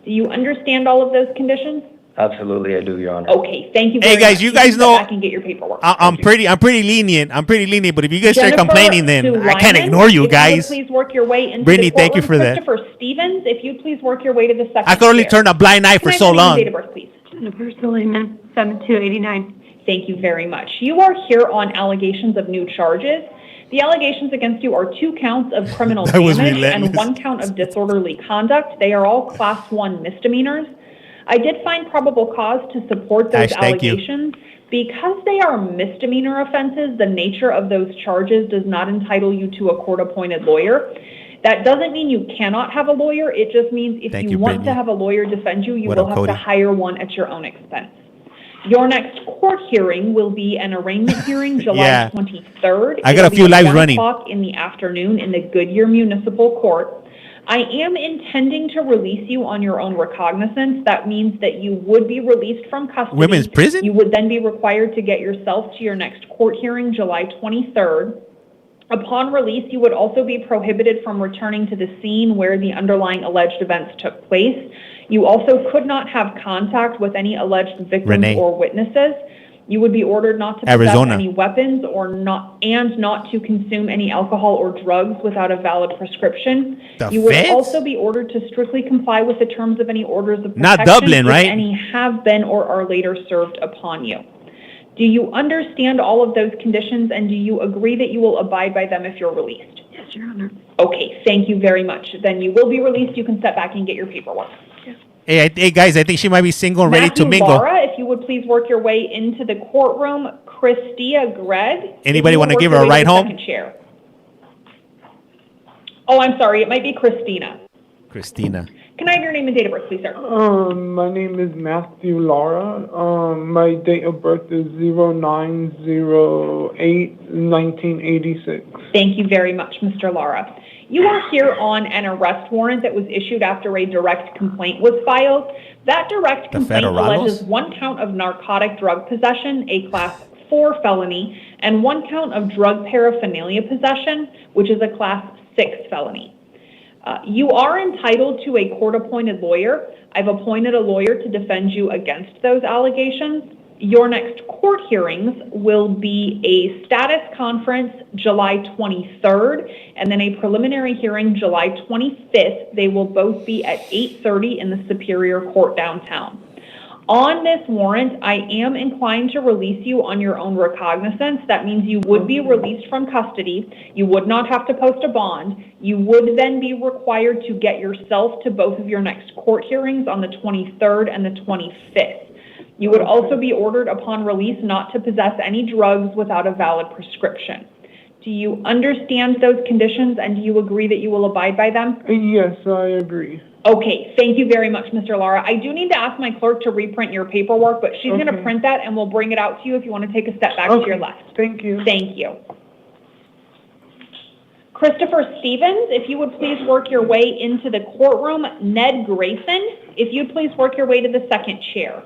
Do you understand all of those conditions? Absolutely, I do, Your Honor. Okay, thank you very Hey guys, much. you can guys step know back and get your paperwork. I'm pretty lenient. I'm pretty lenient. But if you guys start Jennifer complaining, then I can't Suleiman, ignore you if guys. would please work your way into Brittany, the thank you courtroom. for that. Christopher Stevens, if you please work your way to the second I could only chair. turn a blind eye Can for I have so your name and long. date of birth, please? Jennifer Suleiman, 7289. Thank you very much. You are here on allegations of new charges. The allegations against you are 2 counts of criminal That was damage relentless. and 1 count of disorderly conduct. They are all class 1 misdemeanors. I did find probable cause to support those Ash, thank you. allegations. Because they are misdemeanor offenses, the nature of those charges does not entitle you to a court-appointed lawyer. That doesn't mean you cannot have a lawyer. It just means if Thank you you, want Brittany. to have a lawyer defend you, you What will up, have Cody? to hire one at your own expense. Your next court hearing will be an arraignment hearing July Yeah. 23rd. I got a It'll few be at lives 1 running. o'clock in the afternoon in the Goodyear Municipal Court. I am intending to release you on your own recognizance. That means that you would be released from custody. Women's prison? You would then be required to get yourself to your next court hearing July 23rd. Upon release, you would also be prohibited from returning to the scene where the underlying alleged events took place. You also could not have contact with any alleged victims Renee. or witnesses. You would be ordered not to possess Arizona. any weapons or not to consume any alcohol or drugs without a valid prescription. The You would feds? also be ordered to strictly comply with the terms of any orders of protection. Not Dublin, if right? Any have been or are later served upon you. Do you understand all of those conditions, and do you agree that you will abide by them if you're released? Yes, Your Honor. Okay, thank you very much. Then you will be released. You can step back and get your paperwork. Hey, guys, I think she might be single and ready to Matthew mingle. Lara, if you would please work your way into the courtroom. Christia Gregg. Anybody if you want to would give work her a your way ride to the home? second chair. Oh, I'm sorry. It might be Christina. Christina. Can I have your name and date of birth, please, sir? My name is Matthew Lara. My date of birth is 09/08/1986. Thank you very much, Mr. Lara. You are here on an arrest warrant that was issued after a direct complaint was filed. That direct complaint Federalos? alleges 1 count of narcotic drug possession, a class 4 felony, and 1 count of drug paraphernalia possession, which is a class 6 felony. You are entitled to a court-appointed lawyer. I've appointed a lawyer to defend you against those allegations. Your next court hearings will be a status conference July 23rd, and then a preliminary hearing July 25th. They will both be at 8:30 in the Superior Court downtown. On this warrant, I am inclined to release you on your own recognizance. That means you would be released from custody. You would not have to post a bond. You would then be required to get yourself to both of your next court hearings on the 23rd and the 25th. You would also be ordered upon release not to possess any drugs without a valid prescription. Do you understand those conditions, and do you agree that you will abide by them? Yes, I agree. Okay, thank you very much, Mr. Lara. I do need to ask my clerk to reprint your paperwork, but she's going to print that and we'll bring it out to you if you want to take a step back to your left. Thank you. Thank you. Christopher Stevens, if you would please work your way into the courtroom. Ned Grayson, if you'd please work your way to the second chair.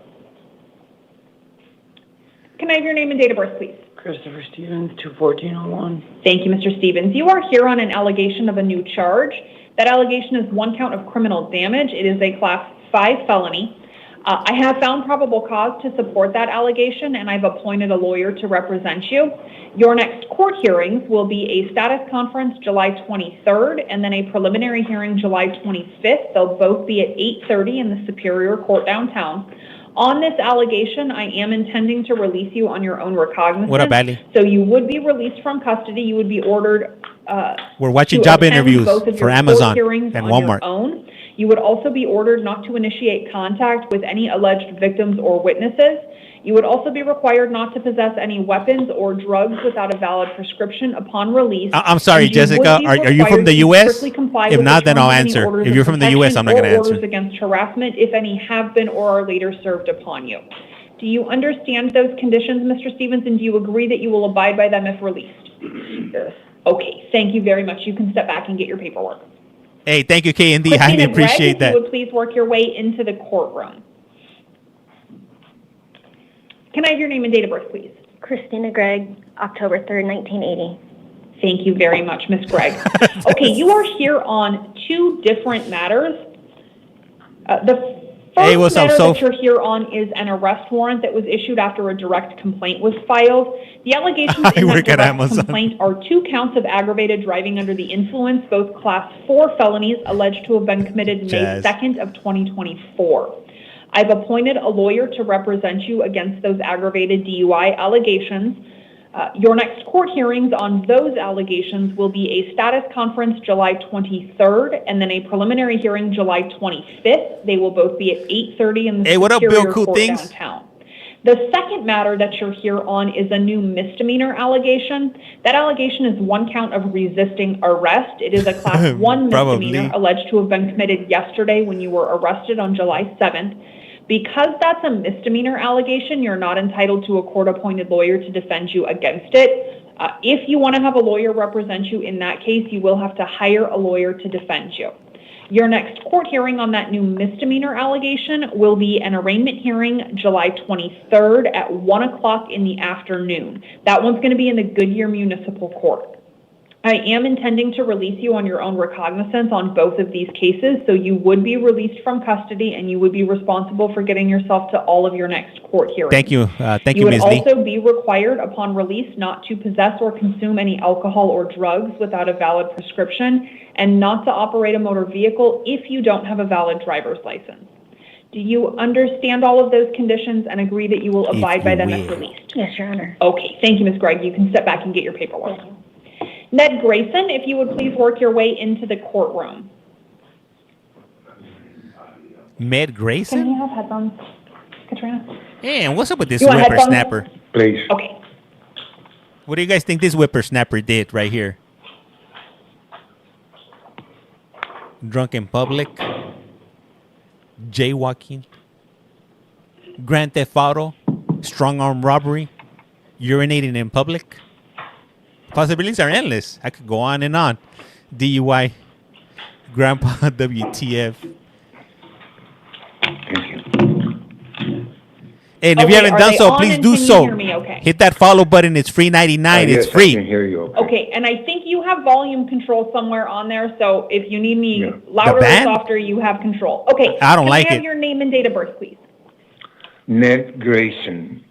Can I have your name and date of birth, please? Christopher Stevens, 21401. Thank you, Mr. Stevens. You are here on an allegation of a new charge. That allegation is 1 count of criminal damage. It is a class 5 felony. I have found probable cause to support that allegation, and I've appointed a lawyer to represent you. Your next court hearings will be a status conference July 23rd, and then a preliminary hearing July 25th. They'll both be at 8:30 in the Superior Court downtown. On this allegation, I am intending to release you on your own recognizance. What up, Allie? So you would be released from custody. You would be ordered We're watching to job attend interviews both of for your Amazon court hearings and on Walmart. Your own. You would also be ordered not to initiate contact with any alleged victims or witnesses. You would also be required not to possess any weapons or drugs without a valid prescription upon release. I'm sorry, And you would Jessica. be Are you from required the to U.S.? strictly comply If with not, the then I'll terms of any answer. orders If of you're from the U.S., I'm not protection going to or answer. orders against harassment, if any have been or are later served upon you. Do you understand those conditions, Mr. Stevens, and do you agree that you will abide by them if released? Yes. Okay, thank you very much. You can step back and get your paperwork. Hey, thank you, K&D. Christina Highly Gregg, appreciate if that. you would please work your way into the courtroom. Can I have your name and date of birth, please? Christina Gregg, October 3rd, 1980. Thank you very much, Ms. Gregg. Okay, you are here on two different matters. The first matter that you're here on is an arrest warrant that was issued after a direct complaint was filed. The allegations in that direct complaint are 2 counts of aggravated driving under the influence, both class 4 felonies alleged to have been committed May 2nd of 2024. I've appointed a lawyer to represent you against those aggravated DUI allegations. Your next court hearings on those allegations will be a status conference July 23rd and then a preliminary hearing July 25th. They will both be at 8:30 in the Superior Court downtown. The second matter that you're here on is a new misdemeanor allegation. That allegation is 1 count of resisting arrest. It is a class 1 misdemeanor alleged to have been committed yesterday when you were arrested on July 7th. Because that's a misdemeanor allegation, you're not entitled to a court-appointed lawyer to defend you against it. If you want to have a lawyer represent you in that case, you will have to hire a lawyer to defend you. Your next court hearing on that new misdemeanor allegation will be an arraignment hearing July 23rd at 1 o'clock in the afternoon. That one's going to be in the Goodyear Municipal Court. I am intending to release you on your own recognizance on both of these cases, so you would be released from custody and you would be responsible for getting yourself to all of your next court hearings. Thank you. Thank you, Ms. Lee. You would also be required upon release not to possess or consume any alcohol or drugs without a valid prescription and not to operate a motor vehicle if you don't have a valid driver's license. Do you understand all of those conditions and agree that you will abide by them if released? Yes, Your Honor. Okay, thank you, Ms. Gregg. You can step back and get your paperwork. Ned Grayson, if you would please work your way into the courtroom. Ned Grayson? Can you have headphones, Katrina? Yeah, what's up with this You want whippersnapper? Please. Okay. What do you guys think this whippersnapper did right here? Drunk in public, jaywalking, grand theft auto, strong arm robbery, urinating in public. Possibilities are endless. I could go on and on. DUI, Grandpa, WTF. And if you haven't done so, please do so. Hit that follow button. It's free 99. It's free. I can hear you. Okay, and I think you have volume control somewhere on there, so if you need me louder or softer, you have control. Okay. I don't like Can I have it. your name and date of birth, please? Ned Grayson,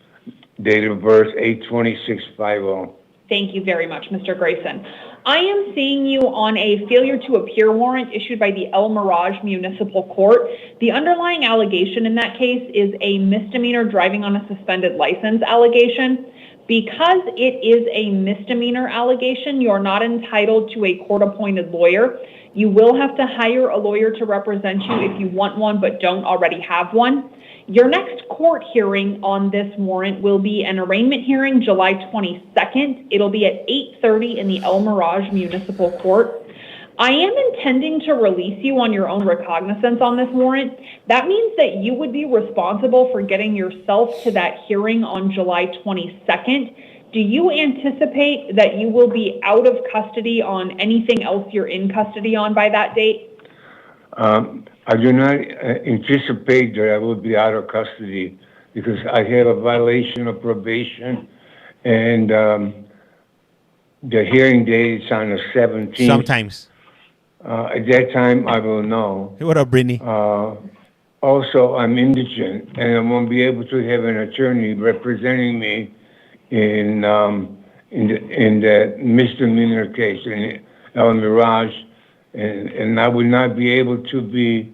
date of birth 8/26/50. Thank you very much, Mr. Grayson. I am seeing you on a failure to appear warrant issued by the El Mirage Municipal Court. The underlying allegation in that case is a misdemeanor driving on a suspended license allegation. Because it is a misdemeanor allegation, you're not entitled to a court-appointed lawyer. You will have to hire a lawyer to represent you if you want one but don't already have one. Your next court hearing on this warrant will be an arraignment hearing July 22nd. It'll be at 8:30 in the El Mirage Municipal Court. I am intending to release you on your own recognizance on this warrant. That means that you would be responsible for getting yourself to that hearing on July 22nd. Do you anticipate that you will be out of custody on anything else you're in custody on by that date? I do not anticipate that I will be out of custody because I have a violation of probation, and the hearing date is on the 17th. Sometimes. At that time, I will know. Hey, what up, Brittany? Also, I'm indigent, and I won't be able to have an attorney representing me in the misdemeanor case in El Mirage, and I would not be able to be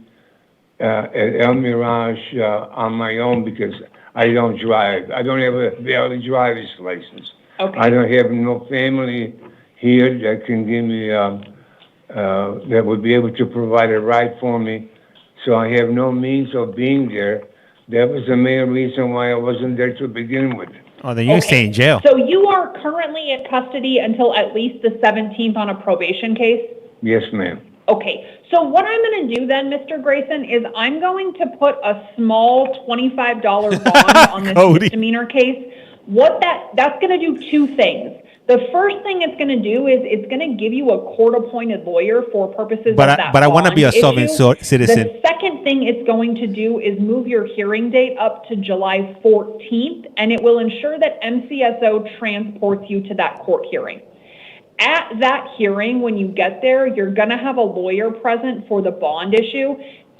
at El Mirage on my own because I don't drive. I don't have a valid driver's license. Okay. I don't have no family here that can give me that would be able to provide a ride for me. So I have no means of being there. That was the main reason why I wasn't there to begin with. Oh, then you stay in jail. So you are currently in custody until at least the 17th on a probation case? Yes, ma'am. Okay, so what I'm going to do then, Mr. Grayson, is I'm going to put a small $25 bond on this misdemeanor case. That's going to do two things. The first thing it's going to do is it's going to give you a court-appointed lawyer for purposes of that But I want to be a sovereign citizen. The second thing it's going to do is move your hearing date up to July 14th, and it will ensure that MCSO transports you to that court hearing. At that hearing, when you get there, you're going to have a lawyer present for the bond issue.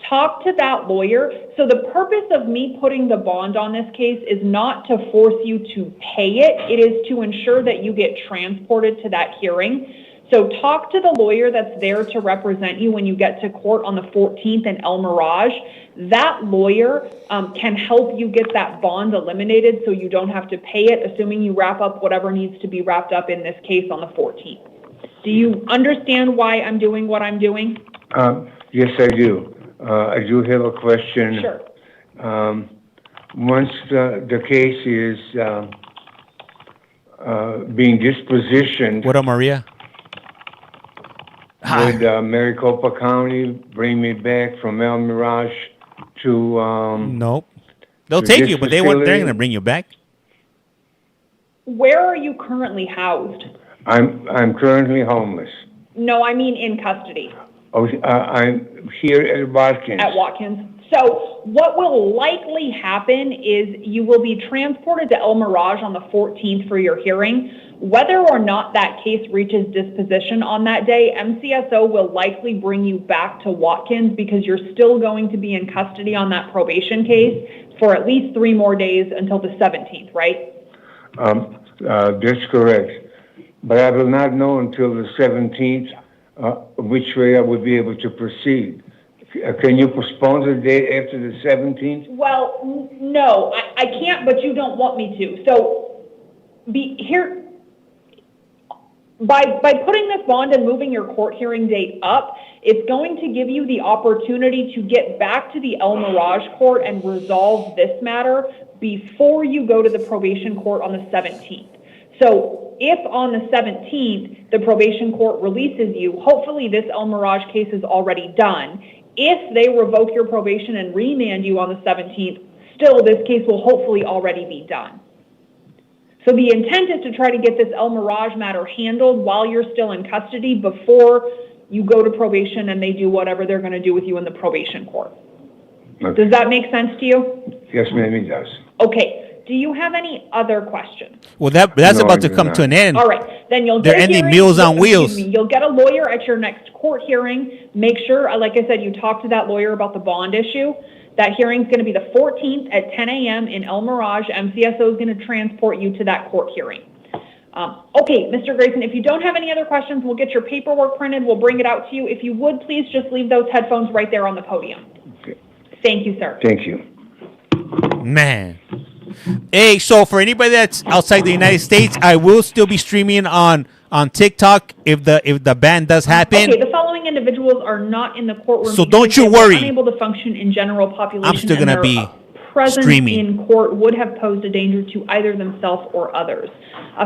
Talk to that lawyer. So the purpose of me putting the bond on this case is not to force you to pay it. It is to ensure that you get transported to that hearing. So talk to the lawyer that's there to represent you when you get to court on the 14th in El Mirage. That lawyer can help you get that bond eliminated so you don't have to pay it, assuming you wrap up whatever needs to be wrapped up in this case on the 14th. Do you understand why I'm doing what I'm doing? Yes, I do. I do have a question. Sure. Once the case is being dispositioned, What up, Maria? would Maricopa County bring me back from El Mirage to? Nope. They'll to take this you, but they're going facility? to bring you back. Where are you currently housed? I'm currently homeless. No, I mean in custody. Oh, I'm here at Watkins. At Watkins. So what will likely happen is you will be transported to El Mirage on the 14th for your hearing. Whether or not that case reaches disposition on that day, MCSO will likely bring you back to Watkins because you're still going to be in custody on that probation case for at least 3 more days until the 17th, right? That's correct. But I will not know until the 17th which way I would be able to proceed. Can you postpone the date after the 17th? Well, no, I can't, but you don't want me to. So by putting this bond and moving your court hearing date up, it's going to give you the opportunity to get back to the El Mirage court and resolve this matter before you go to the probation court on the 17th. So if on the 17th, the probation court releases you, hopefully this El Mirage case is already done. If they revoke your probation and remand you on the 17th, still this case will hopefully already be done. So the intent is to try to get this El Mirage matter handled while you're still in custody before you go to probation and they do whatever they're going to do with you in the probation court. Okay. Does that make sense to you? Yes, ma'am, it does. Okay. Do you have any other questions? Well, that's No, about I to do come not. to an end. All right, then you'll They're get a ending hearing- Meals on excuse Wheels. me, You'll get a lawyer at your next court hearing. Make sure, like I said, you talk to that lawyer about the bond issue. That hearing's going to be the 14th at 10 a.m. in El Mirage. MCSO is going to transport you to that court hearing. Okay, Mr. Grayson, if you don't have any other questions, we'll get your paperwork printed. We'll bring it out to you. If you would, please just leave those headphones right there on the podium. Okay. Thank you, sir. Thank you. Man. Hey, so for anybody that's outside the United States, I will still be streaming on TikTok if the ban does happen. Okay, the following individuals are not in the courtroom. So because don't you they were worry. Unable to function in general population. I'm still gonna and be their presence streaming. in court would have posed a danger to either themselves or others.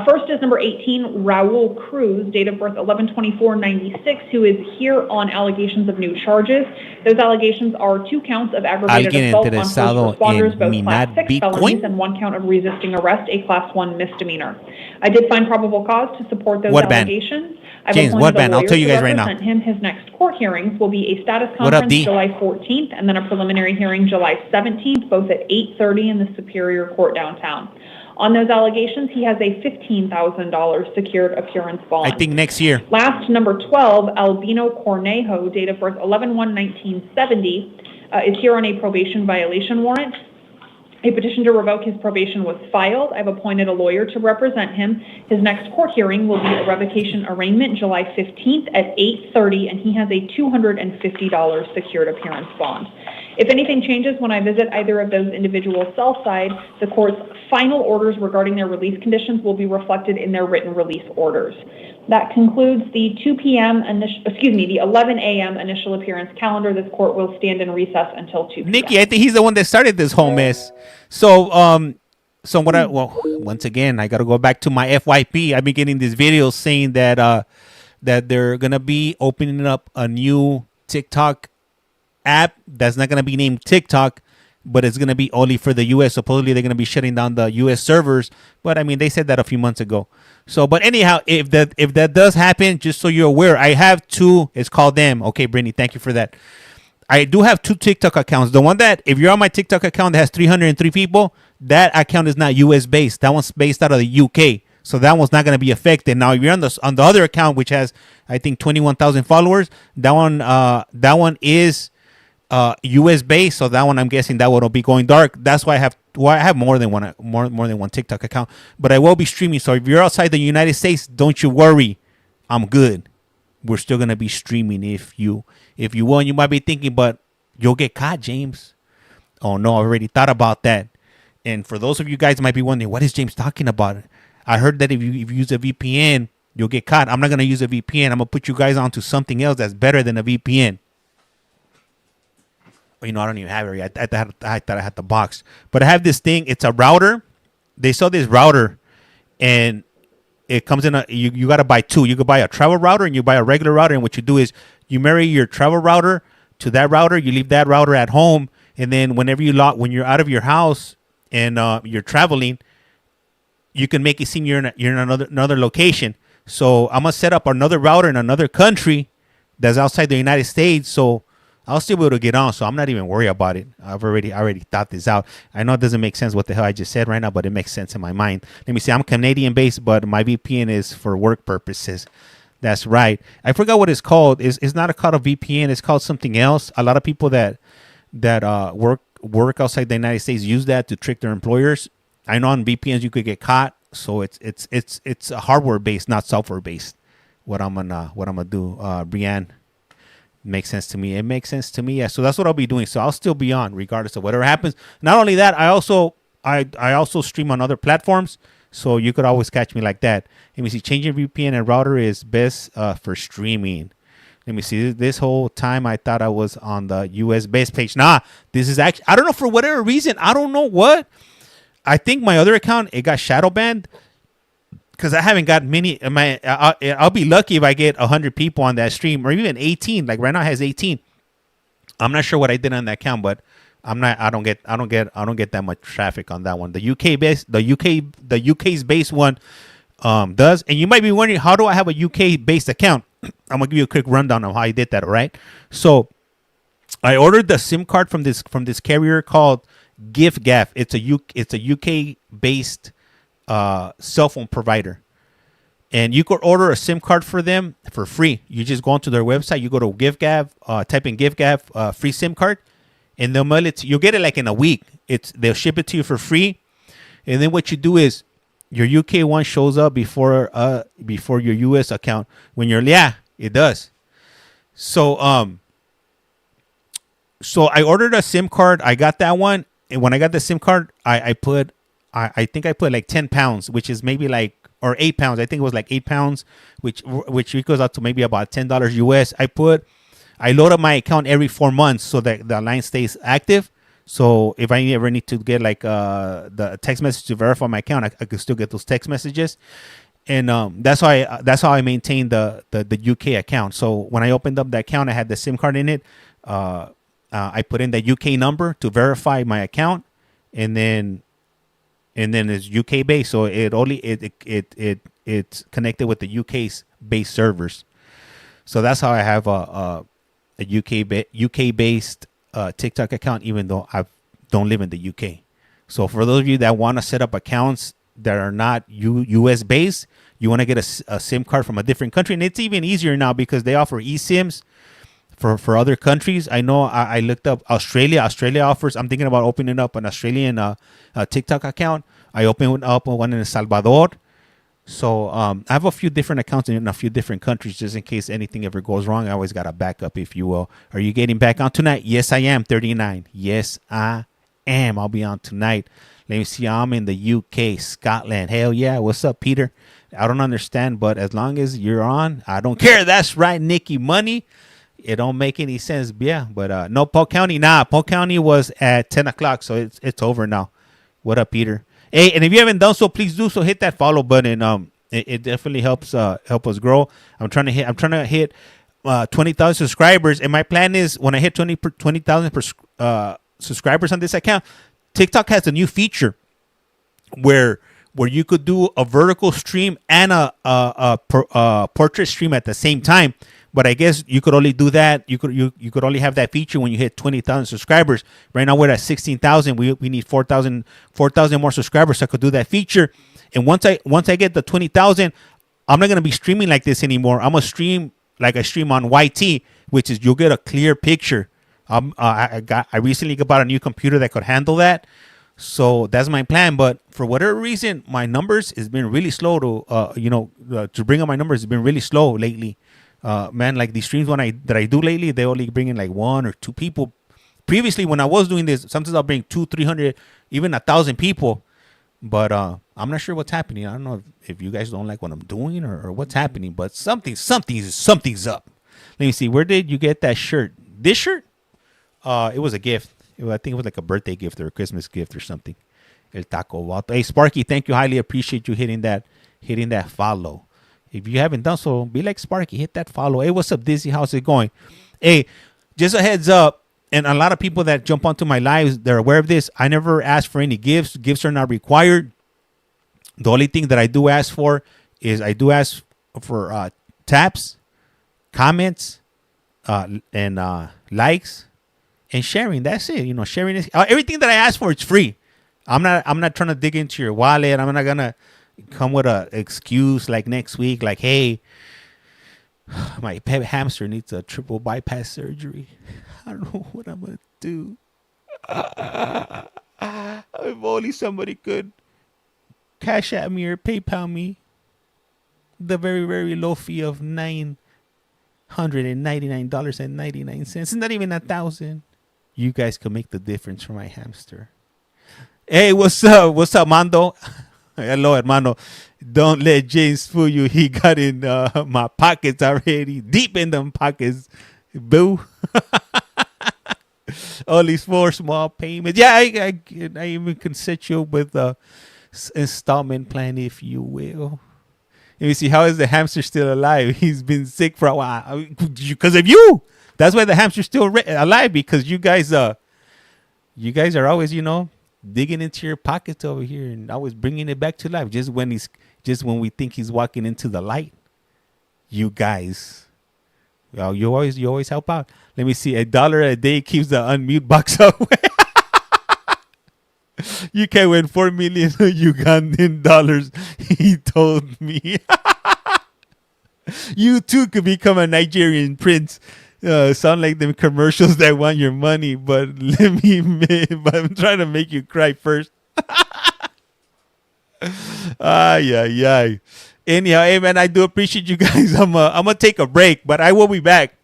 First is number 18, Raul Cruz, date of birth 11/24/96, who is here on allegations of new charges. Those allegations are 2 counts of aggravated Alguien assault on interesado first responders, en both minar Class 6 Bitcoin? felonies, and 1 count of resisting arrest, a Class 1 misdemeanor. I did find probable cause to support those What ban? allegations. I've James, appointed what a ban? I'll lawyer tell you to guys right now. represent him. His next court hearings will be a status What up, conference D? July 14th and then a preliminary hearing July 17th, both at 8:30 in the Superior Court downtown. On those allegations, he has a $15,000 secured appearance bond. I think next year. Last, number 12, Albino Cornejo, date of birth 11/1/1970, is here on a probation violation warrant. A petition to revoke his probation was filed. I've appointed a lawyer to represent him. His next court hearing will be a revocation arraignment July 15th at 8:30, and he has a $250 secured appearance bond. If anything changes when I visit either of those individual cell side, the court's final orders regarding their release conditions will be reflected in their written release orders. That concludes the 2 p.m. the 11 a.m. initial appearance calendar. This court will stand in recess until 2 p.m. Nikki, I think he's the one that started this whole mess. So, once again, I got to go back to my FYP. I've been getting these videos saying that that they're gonna be opening up a new TikTok app that's not gonna be named TikTok, but it's gonna be only for the U.S. Supposedly, they're gonna be shutting down the U.S. servers. But I mean, they said that a few months ago. So, but anyhow, if that does happen, just so you're aware, I have two. It's called them. Okay, Brittany, thank you for that. I do have two TikTok accounts. The one that, if you're on my TikTok account that has 303 people, that account is not U.S. based. That one's based out of the U.K. So that one's not going to be affected. Now, if you're on the other account, which has, I think, 21,000 followers, that one is U.S. based. So that one, I'm guessing that one will be going dark. That's why I have more than one TikTok account. But I will be streaming. So if you're outside the United States, don't you worry. I'm good. We're still going to be streaming if you want. You might be thinking, but you'll get caught, James. Oh, no, I already thought about that. And for those of you guys might be wondering, what is James talking about? I heard that if you use a VPN, you'll get caught. I'm not going to use a VPN. I'm going to put you guys onto something else that's better than a VPN. Well, I don't even have it yet. I thought I had the box. But I have this thing. It's a router. They sell this router, and it comes in you got to buy two. You could buy a travel router and you buy a regular router. And what you do is you marry your travel router to that router. You leave that router at home. And then when you're out of your house and you're traveling, you can make it seem you're in another location. So I'm going to set up another router in another country that's outside the United States. So I'll still be able to get on. So I'm not even worried about it. I already thought this out. I know it doesn't make sense what the hell I just said right now, but it makes sense in my mind. Let me see. I'm Canadian based, but my VPN is for work purposes. That's right. I forgot what it's called. It's not called a VPN. It's called something else. A lot of people that work outside the United States use that to trick their employers. I know on VPNs you could get caught, so it's hardware based, not software based. What I'm gonna do, Brianne, makes sense to me. It makes sense to me. Yeah. So that's what I'll be doing. So I'll still be on regardless of whatever happens. Not only that, I also stream on other platforms, so you could always catch me like that. Let me see. Changing VPN and router is best for streaming. Let me see. This whole time I thought I was on the US based page. Nah, this is actually, I don't know, for whatever reason. I don't know what. I think my other account, it got shadow banned because I haven't got many. I'll be lucky if I get 100 people on that stream, or even 18. Like right now it has 18. I'm not sure what I did on that account, but I don't get that much traffic on that one. The UK's based one does. And you might be wondering, how do I have a UK based account? I'm gonna give you a quick rundown of how I did that. All right. So I ordered the SIM card from this carrier called giffgaff. It's a UK based cell phone provider, and you could order a SIM card for them for free. You just go onto their website, you go to giffgaff, type in giffgaff free SIM card, and they'll mail it. You'll get it like in a week. They'll ship it to you for free, and then what you do is your UK one shows up before your US account. When it does. So I ordered a SIM card. I got that one. And when I got the SIM card, I think I put like 10 pounds, which is maybe like, or 8 pounds. I think it was like 8 pounds, which equals out to maybe about $10 US. I load up my account every 4 months so that the line stays active. So if I ever need to get like the text message to verify my account, I could still get those text messages. And that's how I maintain the UK account. So when I opened up the account, I had the SIM card in it. I put in the UK number to verify my account, and then it's UK based, so it's connected with the UK's based servers. So that's how I have a UK based TikTok account, even though I don't live in the UK. So for those of you that want to set up accounts that are not US based, you want to get a SIM card from a different country, and it's even easier now because they offer eSIMs for other countries. I know I looked up Australia. Australia offers. I'm thinking about opening up an Australian TikTok account. I opened up one in El Salvador. So I have a few different accounts in a few different countries just in case anything ever goes wrong. I always got a backup, if you will. Are you getting back on tonight? Yes, I am. 39. Yes, I am. I'll be on tonight. Let me see. I'm in the UK, Scotland. Hell yeah. What's up, Peter? I don't understand, but as long as you're on, I don't care. That's right, Nikki Money. It don't make any sense. Yeah, but no, Polk County. Nah, Polk County was at 10 o'clock, so it's over now. What up, Peter? Hey, and if you haven't done so, please do so. Hit that follow button. It definitely helps help us grow. I'm trying to hit 20,000 subscribers, and my plan is when I hit 20,000 subscribers on this account, TikTok has a new feature where you could do a vertical stream and a portrait stream at the same time. But I guess you could only do that. You could only have that feature when you hit 20,000 subscribers. Right now we're at 16,000. We need 4,000 more subscribers so I could do that feature. And once I get the 20,000, I'm not gonna be streaming like this anymore. I'm gonna stream like I stream on YT, which is you'll get a clear picture. I recently bought a new computer that could handle that. So that's my plan. But for whatever reason, my numbers has been really slow to bring up my numbers has been really slow lately. Man, like these streams that I do lately, they only bring in like 1 or 2 people. Previously, when I was doing this, sometimes I'll bring 200, 300, even 1,000 people. But I'm not sure what's happening. I don't know if you guys don't like what I'm doing or what's happening. But something's up. Let me see. Where did you get that shirt? This shirt? It was a gift. I think it was like a birthday gift or a Christmas gift or something. El Taco Vato. Hey, Sparky, thank you. Highly appreciate you hitting that follow. If you haven't done so, be like Sparky. Hit that follow. Hey, what's up, Dizzy? How's it going? Hey, just a heads up. And a lot of people that jump onto my lives, they're aware of this. I never ask for any gifts. Gifts are not required. The only thing that I do ask for is taps, comments, and likes, and sharing. That's it. Sharing is everything that I ask for. It's free. I'm not trying to dig into your wallet. I'm not gonna come with a excuse like next week, like, hey, my pet hamster needs a triple bypass surgery. I don't know what I'm gonna do. If only somebody could cash at me or PayPal me the very, very low fee of $999.99. It's not even 1,000. You guys can make the difference for my hamster. Hey, what's up? What's up, Mando? Hello, hermano. Don't let James fool you. He got in my pockets already. Deep in them pockets. Boo. Only 4 small payments. Yeah, I even can set you up with a installment plan, if you will. Let me see. How is the hamster still alive? He's been sick for a while. Because of you. That's why the hamster's still alive, because you guys are always, digging into your pockets over here and always bringing it back to life. Just when we think he's walking into the light, you guys, well, you always help out. Let me see. $1 a day keeps the unmute box away. You can win 4 million Ugandan dollars. He told me. You too could become a Nigerian prince. Sound like them commercials that want your money, but I'm trying to make you cry first. Yeah. Anyhow, hey man, I do appreciate you guys. I'm gonna take a break, but I will be back.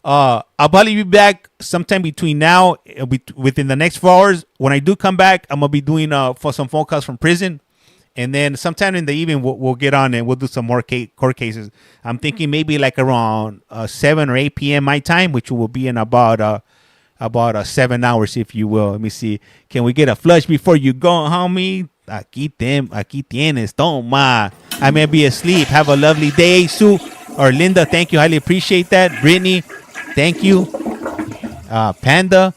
I'll probably be back sometime between now, within the next 4 hours. When I do come back, I'm gonna be doing for some phone calls from prison. And then sometime in the evening, we'll get on and we'll do some more court cases. I'm thinking maybe like around 7 or 8 p.m. my time, which will be in about 7 hours, if you will. Let me see. Can we get a flush before you go, homie? Aquí tienes. Toma. I may be asleep. Have a lovely day, Sue. Or Linda, thank you. Highly appreciate that. Brittany, thank you. Panda,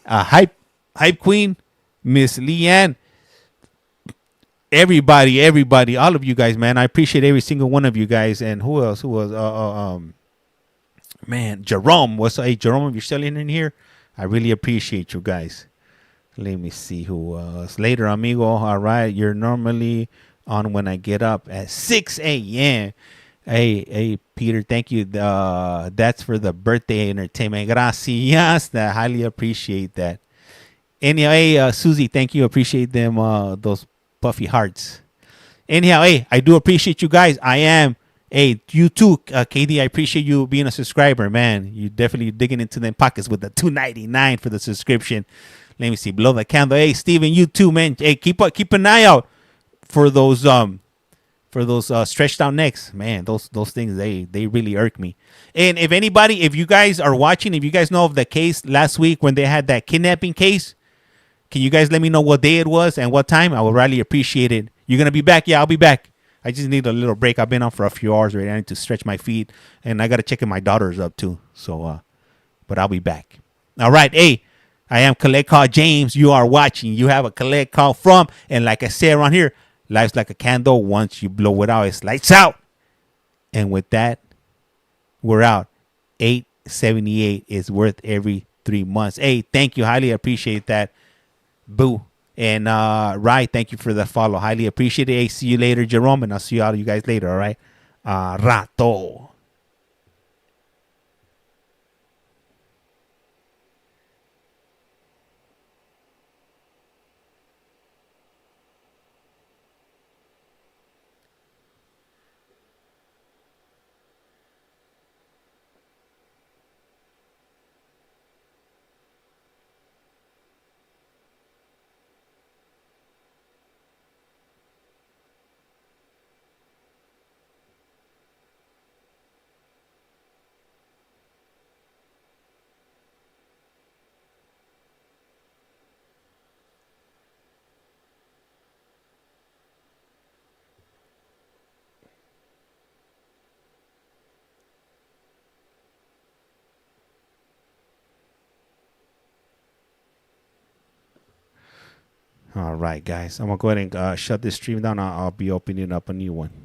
Hype Queen, Miss Leanne. Everybody, all of you guys, man. I appreciate every single one of you guys. And who else? Man, Jerome. What's up? Hey, Jerome, if you're still in here, I really appreciate you guys. Let me see who else. Later, amigo. All right. You're normally on when I get up at 6 a.m. Hey, Peter, thank you. That's for the birthday entertainment. Gracias. I highly appreciate that. Anyway, Susie, thank you. Appreciate them. Those puffy hearts. Anyhow, hey, I do appreciate you guys. I am. Hey, you too, KD. I appreciate you being a subscriber, man. You definitely digging into them pockets with the $2.99 for the subscription. Let me see. Blow the candle. Hey, Steven, you too, man. Hey, keep an eye out for those stretched out necks. Man, those things they really irk me. And if you guys are watching, if you guys know of the case last week when they had that kidnapping case, can you guys let me know what day it was and what time? I would really appreciate it. You're gonna be back? Yeah, I'll be back. I just need a little break. I've been on for a few hours already. I need to stretch my feet, and I gotta check if my daughter's up too. So, but I'll be back. All right, hey, I am Collect Call James. You are watching. You have a collect call from, and like I say around here, life's like a candle. Once you blow it out, it's lights out. And with that, we're out. 878 is worth every 3 months. Hey, thank you. Highly appreciate that. Boo. And Rye, thank you for the follow. Highly appreciate it. Hey, see you later, Jerome, and I'll see all of you guys later, all right? Rato. All right, guys. I'm going to go ahead and shut this stream down. I'll be opening up a new one.